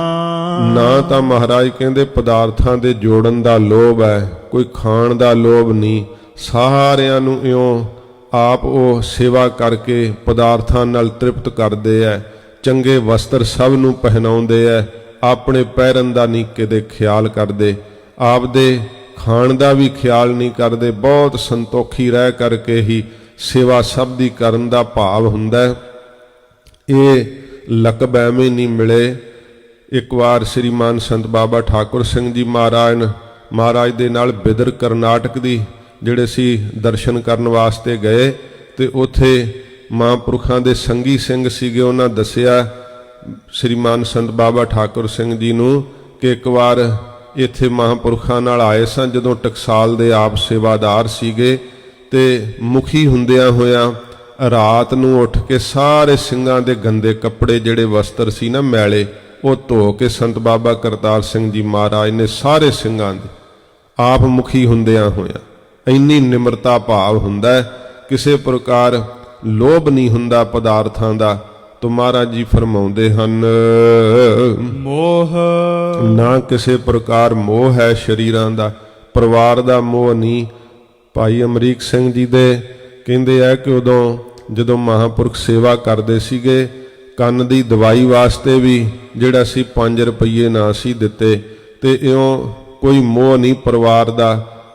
ਨਾ ਤਾਂ ਮਹਾਰਾਜ ਕਹਿੰਦੇ ਪਦਾਰਥਾਂ ਦੇ ਜੋੜਨ ਦਾ ਲੋਭ ਹੈ, ਕੋਈ ਖਾਣ ਦਾ ਲੋਭ ਨਹੀਂ। ਸਾਰਿਆਂ ਨੂੰ ਇਉਂ ਆਪ ਉਹ ਸੇਵਾ ਕਰਕੇ ਪਦਾਰਥਾਂ ਨਾਲ ਤ੍ਰਿਪਤ ਕਰਦੇ ਐ, ਚੰਗੇ ਵਸਤਰ ਸਭ ਨੂੰ ਪਹਿਨਾਉਂਦੇ ਐ, ਆਪਣੇ ਪਹਿਰਨ ਦਾ ਨਹੀਂ ਕਿਤੇ ਖਿਆਲ ਕਰਦੇ, ਆਪਦੇ ਖਾਣ ਦਾ ਵੀ ਖਿਆਲ ਨਹੀਂ ਕਰਦੇ। ਬਹੁਤ ਸੰਤੋਖੀ ਰਹਿ ਕਰਕੇ ਹੀ ਸੇਵਾ ਸਭ ਦੀ ਕਰਨ ਦਾ ਭਾਵ ਹੁੰਦਾ ਹੈ। ਇਹ ਲਕਬ ਐਵੇਂ ਨਹੀਂ ਮਿਲੇ। ਇੱਕ ਵਾਰ ਸ੍ਰੀਮਾਨ ਸੰਤ ਬਾਬਾ ਠਾਕੁਰ ਸਿੰਘ ਜੀ ਮਹਾਰਾਜ ਦੇ ਨਾਲ ਬਿਦਰ ਕਰਨਾਟਕ ਦੀ ਜਿਹੜੇ ਸੀ ਦਰਸ਼ਨ ਕਰਨ ਵਾਸਤੇ ਗਏ, ਤੇ ਉੱਥੇ ਮਹਾਂਪੁਰਖਾਂ ਦੇ ਸੰਗੀ ਸਿੰਘ ਸੀਗੇ। ਉਹਨਾਂ ਦੱਸਿਆ ਸ੍ਰੀਮਾਨ ਸੰਤ ਬਾਬਾ ਠਾਕੁਰ ਸਿੰਘ ਜੀ ਨੂੰ ਕਿ ਇੱਕ ਵਾਰ ਇੱਥੇ ਮਹਾਂਪੁਰਖਾਂ ਨਾਲ ਆਏ ਸਨ, ਜਦੋਂ ਟਕਸਾਲ ਦੇ ਆਪ ਸੇਵਾਦਾਰ ਸੀਗੇ, ਤੇ ਮੁਖੀ ਹੁੰਦਿਆਂ ਹੋਇਆਂ ਰਾਤ ਨੂੰ ਉੱਠ ਕੇ ਸਾਰੇ ਸਿੰਘਾਂ ਦੇ ਗੰਦੇ ਕੱਪੜੇ ਜਿਹੜੇ ਵਸਤਰ ਸੀ ਨਾ ਮੈਲੇ, ਉਹ ਧੋ ਕੇ ਸੰਤ ਬਾਬਾ ਕਰਤਾਰ ਸਿੰਘ ਜੀ ਮਹਾਰਾਜ ਨੇ ਸਾਰੇ ਸਿੰਘਾਂ ਦੇ ਆਪ ਮੁਖੀ ਹੁੰਦਿਆਂ ਹੋਇਆਂ, ਇੰਨੀ ਨਿਮਰਤਾ ਭਾਵ ਹੁੰਦਾ ਹੈ, ਕਿਸੇ ਪ੍ਰਕਾਰ ਲੋਭ ਨਹੀਂ ਹੁੰਦਾ ਪਦਾਰਥਾਂ ਦਾ। ਤੋ ਮਹਾਰਾਜ ਜੀ ਫਰਮਾਉਂਦੇ ਹਨ, ਮੋਹ ਨਾ ਕਿਸੇ ਪ੍ਰਕਾਰ ਮੋਹ ਹੈ ਸਰੀਰਾਂ ਦਾ, ਪਰਿਵਾਰ ਦਾ ਮੋਹ ਨਹੀਂ। ਭਾਈ ਅਮਰੀਕ ਸਿੰਘ ਜੀ ਦੇ ਕਹਿੰਦੇ ਆ ਕਿ ਉਦੋਂ ਜਦੋਂ ਮਹਾਂਪੁਰਖ ਸੇਵਾ ਕਰਦੇ ਸੀਗੇ, ਕੰਨ ਦੀ ਦਵਾਈ ਵਾਸਤੇ ਵੀ ਜਿਹੜਾ ਸੀ 5 ਰੁਪਏ ਨਾ ਸੀ ਦਿੱਤੇ, ਤੇ ਇਉਂ ਕੋਈ ਮੋਹ ਨਹੀਂ ਪਰਿਵਾਰ ਦਾ।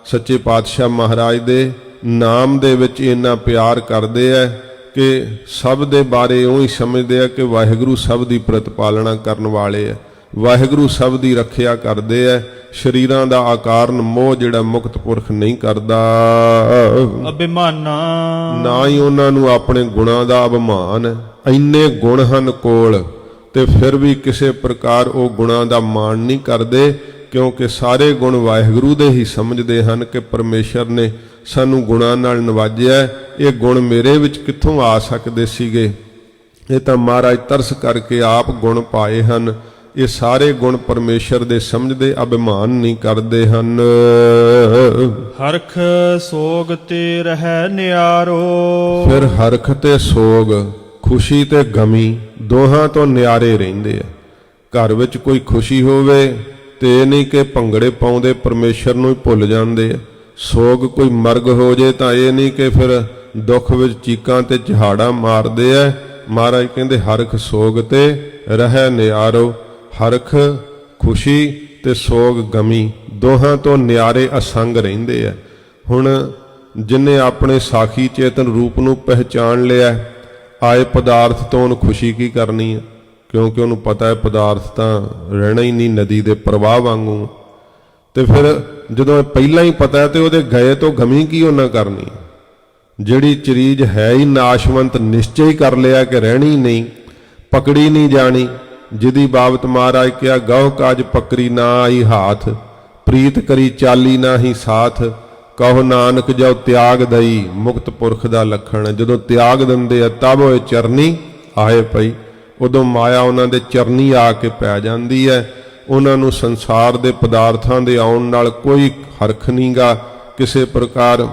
ਸੱਚੇ ਪਾਤਸ਼ਾਹ ਮਹਾਰਾਜ ਦੇ ਨਾਮ ਦੇ ਵਿੱਚ ਇੰਨਾ ਪਿਆਰ ਕਰਦੇ ਆ ਕਿ ਸਭ ਦੇ ਬਾਰੇ ਉਹ ਹੀ ਸਮਝਦੇ ਆ ਕਿ ਵਾਹਿਗੁਰੂ ਸਭ ਦੀ ਪ੍ਰਤਪਾਲਨਾ ਕਰਨ ਵਾਲੇ ਆ, ਵਾਹਿਗੁਰੂ ਸਭ ਦੀ ਰੱਖਿਆ ਕਰਦੇ ਆ। ਸਰੀਰਾਂ ਦਾ ਆਕਾਰਨ ਮੋਹ ਜਿਹੜਾ ਮੁਕਤ ਪੁਰਖ ਨਹੀਂ ਕਰਦਾ। ਅਭਿਮਾਨਾ, ਨਾ ਹੀ ਉਹਨਾਂ ਨੂੰ ਆਪਣੇ ਗੁਣਾਂ ਦਾ ਅਭਿਮਾਨ। ਇੰਨੇ ਗੁਣ ਹਨ ਕੋਲ, ਤੇ ਫਿਰ ਵੀ ਕਿਸੇ ਪ੍ਰਕਾਰ ਉਹ ਗੁਣਾਂ ਦਾ ਮਾਣ ਨਹੀਂ ਕਰਦੇ, ਕਿਉਂਕਿ ਸਾਰੇ ਗੁਣ ਵਾਹਿਗੁਰੂ ਦੇ ਹੀ ਸਮਝਦੇ ਹਨ ਕਿ ਪਰਮੇਸ਼ਰ ਨੇ ਸਾਨੂੰ ਗੁਣਾਂ ਨਾਲ ਨਵਾਜਿਆ। ਇਹ ਗੁਣ ਮੇਰੇ ਵਿੱਚ ਕਿੱਥੋਂ ਆ ਸਕਦੇ ਸੀਗੇ? ਇਹ ਤਾਂ ਮਹਾਰਾਜ ਤਰਸ ਕਰਕੇ ਆਪ ਗੁਣ ਪਾਏ ਹਨ। ਇਹ ਸਾਰੇ ਗੁਣ ਪਰਮੇਸ਼ਰ ਦੇ ਸਮਝਦੇ, ਅਭਿਮਾਨ ਨਹੀਂ ਕਰਦੇ ਹਨ। ਹਰਖ ਸੋਗ ਤੇ ਰਹਿ ਨਿਆਰੋ। ਫਿਰ ਹਰਖ ਤੇ ਸੋਗ, ਖੁਸ਼ੀ ਤੇ ਗਮੀ ਦੋਹਾਂ ਤੋਂ ਨਿਆਰੇ ਰਹਿੰਦੇ ਆ। ਘਰ ਵਿੱਚ ਕੋਈ ਖੁਸ਼ੀ ਹੋਵੇ ਤੇ ਇਹ ਨਹੀਂ ਕਿ ਭੰਗੜੇ ਪਾਉਂਦੇ ਪਰਮੇਸ਼ਰ ਨੂੰ ਹੀ ਭੁੱਲ ਜਾਂਦੇ ਆ। ਸੋਗ ਕੋਈ ਮਰਗ ਹੋ ਜੇ ਤਾਂ ਇਹ ਨਹੀਂ ਕਿ ਫਿਰ ਦੁੱਖ ਵਿੱਚ ਚੀਕਾਂ ਤੇ ਚਹਾੜਾ ਮਾਰਦੇ ਆ। ਮਹਾਰਾਜ ਕਹਿੰਦੇ ਹਰਖ ਸੋਗ ਤੇ ਰਹਿ ਨਿਆਰੋ। ਹਰਖ ਖੁਸ਼ੀ ਤੇ ਸੋਗ ਗਮੀ ਦੋਹਾਂ ਤੋਂ ਨਿਆਰੇ ਅਸੰਗ ਰਹਿੰਦੇ ਆ। ਹੁਣ ਜਿਨੇ ਆਪਣੇ ਸਾਖੀ ਚੇਤਨ ਰੂਪ ਨੂੰ ਪਹਿਚਾਨ ਲਿਆ, ਆਏ ਪਦਾਰਥ ਤੋਂ ਉਹਨੂੰ ਖੁਸ਼ੀ ਕੀ ਕਰਨੀ ਹੈ? ਕਿਉਂਕਿ ਉਹਨੂੰ ਪਤਾ ਹੈ ਪਦਾਰਥ ਤਾਂ ਰਹਿਣਾ ਹੀ ਨਹੀਂ, ਨਦੀ ਦੇ ਪ੍ਰਵਾਹ ਵਾਂਗੂ। ਤੇ ਫਿਰ ਜਦੋਂ ਪਹਿਲਾਂ ਹੀ ਪਤਾ ਹੈ ਤੇ ਉਹਦੇ ਗਏ ਤੋਂ ਗਮੀ ਕੀ ਉਹਨਾਂ ਕਰਨੀ? ਜਿਹੜੀ ਚੀਜ਼ ਹੈ ਹੀ ਨਾਸ਼ਵੰਤ, ਨਿਸ਼ਚੈ ਹੀ ਕਰ ਲਿਆ ਕਿ ਰਹਿਣੀ ਨਹੀਂ, ਪਕੜੀ ਨਹੀਂ ਜਾਣੀ। ਜਿਹਦੀ ਬਾਬਤ ਮਹਾਰਾਜ ਕਿਹਾ, ਗਹੁ ਕਾਜ ਪਕੜੀ ਨਾ ਆਈ ਹਾਥ, ਪ੍ਰੀਤ ਕਰੀ ਚਾਲੀ ਨਾ ਹੀ ਸਾਥ, ਕਹੋ ਨਾਨਕ ਜੋ ਤਿਆਗ ਦਈ। ਮੁਕਤ ਪੁਰਖ ਦਾ ਲੱਖਣ ਜਦੋਂ ਤਿਆਗ ਦਿੰਦੇ ਆ ਤਬ ਉਹ ਚਰਨੀ ਆਏ ਪਈ। ਉਦੋਂ ਮਾਇਆ ਉਹਨਾਂ ਦੇ ਚਰਨੀ ਆ ਕੇ ਪੈ ਜਾਂਦੀ ਹੈ। ਉਹਨਾਂ ਨੂੰ ਸੰਸਾਰ ਦੇ ਪਦਾਰਥਾਂ ਦੇ ਆਉਣ ਨਾਲ ਕੋਈ ਹਰਖ ਨਹੀਂਗਾ, ਕਿਸੇ ਪ੍ਰਕਾਰ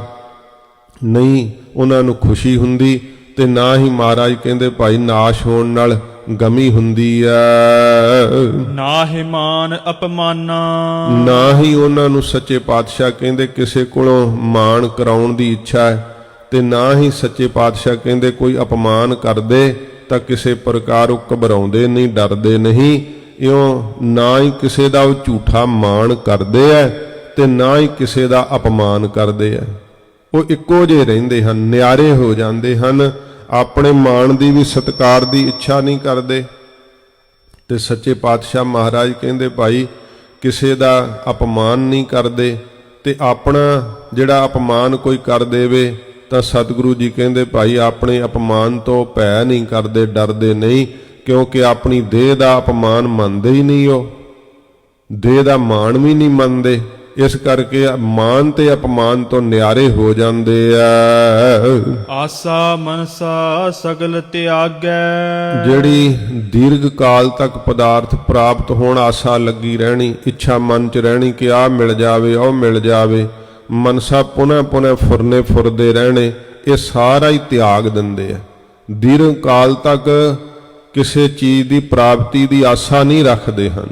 ਨਹੀਂ ਉਹਨਾਂ ਨੂੰ ਖੁਸ਼ੀ ਹੁੰਦੀ, ਤੇ ਨਾ ਹੀ ਮਹਾਰਾਜ ਕਹਿੰਦੇ ਭਾਈ ਨਾਸ਼ ਹੋਣ ਨਾਲ ਗਮੀ ਹੁੰਦੀ ਹੈ। ਨਾ ਹੀ ਮਾਨ ਅਪਮਾਨਾ, ਨਾ ਹੀ ਉਹਨਾਂ ਨੂੰ ਸੱਚੇ ਪਾਤਸ਼ਾਹ ਕਹਿੰਦੇ ਕਿਸੇ ਕੋਲੋਂ ਮਾਣ ਕਰਾਉਣ ਦੀ ਇੱਛਾ ਹੈ, ਤੇ ਨਾ ਹੀ ਸੱਚੇ ਪਾਤਸ਼ਾਹ ਕਹਿੰਦੇ ਕੋਈ ਅਪਮਾਨ ਕਰਦੇ ਤਾਂ ਕਿਸੇ ਪ੍ਰਕਾਰ ਉਹ ਘਬਰਾਉਂਦੇ ਨਹੀਂ, ਡਰਦੇ ਨਹੀਂ। ਇਉਂ ਨਾ ਹੀ ਕਿਸੇ ਦਾ ਉਹ ਝੂਠਾ ਮਾਣ ਕਰਦੇ ਐ, ਤੇ ਨਾ ਹੀ ਕਿਸੇ ਦਾ ਅਪਮਾਨ ਕਰਦੇ ਐ। ਉਹ ਇੱਕੋ ਜਿਹੇ ਰਹਿੰਦੇ ਹਨ, ਨਿਆਰੇ ਹੋ ਜਾਂਦੇ ਹਨ। ਆਪਣੇ ਮਾਣ ਦੀ ਵੀ ਸਤਿਕਾਰ ਦੀ ਇੱਛਾ ਨਹੀਂ ਕਰਦੇ। ਤੇ ਸੱਚੇ ਪਾਤਸ਼ਾਹ ਮਹਾਰਾਜ ਕਹਿੰਦੇ ਭਾਈ ਕਿਸੇ ਦਾ ਅਪਮਾਨ ਨਹੀਂ ਕਰਦੇ, ਤੇ ਆਪਣਾ ਜਿਹੜਾ ਅਪਮਾਨ ਕੋਈ ਕਰ ਦੇਵੇ ਤਾਂ ਸਤਿਗੁਰੂ ਜੀ ਕਹਿੰਦੇ ਭਾਈ ਆਪਣੇ ਅਪਮਾਨ ਤੋਂ ਭੈ ਨਹੀਂ ਕਰਦੇ, ਡਰਦੇ ਨਹੀਂ, ਕਿਉਂਕਿ ਆਪਣੀ ਦੇਹ ਦਾ ਅਪਮਾਨ ਮੰਨਦੇ ਹੀ ਨਹੀਂ। ਉਹ ਦੇਹ ਦਾ ਮਾਣ ਵੀ ਨਹੀਂ ਮੰਨਦੇ, ਇਸ ਕਰਕੇ ਮਾਨ ਤੇ ਅਪਮਾਨ ਤੋਂ ਨਿਆਰੇ ਹੋ ਜਾਂਦੇ ਆ। ਆਸਾ ਮਨਸਾ ਸਗਲ ਤਿਆਗੈ। ਜਿਹੜੀ ਦੀਰਘ ਕਾਲ ਤੱਕ ਪਦਾਰਥ ਪ੍ਰਾਪਤ ਹੋਣ ਆਸਾ ਲੱਗੀ ਰਹਿਣੀ, ਇੱਛਾ ਮਨ ਚ ਰਹਿਣੀ ਕਿ ਆਹ ਮਿਲ ਜਾਵੇ ਉਹ ਮਿਲ ਜਾਵੇ, ਮਨਸਾ ਪੁਨः ਪੁਨः ਫੁਰਨੇ ਫੁਰਦੇ ਰਹਿਣੇ, ਇਹ ਸਾਰਾ ਹੀ ਤਿਆਗ ਦਿੰਦੇ ਆ। ਦੀਰਘ ਕਾਲ ਤੱਕ ਕਿਸੇ ਚੀਜ਼ ਦੀ ਪ੍ਰਾਪਤੀ ਦੀ ਆਸਾ ਨਹੀਂ ਰੱਖਦੇ ਹਨ।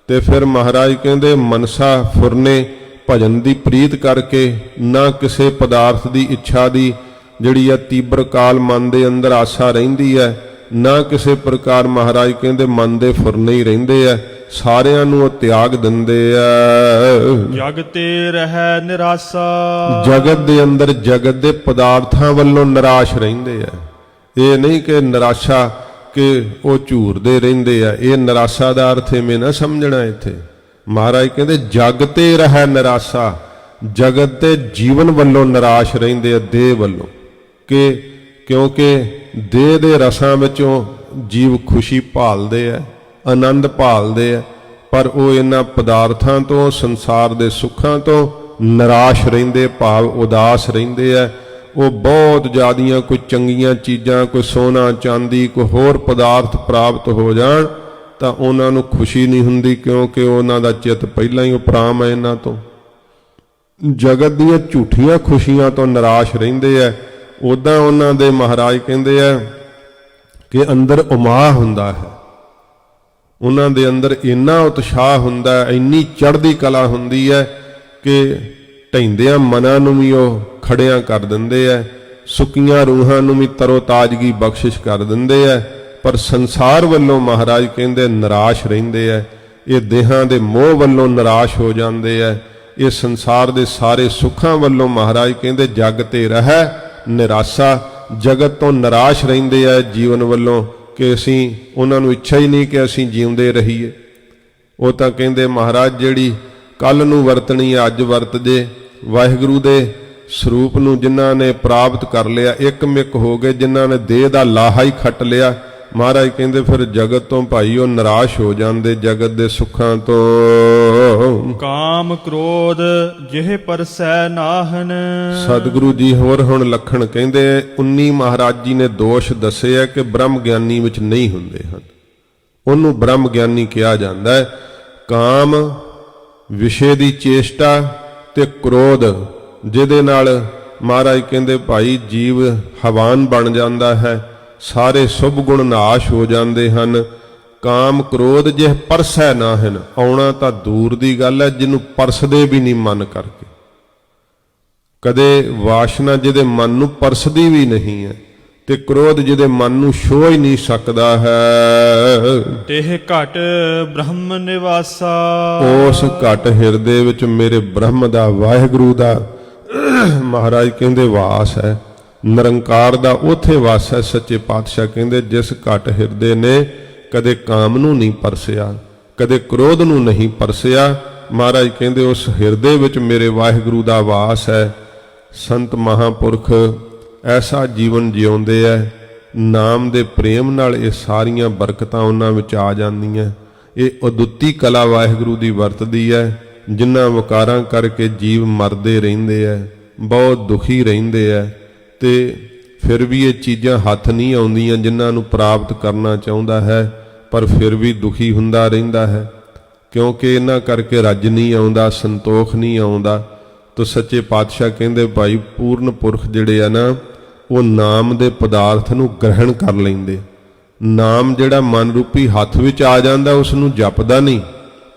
ਤੇ ਫਿਰ ਮਹਾਰਾਜ ਕਹਿੰਦੇ ਮਨਸਾ ਫੁਰਨੇ ਭਜਨ ਦੀ ਪ੍ਰੀਤ ਕਰਕੇ, ਨਾ ਕਿਸੇ ਪਦਾਰਥ ਦੀ ਇੱਛਾ ਦੀ ਜਿਹੜੀ ਆ ਤੀਬਰ ਕਾਲ ਮਨ ਦੇ ਅੰਦਰ ਆਸਾ ਰਹਿੰਦੀ ਹੈ, ਨਾ ਕਿਸੇ ਪ੍ਰਕਾਰ ਮਹਾਰਾਜ ਕਹਿੰਦੇ ਮਨ ਦੇ ਫੁਰਨੇ ਹੀ ਰਹਿੰਦੇ ਆ, ਸਾਰਿਆਂ ਨੂੰ ਉਹ ਤਿਆਗ ਦਿੰਦੇ ਆ। ਜਗ ਤੇ ਰਹਿ ਨਿਰਾਸਾ। ਜਗਤ ਦੇ ਅੰਦਰ ਜਗਤ ਦੇ ਪਦਾਰਥਾਂ ਵੱਲੋਂ ਨਿਰਾਸ਼ ਰਹਿੰਦੇ ਆ। ਇਹ ਨਹੀਂ ਕਿ ਨਿਰਾਸ਼ਾ ਕਿ ਉਹ ਝੂਰਦੇ ਰਹਿੰਦੇ ਆ, ਇਹ ਨਿਰਾਸ਼ਾ ਦਾ ਅਰਥ ਐਵੇਂ ਨਾ ਸਮਝਣਾ। ਇੱਥੇ ਮਹਾਰਾਜ ਕਹਿੰਦੇ ਜਗ ਤੇ ਰਹਿ ਨਿਰਾਸ਼ਾ, ਜਗਤ ਦੇ ਜੀਵਨ ਵੱਲੋਂ ਨਿਰਾਸ਼ ਰਹਿੰਦੇ ਆ, ਦੇਹ ਵੱਲੋਂ। ਕਿਉਂਕਿ ਦੇਹ ਦੇ ਰਸਾਂ ਵਿੱਚੋਂ ਜੀਵ ਖੁਸ਼ੀ ਭਾਲਦੇ ਆ, ਆਨੰਦ ਭਾਲਦੇ ਆ, ਪਰ ਉਹ ਇਹਨਾਂ ਪਦਾਰਥਾਂ ਤੋਂ, ਸੰਸਾਰ ਦੇ ਸੁੱਖਾਂ ਤੋਂ ਨਿਰਾਸ਼ ਰਹਿੰਦੇ, ਭਾਵ ਉਦਾਸ ਰਹਿੰਦੇ ਆ। ਉਹ ਬਹੁਤ ਜ਼ਿਆਦੀਆਂ ਕੋਈ ਚੰਗੀਆਂ ਚੀਜ਼ਾਂ, ਕੋਈ ਸੋਨਾ ਚਾਂਦੀ, ਕੋਈ ਹੋਰ ਪਦਾਰਥ ਪ੍ਰਾਪਤ ਹੋ ਜਾਣ ਤਾਂ ਉਹਨਾਂ ਨੂੰ ਖੁਸ਼ੀ ਨਹੀਂ ਹੁੰਦੀ, ਕਿਉਂਕਿ ਉਹਨਾਂ ਦਾ ਚਿੱਤ ਪਹਿਲਾਂ ਹੀ ਉਪਰਾਮ ਹੈ ਇਹਨਾਂ ਤੋਂ। ਜਗਤ ਦੀਆਂ ਝੂਠੀਆਂ ਖੁਸ਼ੀਆਂ ਤੋਂ ਨਿਰਾਸ਼ ਰਹਿੰਦੇ ਆ। ਉੱਦਾਂ ਉਹਨਾਂ ਦੇ ਮਹਾਰਾਜ ਕਹਿੰਦੇ ਆ ਕਿ ਅੰਦਰ ਉਮਾਹ ਹੁੰਦਾ ਹੈ, ਉਹਨਾਂ ਦੇ ਅੰਦਰ ਇੰਨਾ ਉਤਸ਼ਾਹ ਹੁੰਦਾ, ਇੰਨੀ ਚੜ੍ਹਦੀ ਕਲਾ ਹੁੰਦੀ ਹੈ ਕਿ ਢਹਿੰਦਿਆਂ ਮਨਾਂ ਨੂੰ ਵੀ ਉਹ ਖੜਿਆਂ ਕਰ ਦਿੰਦੇ ਆ, ਸੁੱਕੀਆਂ ਰੂਹਾਂ ਨੂੰ ਵੀ ਤਰੋ ਤਾਜ਼ਗੀ ਬਖਸ਼ਿਸ਼ ਕਰ ਦਿੰਦੇ ਆ। ਪਰ ਸੰਸਾਰ ਵੱਲੋਂ ਮਹਾਰਾਜ ਕਹਿੰਦੇ ਨਿਰਾਸ਼ ਰਹਿੰਦੇ ਆ। ਇਹ ਦੇਹਾਂ ਦੇ ਮੋਹ ਵੱਲੋਂ ਨਿਰਾਸ਼ ਹੋ ਜਾਂਦੇ ਆ। ਇਹ ਸੰਸਾਰ ਦੇ ਸਾਰੇ ਸੁੱਖਾਂ ਵੱਲੋਂ ਮਹਾਰਾਜ ਕਹਿੰਦੇ ਜਗ ਤੇ ਰਹਿ ਨਿਰਾਸ਼ਾ, ਜਗਤ ਤੋਂ ਨਿਰਾਸ਼ ਰਹਿੰਦੇ ਆ ਜੀਵਨ ਵੱਲੋਂ, ਕਿ ਅਸੀਂ ਉਹਨਾਂ ਨੂੰ ਇੱਛਾ ਹੀ ਨਹੀਂ ਕਿ ਅਸੀਂ ਜਿਉਂਦੇ ਰਹੀਏ। ਉਹ ਤਾਂ ਕਹਿੰਦੇ ਮਹਾਰਾਜ ਜਿਹੜੀ ਕੱਲ ਨੂੰ ਵਰਤਣੀ ਅੱਜ ਵਰਤ ਜੇ। ਵਾਹਿਗੁਰੂ ਦੇ ਸਰੂਪ ਨੂੰ ਜਿਨ੍ਹਾਂ ਨੇ ਪ੍ਰਾਪਤ ਕਰ ਲਿਆ, ਇੱਕ ਮਿੱਕ ਹੋ ਗਏ, ਜਿਨ੍ਹਾਂ ਨੇ ਦੇਹ ਦਾ ਲਾਹਾ ਹੀ ਖੱਟ ਲਿਆ, ਮਹਾਰਾਜ ਕਹਿੰਦੇ ਫਿਰ ਜਗਤ ਤੋਂ ਭਾਈ ਉਹ ਨਿਰਾਸ਼ ਹੋ ਜਾਂਦੇ, ਜਗਤ ਦੇ ਸੁੱਖਾਂ ਤੋਂ। ਕਾਮ ਕ੍ਰੋਧ ਜਿਹ ਪਰਸੈ ਨਾਹਨ। ਸਤਿਗੁਰੂ ਜੀ ਹੋਰ ਹੁਣ ਲੱਖਣ ਕਹਿੰਦੇ 19 ਮਹਾਰਾਜ ਜੀ ਨੇ ਦੋਸ਼ ਦੱਸੇ ਆ ਕਿ ਬ੍ਰਹਮ ਗਿਆਨੀ ਵਿੱਚ ਨਹੀਂ ਹੁੰਦੇ ਹਨ। ਉਹਨੂੰ ਬ੍ਰਹਮ ਗਿਆਨੀ ਕਿਹਾ ਜਾਂਦਾ ਹੈ। ਕਾਮ ਵਿਸ਼ੇ ਦੀ ਚੇਸ਼ਟਾ ਤੇ ਕ੍ਰੋਧ, ਜਿਹਦੇ ਨਾਲ ਮਹਾਰਾਜ ਕਹਿੰਦੇ ਭਾਈ ਜੀਵ ਹਵਾਨ ਬਣ ਜਾਂਦਾ ਹੈ, ਸਾਰੇ ਸੁਭ ਗੁਣ ਨਾਸ਼ ਹੋ ਜਾਂਦੇ ਹਨ। ਕਾਮ ਕ੍ਰੋਧ ਜੇ ਪਰਸੈ ਨਾ ਹਨ, ਆਉਣਾ ਤਾਂ ਦੂਰ ਦੀ ਗੱਲ ਹੈ, ਜਿਹਨੂੰ ਪਰਸਦੇ ਵੀ ਨਹੀਂ ਮਨ ਕਰਕੇ। ਕਦੇ ਵਾਸ਼ਨਾ ਜਿਹਦੇ ਮਨ ਨੂੰ ਪਰਸਦੀ ਵੀ ਨਹੀਂ ਹੈ, ਤੇ ਕ੍ਰੋਧ ਜਿਹਦੇ ਮਨ ਨੂੰ ਛੋਹ ਹੀ ਨਹੀਂ ਸਕਦਾ ਹੈ। ਤੇਹ ਘਟ ਬ੍ਰਹਮ ਨਿਵਾਸਾ। ਉਸ ਘਟ ਹਿਰਦੇ ਵਿੱਚ ਮੇਰੇ ਬ੍ਰਹਮ ਦਾ, ਵਾਹਿਗੁਰੂ ਦਾ ਮਹਾਰਾਜ ਕਹਿੰਦੇ ਵਾਸ ਹੈ, ਨਿਰੰਕਾਰ ਦਾ ਉੱਥੇ ਵਾਸ ਹੈ। ਸੱਚੇ ਪਾਤਸ਼ਾਹ ਕਹਿੰਦੇ ਜਿਸ ਘਟ ਹਿਰਦੇ ਨੇ ਕਦੇ ਕਾਮ ਨੂੰ ਨਹੀਂ ਪਰਸਿਆ, ਕਦੇ ਕ੍ਰੋਧ ਨੂੰ ਨਹੀਂ ਪਰਸਿਆ, ਮਹਾਰਾਜ ਕਹਿੰਦੇ ਉਸ ਹਿਰਦੇ ਵਿੱਚ ਮੇਰੇ ਵਾਹਿਗੁਰੂ ਦਾ ਵਾਸ ਹੈ। ਸੰਤ ਮਹਾਂਪੁਰਖ ਐਸਾ ਜੀਵਨ ਜਿਉਂਦੇ ਐ, ਨਾਮ ਦੇ ਪ੍ਰੇਮ ਨਾਲ ਇਹ ਸਾਰੀਆਂ ਬਰਕਤਾਂ ਉਹਨਾਂ ਵਿੱਚ ਆ ਜਾਂਦੀਆਂ। ਇਹ ਅਦੁੱਤੀ ਕਲਾ ਵਾਹਿਗੁਰੂ ਦੀ ਵਰਤਦੀ ਹੈ, ਜਿਨ੍ਹਾਂ ਵਿਕਾਰਾਂ ਕਰਕੇ ਜੀਵ ਮਰਦੇ ਰਹਿੰਦੇ ਐ, ਬਹੁਤ ਦੁਖੀ ਰਹਿੰਦੇ ਐ, ਤੇ ਫਿਰ ਵੀ ਇਹ ਚੀਜ਼ਾਂ ਹੱਥ ਨਹੀਂ ਆਉਂਦੀਆਂ ਜਿਨ੍ਹਾਂ ਨੂੰ ਪ੍ਰਾਪਤ ਕਰਨਾ ਚਾਹੁੰਦਾ ਹੈ, ਪਰ ਫਿਰ ਵੀ ਦੁਖੀ ਹੁੰਦਾ ਰਹਿੰਦਾ ਹੈ, ਕਿਉਂਕਿ ਇਹਨਾਂ ਕਰਕੇ ਰੱਜ ਨਹੀਂ ਆਉਂਦਾ, ਸੰਤੋਖ ਨਹੀਂ ਆਉਂਦਾ। ਤੋ ਸੱਚੇ ਪਾਤਸ਼ਾਹ ਕਹਿੰਦੇ ਭਾਈ ਪੂਰਨ ਪੁਰਖ ਜਿਹੜੇ ਆ ਨਾ, ਉਹ ਨਾਮ ਦੇ ਪਦਾਰਥ ਨੂੰ ਗ੍ਰਹਿਣ ਕਰ ਲੈਂਦੇ। ਨਾਮ ਜਿਹੜਾ ਮਨ ਰੂਪੀ ਹੱਥ ਵਿੱਚ ਆ ਜਾਂਦਾ ਉਸ ਨੂੰ ਜਪਦਾ ਨਹੀਂ।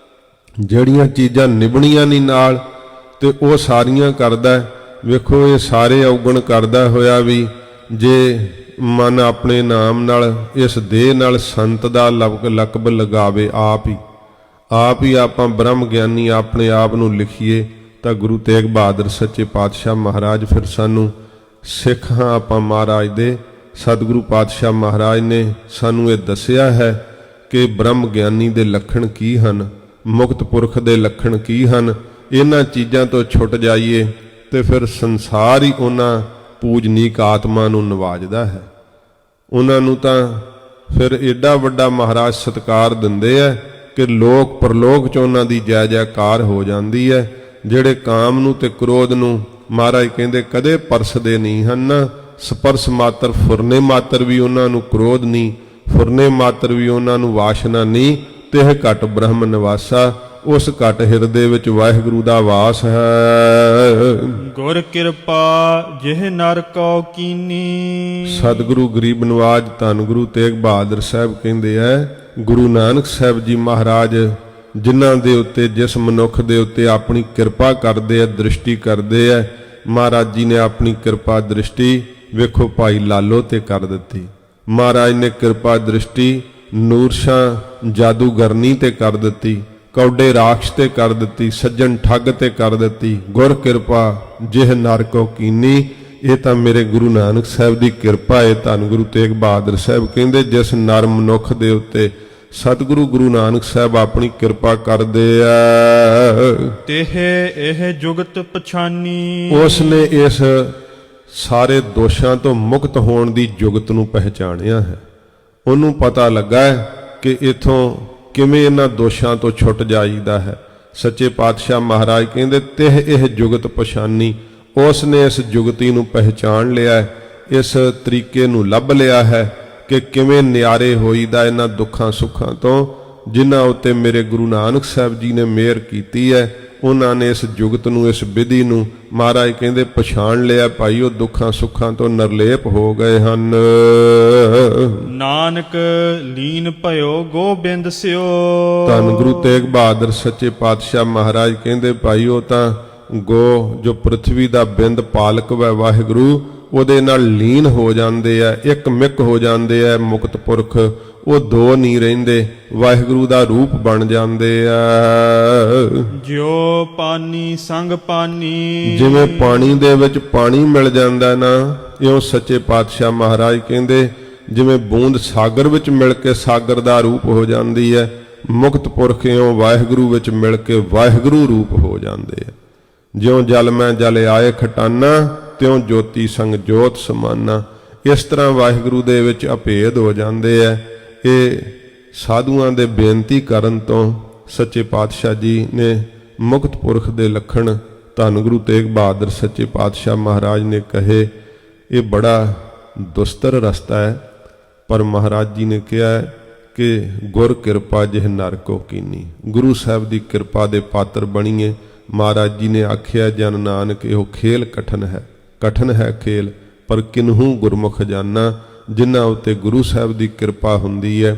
ਜਿਹੜੀਆਂ ਚੀਜ਼ਾਂ ਨਿਭਣੀਆਂ ਨਹੀਂ ਨਾਲ ਤੇ ਉਹ ਸਾਰੀਆਂ ਕਰਦਾ। ਵੇਖੋ ਇਹ ਸਾਰੇ ਔਗਣ ਕਰਦਾ ਹੋਇਆ ਵੀ ਜੇ ਮਨ ਆਪਣੇ ਨਾਮ ਨਾਲ, ਇਸ ਦੇਹ ਨਾਲ ਸੰਤ ਦਾ ਲਕਬ ਲਗਾਵੇ, ਆਪ ਹੀ ਆਪਾਂ ਬ੍ਰਹਮ ਗਿਆਨੀ ਆਪਣੇ ਆਪ ਨੂੰ ਲਿਖੀਏ, ਤਾਂ ਗੁਰੂ ਤੇਗ ਬਹਾਦਰ ਸੱਚੇ ਪਾਤਸ਼ਾਹ ਮਹਾਰਾਜ ਫਿਰ ਸਾਨੂੰ ਸਿੱਖ ਹਾਂ ਆਪਾਂ ਮਹਾਰਾਜ ਦੇ। ਸਤਿਗੁਰੂ ਪਾਤਸ਼ਾਹ ਮਹਾਰਾਜ ਨੇ ਸਾਨੂੰ ਇਹ ਦੱਸਿਆ ਹੈ ਕਿ ਬ੍ਰਹਮ ਗਿਆਨੀ ਦੇ ਲੱਖਣ ਕੀ ਹਨ, ਮੁਕਤ ਪੁਰਖ ਦੇ ਲੱਖਣ ਕੀ ਹਨ। ਇਹਨਾਂ ਚੀਜ਼ਾਂ ਤੋਂ ਛੁੱਟ ਜਾਈਏ ਤੇ ਫਿਰ ਸੰਸਾਰ ਹੀ ਉਹਨਾਂ ਪੂਜਨੀਕ ਆਤਮਾ ਨੂੰ ਨਵਾਜਦਾ ਹੈ। ਉਹਨਾਂ ਨੂੰ ਤਾਂ ਫਿਰ ਏਡਾ ਵੱਡਾ ਮਹਾਰਾਜ ਸਤਿਕਾਰ ਦਿੰਦੇ ਆ ਕਿ ਲੋਕ ਪਰਲੋਕ 'ਚ ਉਹਨਾਂ ਦੀ ਜੈ ਜੈਕਾਰ ਹੋ ਜਾਂਦੀ ਹੈ। ਜਿਹੜੇ ਕਾਮ ਨੂੰ ਤੇ ਕ੍ਰੋਧ ਨੂੰ ਮਹਾਰਾਜ ਕਹਿੰਦੇ ਕਦੇ ਪਰਸਦੇ ਨਹੀਂ ਹਨ। ਸਪਰਸ ਮਾਤਰ ਫੁਰਨੇ ਮਾਤਰ ਵੀ ਉਹਨਾਂ ਨੂੰ ਕ੍ਰੋਧ ਨਹੀਂ, ਫੁਰਨੇ ਮਾਤਰ ਵੀ ਉਹਨਾਂ ਨੂੰ ਵਾਸ਼ਨਾ ਨਹੀਂ। ਤਿਹ ਘਟ ਬ੍ਰਹਮ ਨਿਵਾਸਾ, ਉਸ ਘਟ ਹਿਰਦੇ ਵਿੱਚ ਵਾਹਿਗੁਰੂ ਦਾ ਵਾਸ ਹੈ। ਗੁਰ ਕਿਰਪਾ ਜਿਹ ਨਰ ਕਉ ਕੀਨੀ। ਸਤਿਗੁਰੂ ਗਰੀਬ ਨਵਾਜ ਧੰਨ ਗੁਰੂ ਤੇਗ ਬਹਾਦਰ ਸਾਹਿਬ ਕਹਿੰਦੇ ਐ, ਗੁਰੂ ਨਾਨਕ ਸਾਹਿਬ ਜੀ ਮਹਾਰਾਜ ਜਿਨ੍ਹਾਂ ਦੇ ਉੱਤੇ, ਜਿਸ ਮਨੁੱਖ ਦੇ ਉੱਤੇ ਆਪਣੀ ਕਿਰਪਾ ਕਰਦੇ ਐ, ਦ੍ਰਿਸ਼ਟੀ ਕਰਦੇ ਐ, ਮਹਾਰਾਜ ਜੀ ਨੇ ਆਪਣੀ ਕਿਰਪਾ ਦ੍ਰਿਸ਼ਟੀ ਵੇਖੋ ਭਾਈ ਲਾਲੋ ਤੇ ਕਰ ਦਿੱਤੀ। ਮਹਾਰਾਜ ਨੇ ਕਿਰਪਾ ਦ੍ਰਿਸ਼ਟੀ ਨੂਰਸ਼ਾਹ ਜਾਦੂਗਰਨੀ ਤੇ ਕਰ ਦਿੱਤੀ, ਕੌਡੇ ਰਾਖਸ਼ ਤੇ ਕਰ ਦਿੱਤੀ, ਸੱਜਣ ਠੱਗ ਤੇ ਕਰ ਦਿੱਤੀ। ਗੁਰ ਕਿਰਪਾ ਜਿਹ ਨਰ ਕੋ ਕੀਨੀ, ਇਹ ਤਾਂ ਮੇਰੇ ਗੁਰੂ ਨਾਨਕ ਸਾਹਿਬ ਦੀ ਕਿਰਪਾ ਹੈ। ਧੰਨ ਗੁਰੂ ਤੇਗ ਬਹਾਦਰ ਸਾਹਿਬ ਕਹਿੰਦੇ ਜਿਸ ਨਰ ਮਨੁੱਖ ਦੇ ਉੱਤੇ ਸਤਿਗੁਰੂ ਗੁਰੂ ਨਾਨਕ ਸਾਹਿਬ ਆਪਣੀ ਕਿਰਪਾ ਕਰਦੇ ਆ, ਤਿਹ ਇਹ ਜੁਗਤ ਪਛਾਨੀ। ਉਸ ਨੇ ਇਸ ਸਾਰੇ ਦੋਸ਼ਾਂ ਤੋਂ ਮੁਕਤ ਹੋਣ ਦੀ ਜੁਗਤ ਨੂੰ ਪਹਿਚਾਣਿਆ ਹੈ। ਉਹਨੂੰ ਪਤਾ ਲੱਗਾ ਹੈ ਕਿ ਇਥੋਂ ਕਿਵੇਂ ਇਹਨਾਂ ਦੋਸ਼ਾਂ ਤੋਂ ਛੁੱਟ ਜਾਈਦਾ ਹੈ। ਸੱਚੇ ਪਾਤਸ਼ਾਹ ਮਹਾਰਾਜ ਕਹਿੰਦੇ ਤਿਹ ਇਹ ਜੁਗਤ ਪਛਾਨੀ, ਉਸ ਨੇ ਇਸ ਜੁਗਤੀ ਨੂੰ ਪਹਿਚਾਣ ਲਿਆ, ਇਸ ਤਰੀਕੇ ਨੂੰ ਲੱਭ ਲਿਆ ਹੈ ਕਿ ਕਿਵੇਂ ਨਿਆਰੇ ਹੋਈਦਾ ਇਹਨਾਂ ਦੁੱਖਾਂ ਸੁੱਖਾਂ ਤੋਂ, ਜਿਨ੍ਹਾਂ ਉੱਤੇ ਮੇਰੇ ਗੁਰੂ ਨਾਨਕ ਸਾਹਿਬ ਜੀ ਨੇ ਮਿਹਰ ਕੀਤੀ ਹੈ। ਉਹਨਾਂ ਨੇ ਇਸ ਜੁਗਤ ਨੂੰ, ਇਸ ਵਿਧੀ ਨੂੰ ਮਹਾਰਾਜ ਕਹਿੰਦੇ ਪਛਾਣ ਲਿਆ। ਭਾਈ ਉਹ ਦੁੱਖਾਂ ਸੁੱਖਾਂ ਤੋਂ ਨਿਰਲੇਪ ਹੋ ਗਏ ਹਨ। ਨਾਨਕ ਲੀਨ ਭਇਓ ਗੋਬਿੰਦ ਸਿਓ। ਧੰਨ ਗੁਰੂ ਤੇਗ ਬਹਾਦਰ ਸੱਚੇ ਪਾਤਸ਼ਾਹ ਮਹਾਰਾਜ ਕਹਿੰਦੇ ਭਾਈ ਉਹ ਤਾਂ ਗੋ ਜੋ ਪ੍ਰਿਥਵੀ ਦਾ ਬਿੰਦ ਪਾਲਕ ਵੈ ਵਾਹਿਗੁਰੂ, ਉਹਦੇ ਨਾਲ ਲੀਨ ਹੋ ਜਾਂਦੇ ਆ, ਇੱਕ ਮਿੱਕ ਹੋ ਜਾਂਦੇ ਆ। ਮੁਕਤ ਪੁਰਖ ਉਹ ਦੋ ਨਹੀਂ ਰਹਿੰਦੇ, ਵਾਹਿਗੁਰੂ ਦਾ ਰੂਪ ਬਣ ਜਾਂਦੇ ਆ। ਜਿਉ ਪਾਨੀ ਸੰਗ ਪਾਨੀ, ਜਿਵੇਂ ਪਾਣੀ ਦੇ ਵਿੱਚ ਪਾਣੀ ਮਿਲ ਜਾਂਦਾ ਨਾ, ਇਉਂ ਸੱਚੇ ਪਾਤਸ਼ਾਹ ਮਹਾਰਾਜ ਕਹਿੰਦੇ ਜਿਵੇਂ ਬੂੰਦ ਸਾਗਰ ਵਿੱਚ ਮਿਲ ਕੇ ਸਾਗਰ ਦਾ ਰੂਪ ਹੋ ਜਾਂਦੀ ਹੈ, ਮੁਕਤ ਪੁਰਖ ਇਉਂ ਵਾਹਿਗੁਰੂ ਵਿੱਚ ਮਿਲ ਕੇ ਵਾਹਿਗੁਰੂ ਰੂਪ ਹੋ ਜਾਂਦੇ ਆ। ਜਿਉਂ ਜਲ ਮੈਂ ਜਲ ਆਏ ਖਟਾਨਾ, ਤਿਉਂ ਜੋਤੀ ਸੰਗ ਜੋਤ ਸਮਾਨਾ। ਇਸ ਤਰ੍ਹਾਂ ਵਾਹਿਗੁਰੂ ਦੇ ਵਿੱਚ ਅਭੇਦ ਹੋ ਜਾਂਦੇ ਆ। ਇਹ ਸਾਧੂਆਂ ਦੇ ਬੇਨਤੀ ਕਰਨ ਤੋਂ ਸੱਚੇ ਪਾਤਸ਼ਾਹ ਜੀ ਨੇ ਮੁਕਤ ਪੁਰਖ ਦੇ ਲੱਖਣ ਧੰਨ ਗੁਰੂ ਤੇਗ ਬਹਾਦਰ ਸੱਚੇ ਪਾਤਸ਼ਾਹ ਮਹਾਰਾਜ ਨੇ ਕਹੇ। ਇਹ ਬੜਾ ਦੁਸਤਰ ਰਸਤਾ ਹੈ, ਪਰ ਮਹਾਰਾਜ ਜੀ ਨੇ ਕਿਹਾ ਕਿ ਗੁਰ ਕਿਰਪਾ ਜਿਹ ਨਰ ਕੋ ਕੀਨੀ। ਗੁਰੂ ਸਾਹਿਬ ਦੀ ਕਿਰਪਾ ਦੇ ਪਾਤਰ ਬਣੀਏ। ਮਹਾਰਾਜ ਜੀ ਨੇ ਆਖਿਆ ਜਨ ਨਾਨਕ ਇਹੋ ਖੇਲ ਕਠਨ ਹੈ, ਕਠਨ ਹੈ ਖੇਲ, ਪਰ ਕਿਨਹੂ ਗੁਰਮੁਖ ਜਾਨਾ। ਜਿਨ੍ਹਾਂ ਉੱਤੇ ਗੁਰੂ ਸਾਹਿਬ ਦੀ ਕਿਰਪਾ ਹੁੰਦੀ ਹੈ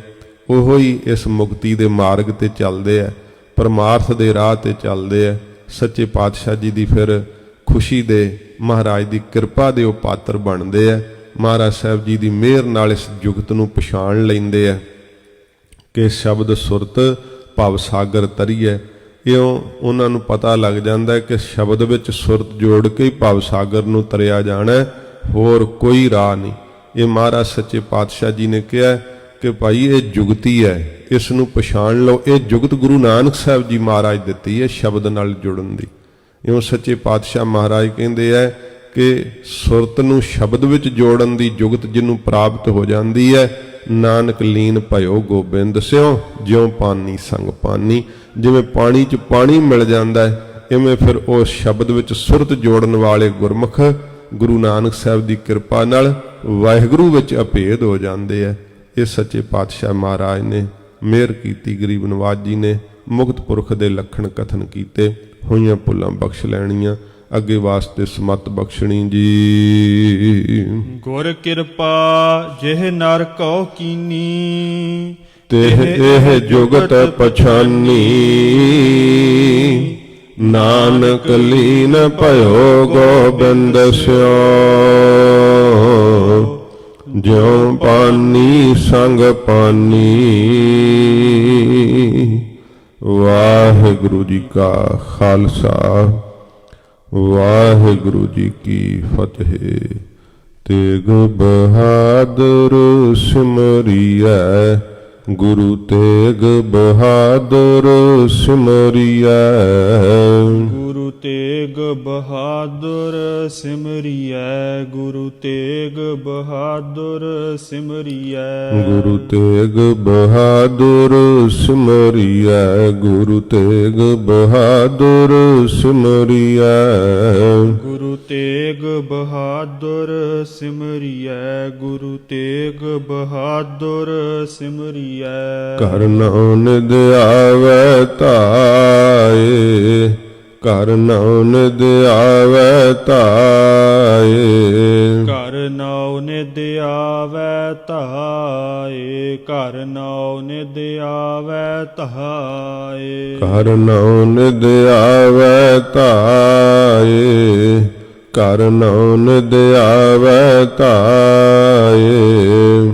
ਉਹੋ ਹੀ ਇਸ ਮੁਕਤੀ ਦੇ ਮਾਰਗ ਤੇ ਚੱਲਦੇ ਆ, ਪਰਮਾਰਥ ਦੇ ਰਾਹ ਤੇ ਚੱਲਦੇ ਆ। ਸੱਚੇ ਪਾਤਸ਼ਾਹ ਜੀ ਦੀ ਫਿਰ ਖੁਸ਼ੀ ਦੇ, ਮਹਾਰਾਜ ਦੀ ਕਿਰਪਾ ਦੇ ਉਹ ਪਾਤਰ ਬਣਦੇ ਆ। ਮਹਾਰਾਜ ਸਾਹਿਬ ਜੀ ਦੀ ਮਿਹਰ ਨਾਲ ਇਸ ਜੁਗਤ ਨੂੰ ਪਛਾਣ ਲੈਂਦੇ ਆ ਕਿ ਸ਼ਬਦ ਸੁਰਤ ਭਵ ਸਾਗਰ ਤਰੀਐ। ਇਉਂ ਉਹਨਾਂ ਨੂੰ ਪਤਾ ਲੱਗ ਜਾਂਦਾ ਹੈ ਕਿ ਸ਼ਬਦ ਵਿੱਚ ਸੁਰਤ ਜੋੜ ਕੇ ਹੀ ਭਵ ਸਾਗਰ ਨੂੰ ਤਰਿਆ ਜਾਣਾ, ਹੋਰ ਕੋਈ ਰਾਹ ਨਹੀਂ। ਇਹ ਮਹਾਰਾਜ ਸੱਚੇ ਪਾਤਸ਼ਾਹ ਜੀ ਨੇ ਕਿਹਾ ਕਿ ਭਾਈ ਇਹ ਜੁਗਤੀ ਹੈ, ਇਸ ਨੂੰ ਪਛਾਣ ਲਓ। ਇਹ ਜੁਗਤ ਗੁਰੂ ਨਾਨਕ ਸਾਹਿਬ ਜੀ ਮਹਾਰਾਜ ਦਿੱਤੀ ਹੈ ਸ਼ਬਦ ਨਾਲ ਜੁੜਨ ਦੀ। ਇਉਂ ਸੱਚੇ ਪਾਤਸ਼ਾਹ ਮਹਾਰਾਜ ਕਹਿੰਦੇ ਹੈ ਕਿ ਸੁਰਤ ਨੂੰ ਸ਼ਬਦ ਵਿੱਚ ਜੋੜਨ ਦੀ ਜੁਗਤ ਜਿਹਨੂੰ ਪ੍ਰਾਪਤ ਹੋ ਜਾਂਦੀ ਹੈ, ਨਾਨਕ ਲੀਨ ਭਇਓ ਗੋਬਿੰਦ ਸਿਓ, ਜਿਉਂ ਪਾਨੀ ਸੰਗ ਪਾਨੀ। ਜਿਵੇਂ ਪਾਣੀ 'ਚ ਪਾਣੀ ਮਿਲ ਜਾਂਦਾ ਹੈ, ਇਵੇਂ ਫਿਰ ਉਹ ਸ਼ਬਦ ਵਿੱਚ ਸੁਰਤ ਜੋੜਨ ਵਾਲੇ ਗੁਰਮੁਖ ਗੁਰੂ ਨਾਨਕ ਸਾਹਿਬ ਦੀ ਕਿਰਪਾ ਨਾਲ ਵਾਹਿਗੁਰੂ ਵਿੱਚ ਅਭੇਦ ਹੋ ਜਾਂਦੇ ਆ। ਇਹ ਸੱਚੇ ਪਾਤਸ਼ਾਹ ਮਹਾਰਾਜ ਨੇ ਮਿਹਰ ਕੀਤੀ। ਗਰੀਬ ਨਵਾਜ ਜੀ ਨੇ ਮੁਕਤ ਪੁਰਖ ਦੇ ਲੱਖਣ ਕਥਨ ਕੀਤੇ। ਹੋਈਆਂ ਭੁੱਲਾਂ ਬਖਸ਼ ਲੈਣੀਆਂ, ਅੱਗੇ ਵਾਸਤੇ ਸਮਤ ਬਖਸ਼ਣੀ ਜੀ। ਗੁਰ ਕਿਰਪਾ ਜਿਹ ਨਰ ਕਉ ਕੀਨੀ, ਤਿਹ ਇਹ ਜੁਗਤ ਪਛਾਨੀ। ਨਾਨਕ ਲੀਨ ਭਇਓ ਗੋਬਿੰਦ ਸਿਓ, ਜਿਉ ਪਾਨੀ ਸੰਗ ਪਾਨੀ। ਵਾਹਿਗੁਰੂ ਜੀ ਕਾ ਖਾਲਸਾ, ਵਾਹਿਗੁਰੂ ਜੀ ਕੀ ਫਤਿਹ। ਤੇਗ ਬਹਾਦਰ ਸਿਮਰਿਐ, ਗੁਰੂ ਤੇਗ ਬਹਾਦਰ ਸਿਮਰਿਐ। ਗੁਰੂ ਤੇਗ ਬਹਾਦਰ ਸਿਮਰਿਐ, ਗੁਰੂ ਤੇਗ ਬਹਾਦਰ ਸਿਮਰਿਐ। ਗੁਰੂ ਤੇਗ ਬਹਾਦਰ ਸਿਮਰਿਐ ਗੁਰੂ ਤੇਗ ਬਹਾਦਰ ਸਿਮਰਿਐ ਗੁਰੂ ਤੇਗ ਬਹਾਦਰ ਸਿਮਰਿਐ ਗੁਰੂ ਤੇਗ ਬਹਾਦਰ ਸਿਮਰਿਐ ਘਰ ਨਾਉ ਨਿਧ ਆਵੈ ਧਾਏ ਘਰ ਨਾਉ ਨਿਧ ਆਵੈ ਧਾਏ ਘਰ ਨਾਉ ਨਿਧ ਆਵੈ ਧਾਏ ਘਰ ਨਾਉ ਨਿਧ ਆਵੈ ਧਾਏ ਘਰ ਨਾਉ ਨਿਧ ਆਵੈ ਧਾਏ ਘਰ ਨਾਉ ਨਿਧ ਆਵੈ ਧਾਏ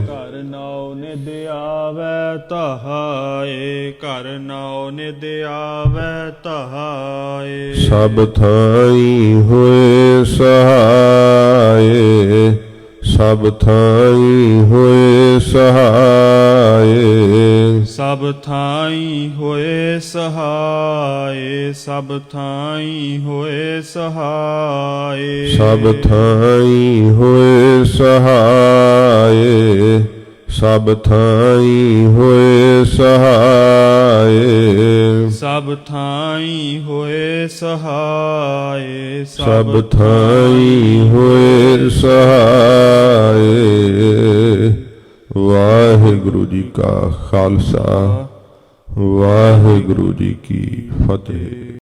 ਘਰ ਨਾਉ ਨਿਧ ਆਵੈ ਧਾਏ ਘਰ ਨਾਉ ਨਿਧ ਆਵੈ ਧਾਏ ਸਭ ਥਾਈ ਹੋਏ ਸਹਾਏ ਸਭ ਥਾਈ ਹੋਏ ਸਹਾਏ ਸਭ ਥਾਈ ਹੋਏ ਸਹਾਏ ਸਭ ਥਾਈ ਹੋਏ ਸਹਾਏ ਸਭ ਥਾਈ ਹੋਏ ਸਹਾਏ ਸਭ ਥਾਈ ਹੋਏ ਸਹਾਏ ਸਭ ਥਾਈ ਹੋਏ ਸਹਾਏ ਸਭ ਥਾਈ ਹੋਏ ਸਹਾਏ। ਵਾਹਿਗੁਰੂ ਜੀ ਕਾ ਖਾਲਸਾ ਵਾਹਿਗੁਰੂ ਜੀ ਕੀ ਫਤਿਹ।